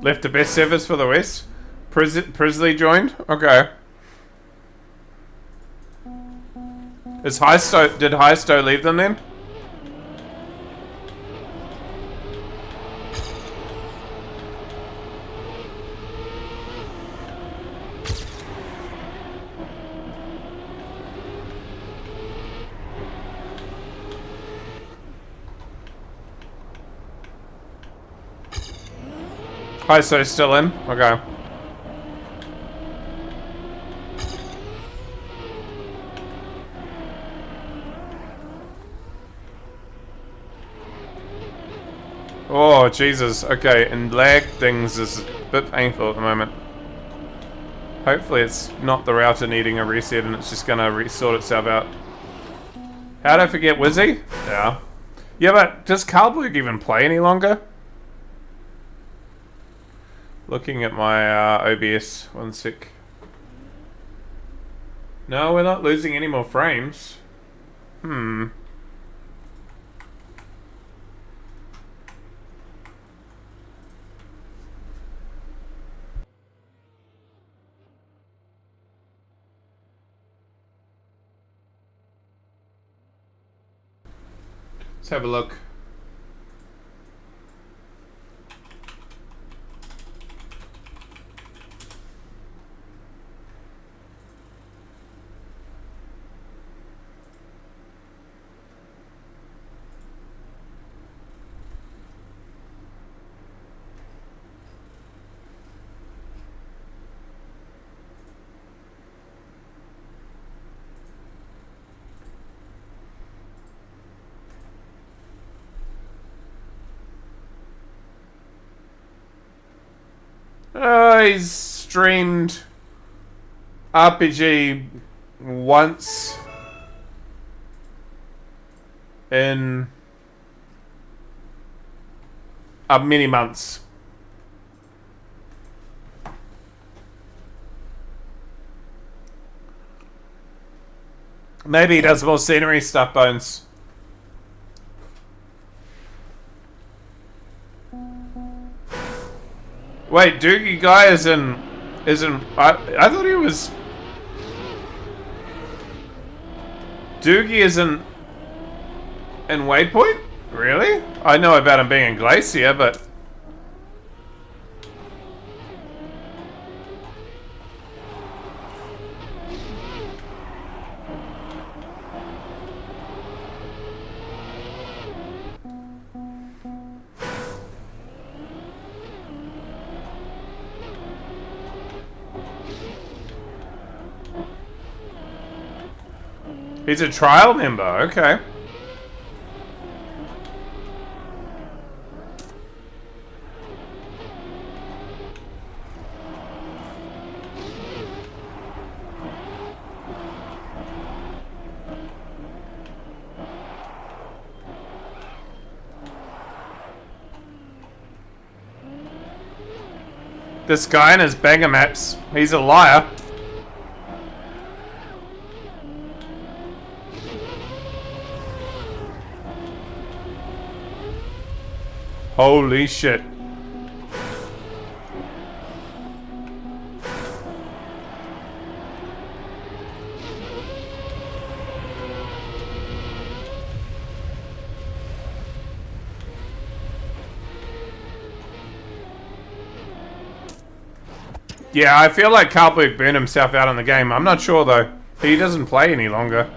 Left the best servers for the West. Prisley joined? Okay. Is Highstow, did Highstow leave them then? Highstow's still in? Okay. Oh, Jesus. Okay, and lag things is a bit painful at the moment. Hopefully it's not the router needing a reset and it's just gonna sort itself out. How'd I forget Wizzy? Yeah. Yeah, but does Carlberg even play any longer? Looking at my OBS, one sec. No, we're not losing any more frames. Let's have a look. He's streamed RPG once in many months. Maybe he does more scenery stuff, Bones. Wait, Doogie guy isn't I thought he was Doogie isn't In Waypoint? Really? I know about him being in Glacier, but... He's a trial member, okay. This guy and his banger maps, he's a liar. Holy shit. Yeah, I feel like Carlberg burned himself out on the game. I'm not sure though. He doesn't play any longer.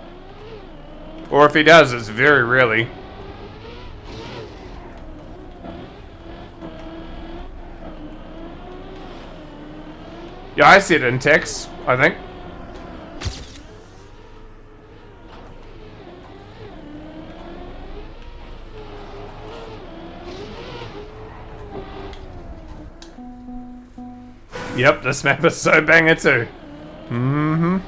Or if he does, it's very rarely. Yeah, I see it in text, I think. Yep, this map is so banger too. Mm-hmm.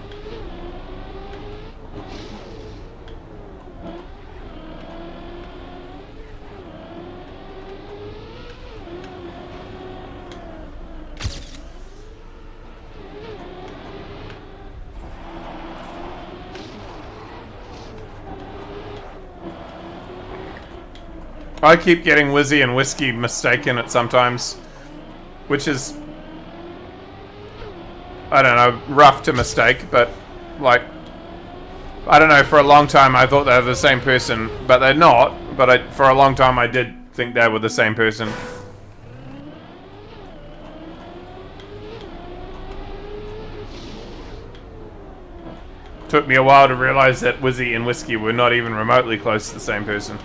I keep getting Wizzy and Whiskey mistaken at sometimes, which is, I don't know, rough to mistake, but like, I don't know, for a long time I thought they were the same person, but they're not, but for a long time I did think they were the same person. Took me a while to realize that Wizzy and Whiskey were not even remotely close to the same person.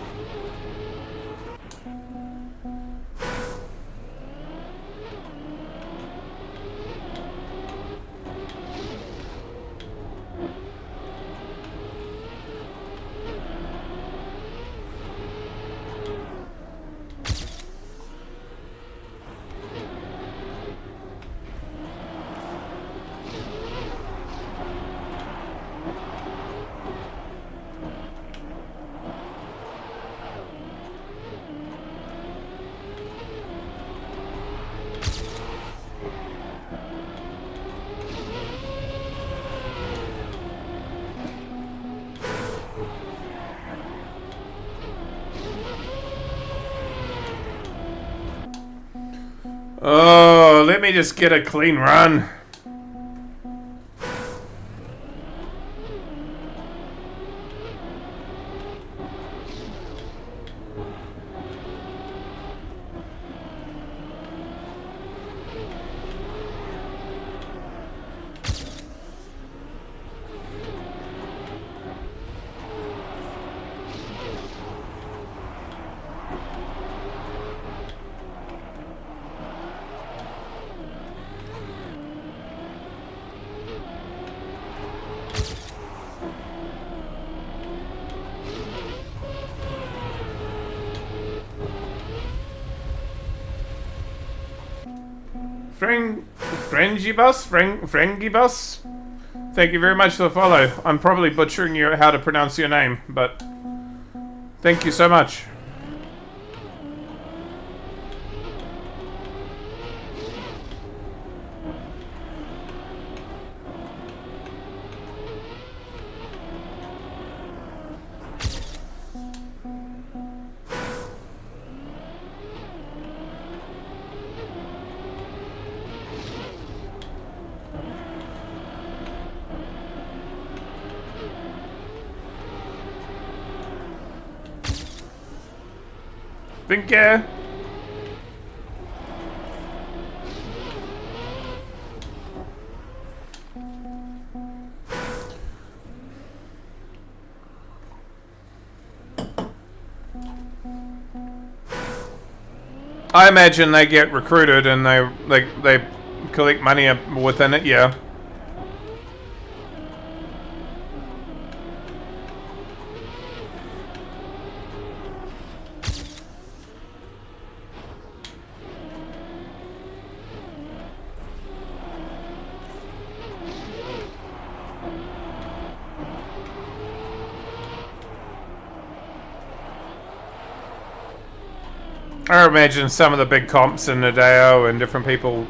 Oh, let me just get a clean run. Frengibus? Thank you very much for the follow. I'm probably butchering how to pronounce your name, but thank you so much. Vinke! I imagine they get recruited and they collect money within it, yeah. I imagine some of the big comps in Nadeo and different people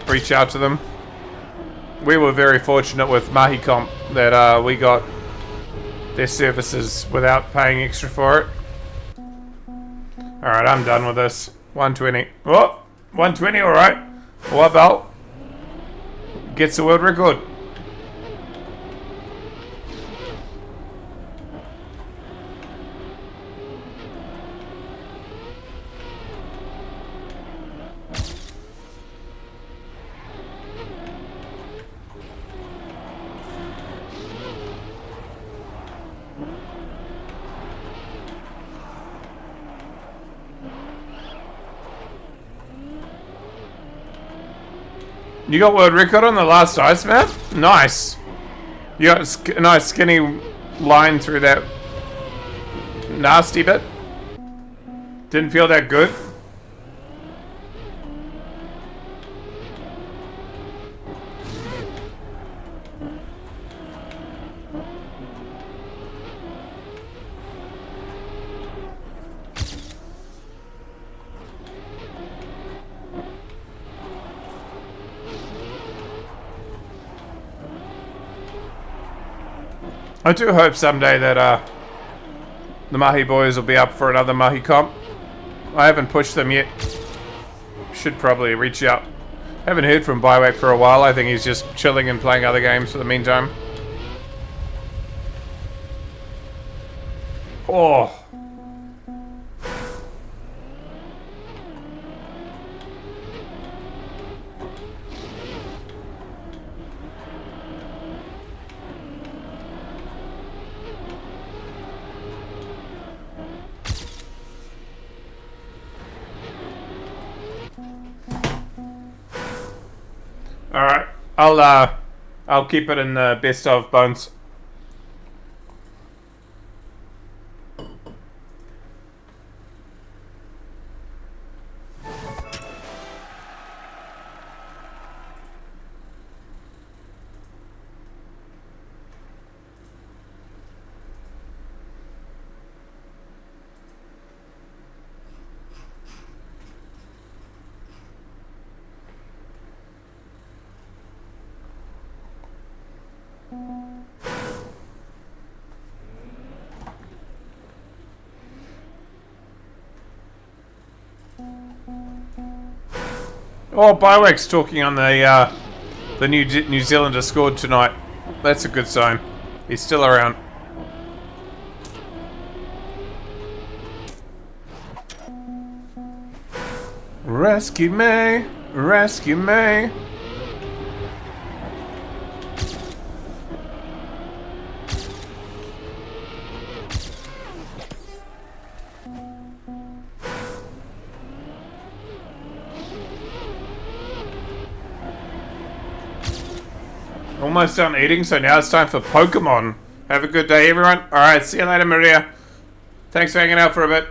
reach out to them. We were very fortunate with Mahi Comp that we got their services without paying extra for it. Alright, I'm done with this. 120. Oh! 120, alright. What belt? Gets the world record. You got world record on the last ice map? Nice. You got a nice skinny line through that nasty bit. Didn't feel that good. I do hope someday that the Mahi boys will be up for another Mahi comp. I haven't pushed them yet. Should probably reach out. Haven't heard from Bywak for a while. I think he's just chilling and playing other games for the meantime. Oh. Alright, I'll keep it in the best of Bones. Oh, Bywak's talking on the New Zealander scored tonight. That's a good sign. He's still around. Rescue me! Rescue me! Almost done eating, so now it's time for Pokemon. Have a good day, everyone. Alright, see you later, Maria. Thanks for hanging out for a bit.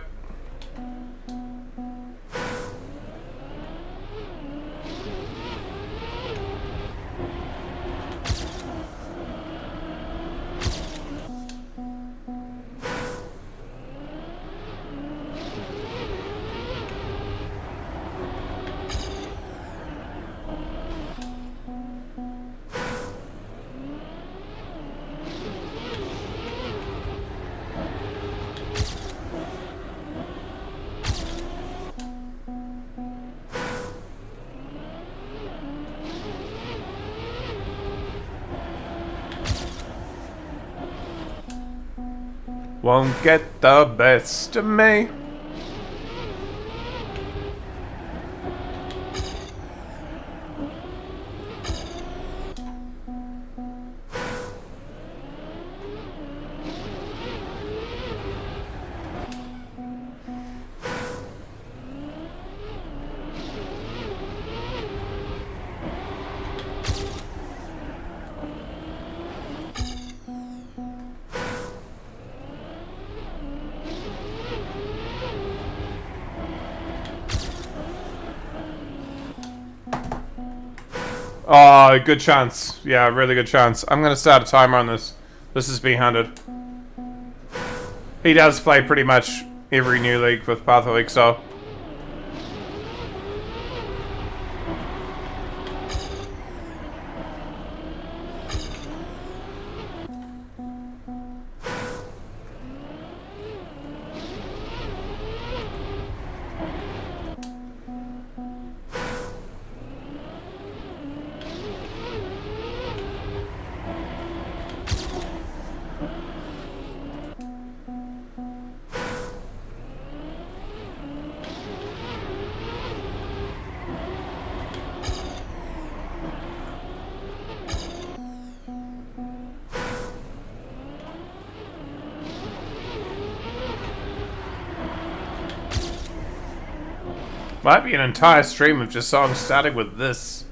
Won't get the best of me. Oh, good chance. Yeah, really good chance. I'm going to start a timer on this. This is B100. He does play pretty much every new league with Path of Exile. Might be an entire stream of just songs starting with this.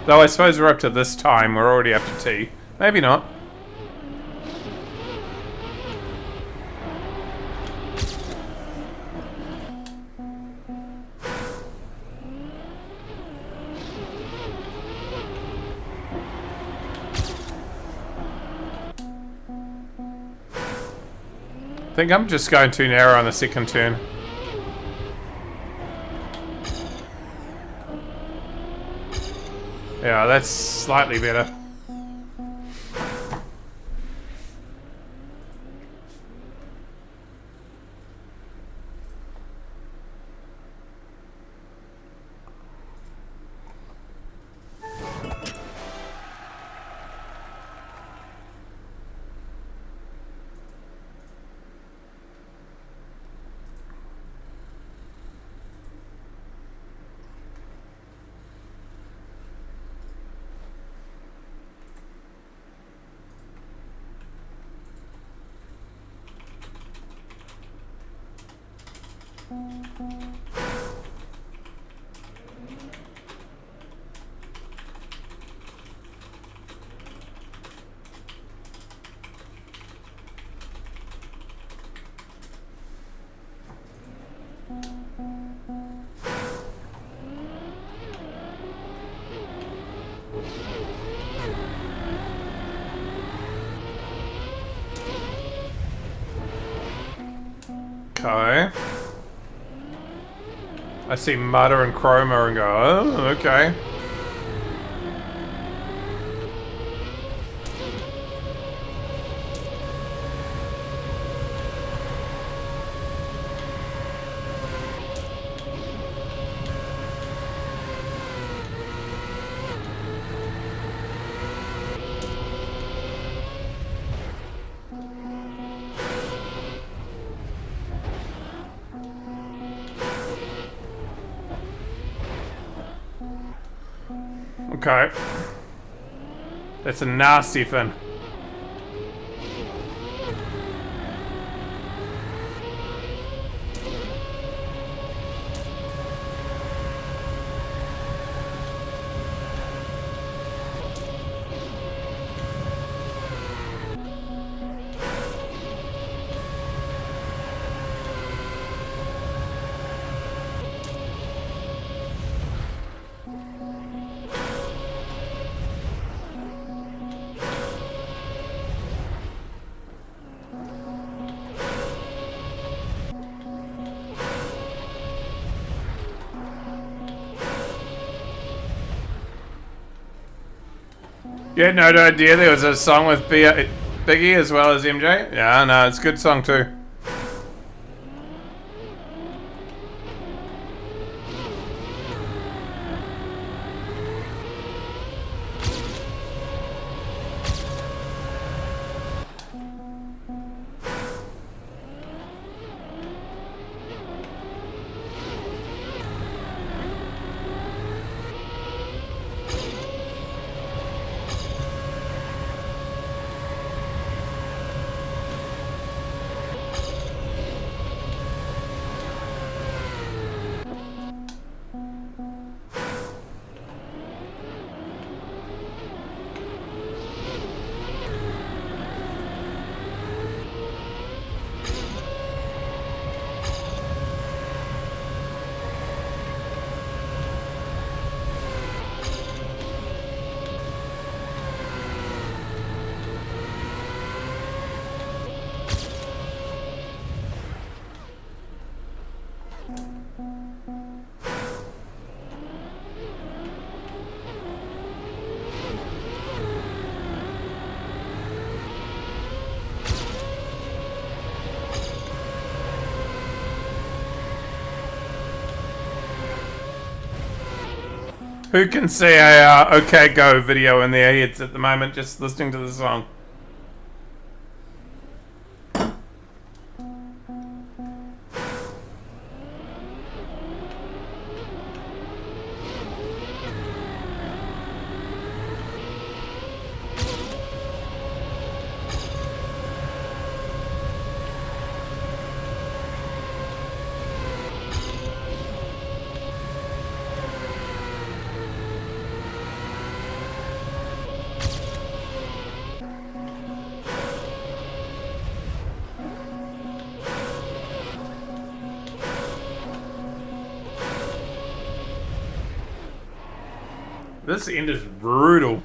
Though I suppose we're up to this time, we're already up to tea. Maybe not. I think I'm just going too narrow on the second turn. Yeah, that's slightly better. Okay. I see Mutter and Chroma and go, oh, okay. Okay. That's a nasty fin. You had no idea there was a song with Biggie as well as MJ? Yeah, no, it's a good song too. Who can see a OK Go video in their heads at the moment just listening to the song? This end is brutal.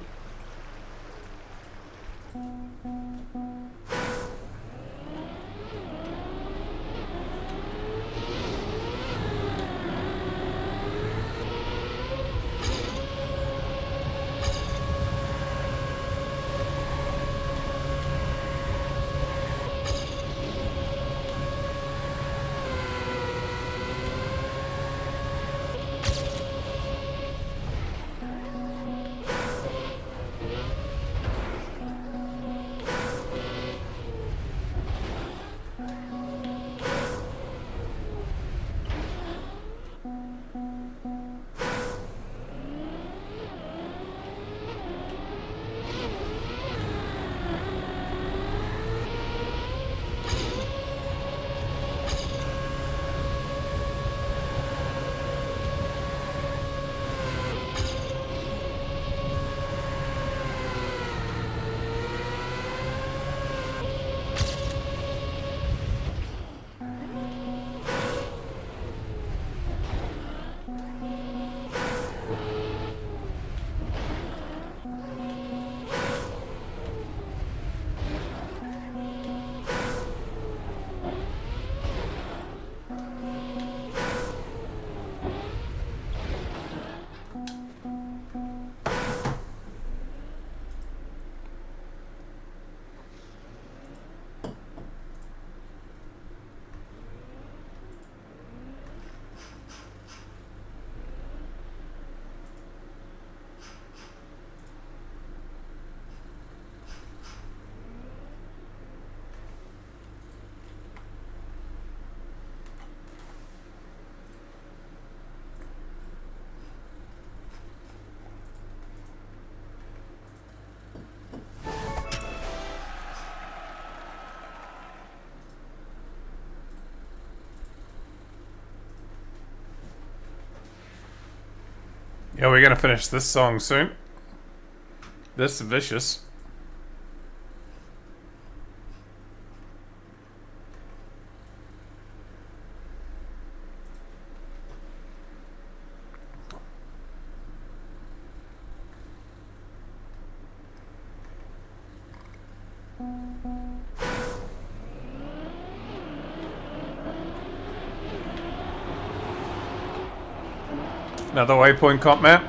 Yeah, we're gonna finish this song soon. This Vicious. Another waypoint comp map.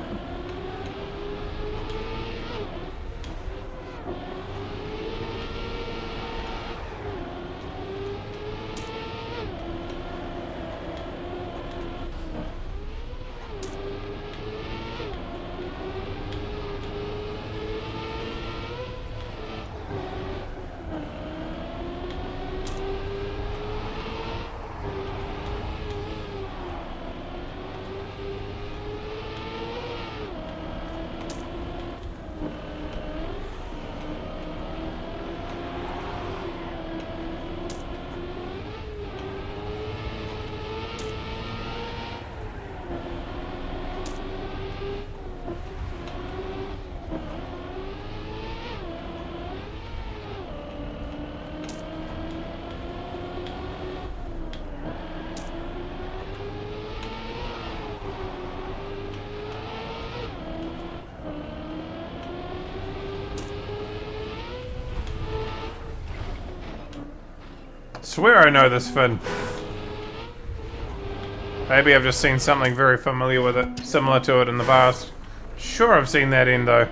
Swear I know this fin. Maybe I've just seen something very familiar with it, similar to it in the past. Sure, I've seen that end though.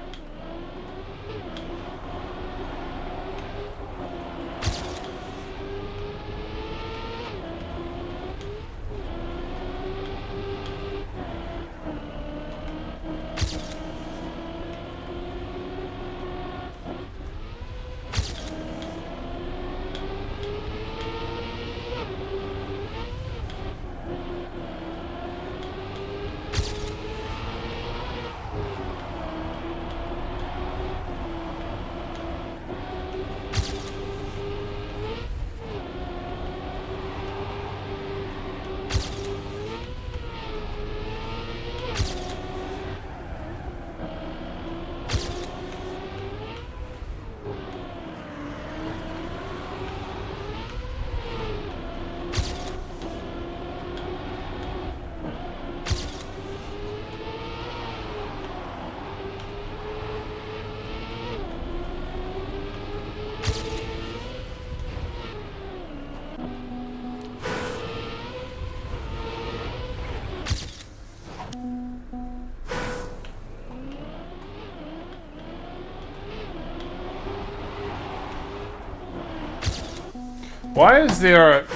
Why is there a...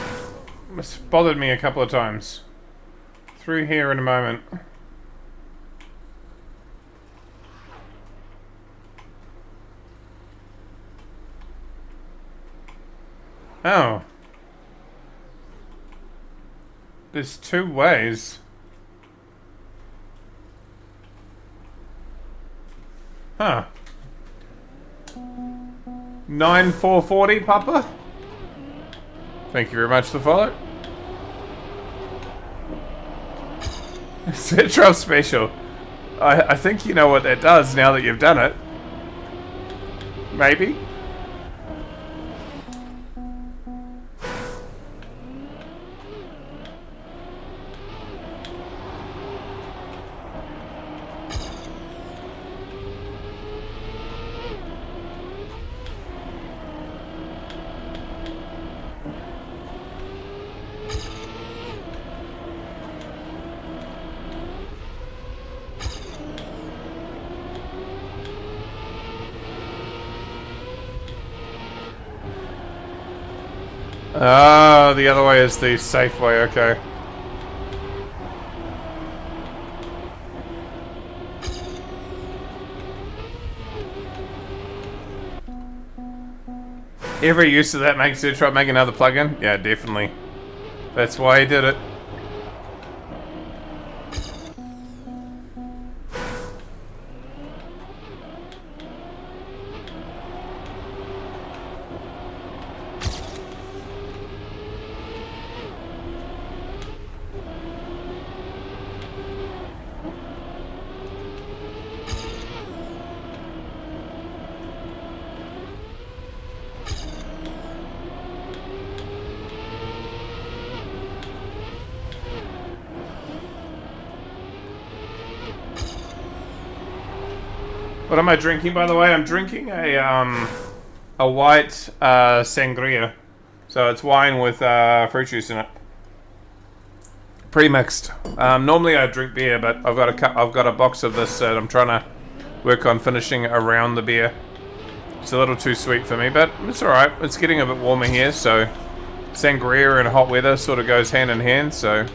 It's bothered me a couple of times. Through here in a moment. Oh. There's two ways. Huh. 9440, Papa? Thank you very much for the follow. Citrus special. I think you know what that does now that you've done it. Maybe? Ah, the other way is the safe way, okay. Every use of that makes you try to make another plugin? Yeah, definitely. That's why he did it. What am I drinking, by the way? I'm drinking a white sangria. So it's wine with fruit juice in it. Pre-mixed. Normally I drink beer, but I've got a box of this that I'm trying to work on finishing around the beer. It's a little too sweet for me, but it's alright. It's getting a bit warmer here, so sangria and hot weather sort of goes hand in hand, so...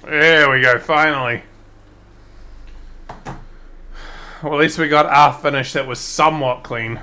There we go, finally. Well, at least we got our finish that was somewhat clean.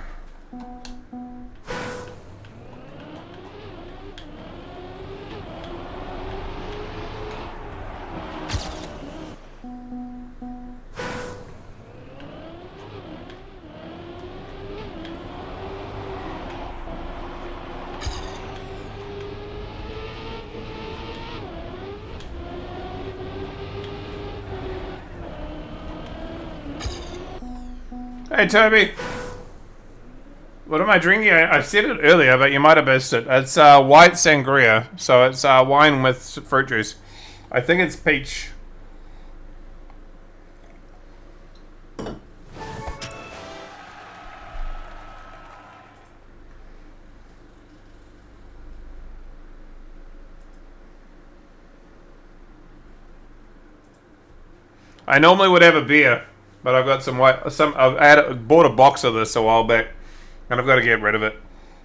Hey Toby, what am I drinking? I said it earlier, but you might have missed it. It's white sangria, so it's wine with fruit juice. I think it's peach. I normally would have a beer, but I've got bought a box of this a while back, and I've got to get rid of it.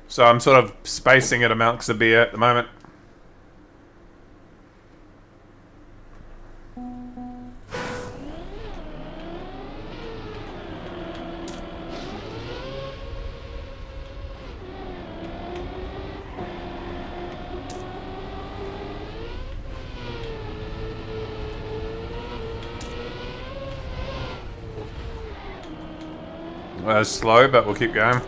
So I'm sort of spacing it amongst the beer at the moment. Slow, but we'll keep going.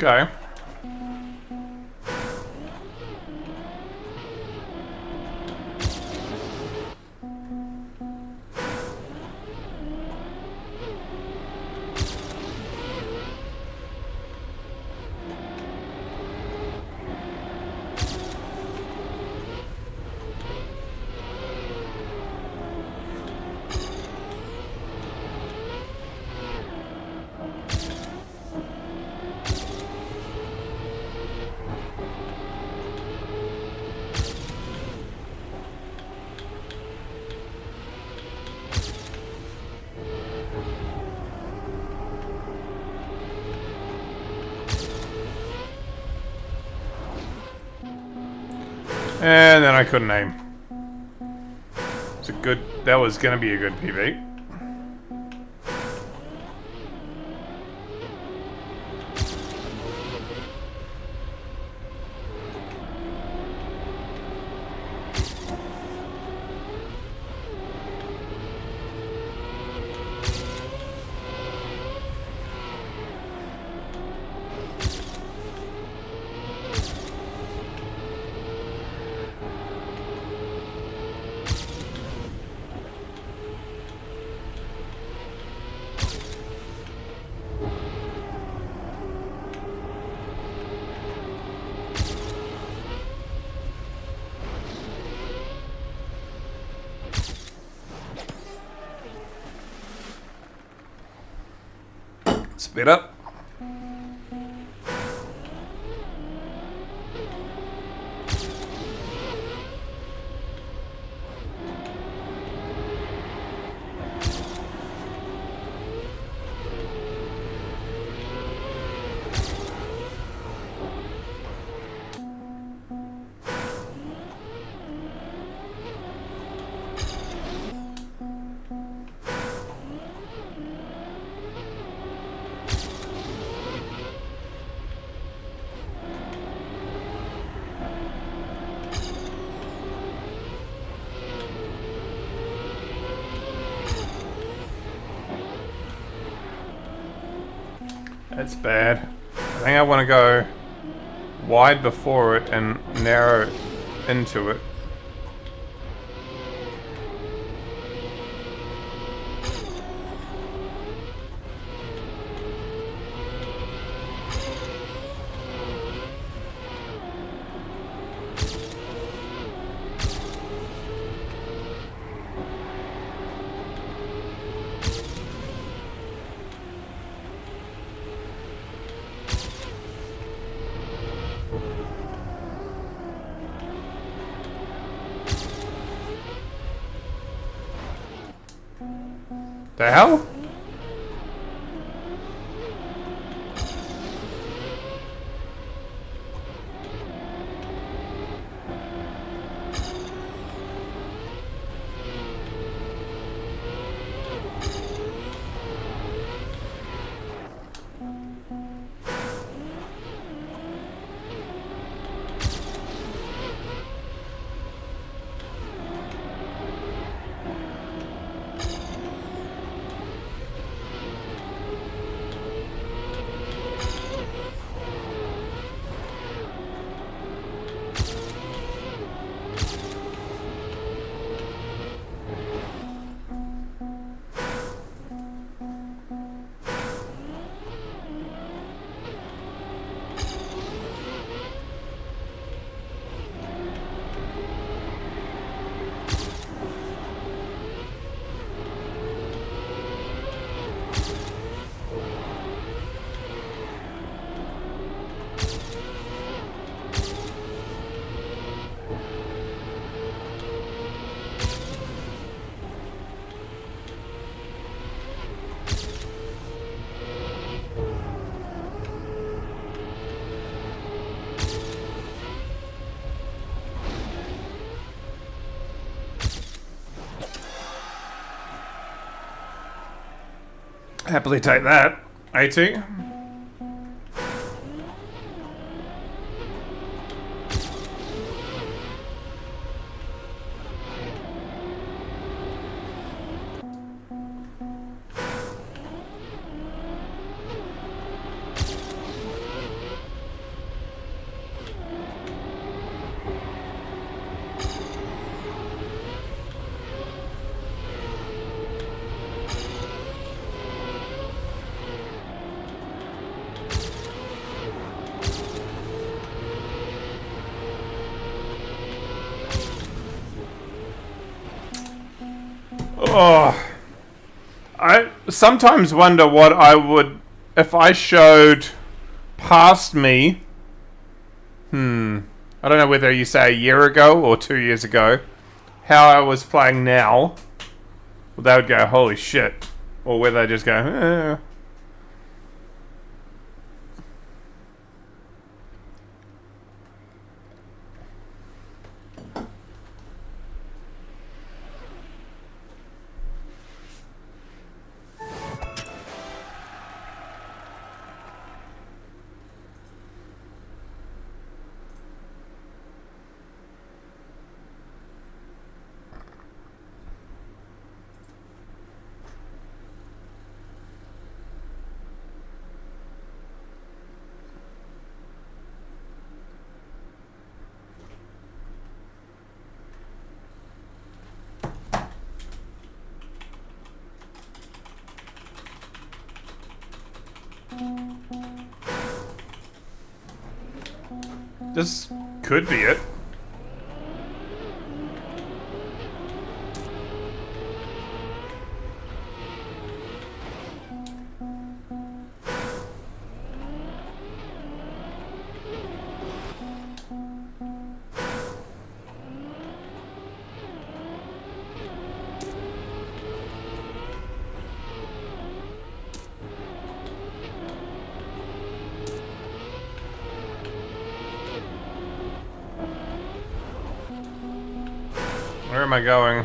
Okay. And then I couldn't aim. It's a good... That was going to be a good PB. Speed up. That's bad. I think I want to go wide before it and narrow into it. The hell? Happily take that. 80. Oh, I sometimes wonder what I would if I showed past me. I don't know whether you say a year ago or 2 years ago, how I was playing now. Well, they would go, "Holy shit," or whether they just go, "Eh." This could be it. Where am I going?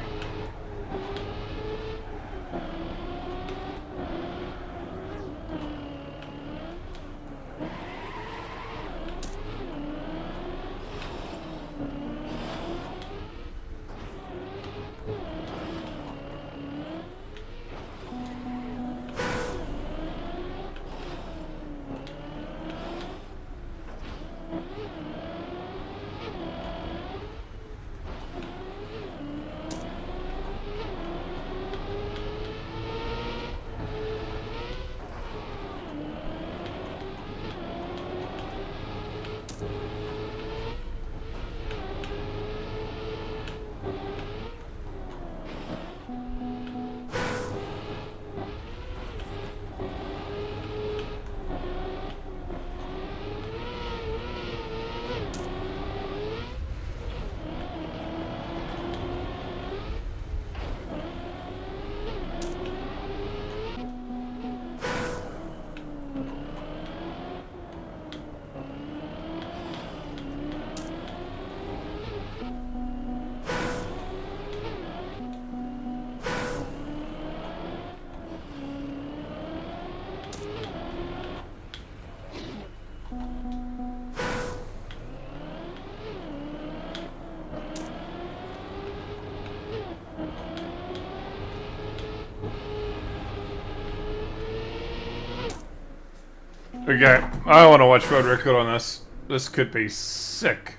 Okay, I want to watch World Record on this. This could be sick.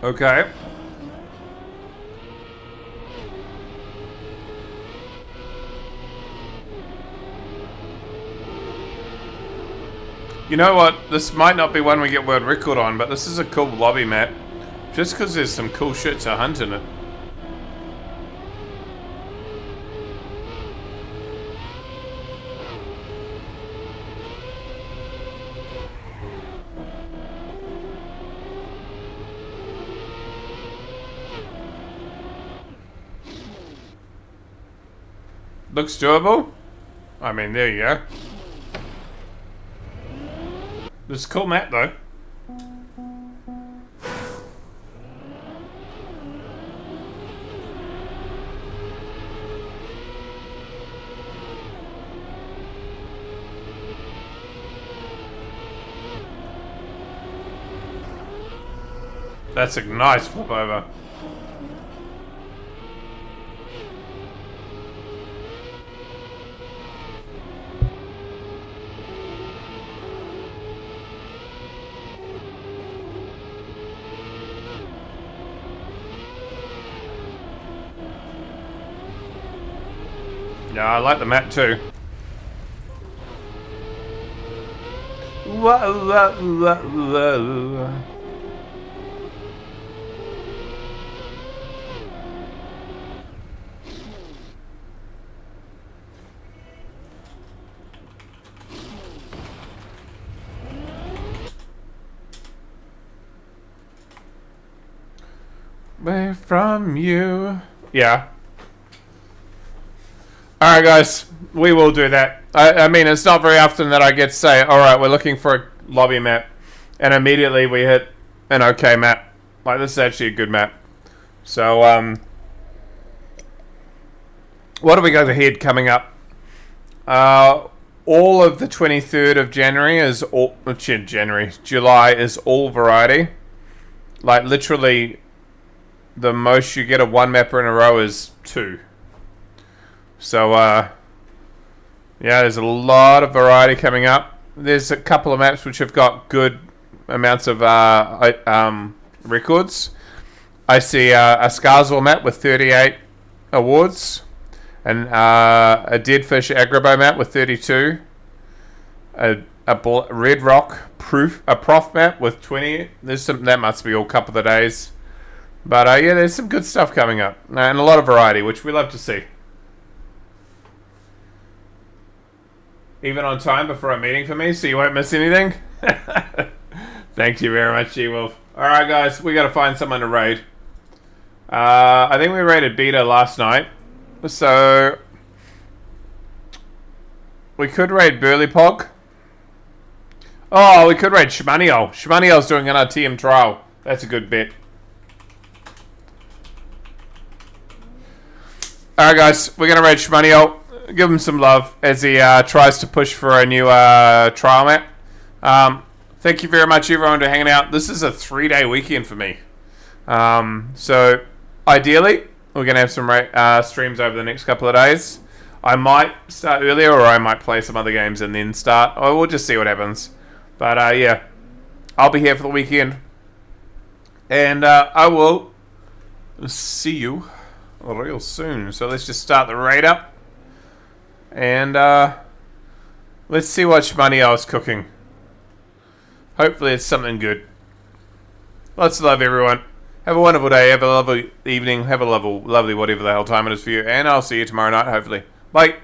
Okay. You know what? This might not be one we get world record on, but this is a cool lobby map. Just because there's some cool shit to hunt in it. Looks doable. I mean, there you go. This is a cool map, though. That's a nice flip over. Yeah, I like the map too. Whoa, whoa, whoa, whoa. Away from you. Yeah. Alright guys, we will do that. I mean, it's not very often that I get to say, alright, we're looking for a lobby map, and immediately we hit an okay map. Like, this is actually a good map. So, what do we got ahead coming up? All of the 23rd of January is all... July is all variety. Like, literally, the most you get of one mapper in a row is 2. So, yeah, there's a lot of variety coming up. There's a couple of maps which have got good amounts of records. I see a Scarswell map with 38 awards, and a Deadfish Agrabo map with 32. A Red Rock Prof map with 20. There's some, that must be all couple of days. But yeah, there's some good stuff coming up, and a lot of variety, which we love to see. Even on time before a meeting for me, so you won't miss anything. Thank you very much, G-Wolf. Alright guys, we gotta find someone to raid. I think we raided Beta last night. So we could raid Burlypog. Oh, we could raid Shmanio. Shmanio's doing an RTM trial. That's a good bet. Alright guys, we're gonna raid Shmanio. Give him some love as he tries to push for a new trial map. Thank you very much everyone for hanging out. This is a 3-day weekend for me. So ideally, we're going to have some streams over the next couple of days. I might start earlier, or I might play some other games and then start. Or we'll just see what happens. But yeah, I'll be here for the weekend. And I will see you real soon. So let's just start the raid up. And let's see what Shmanio is cooking. Hopefully it's something good. Lots of love everyone. Have a wonderful day, have a lovely evening, have a lovely whatever the hell time it is for you, and I'll see you tomorrow night hopefully. Bye.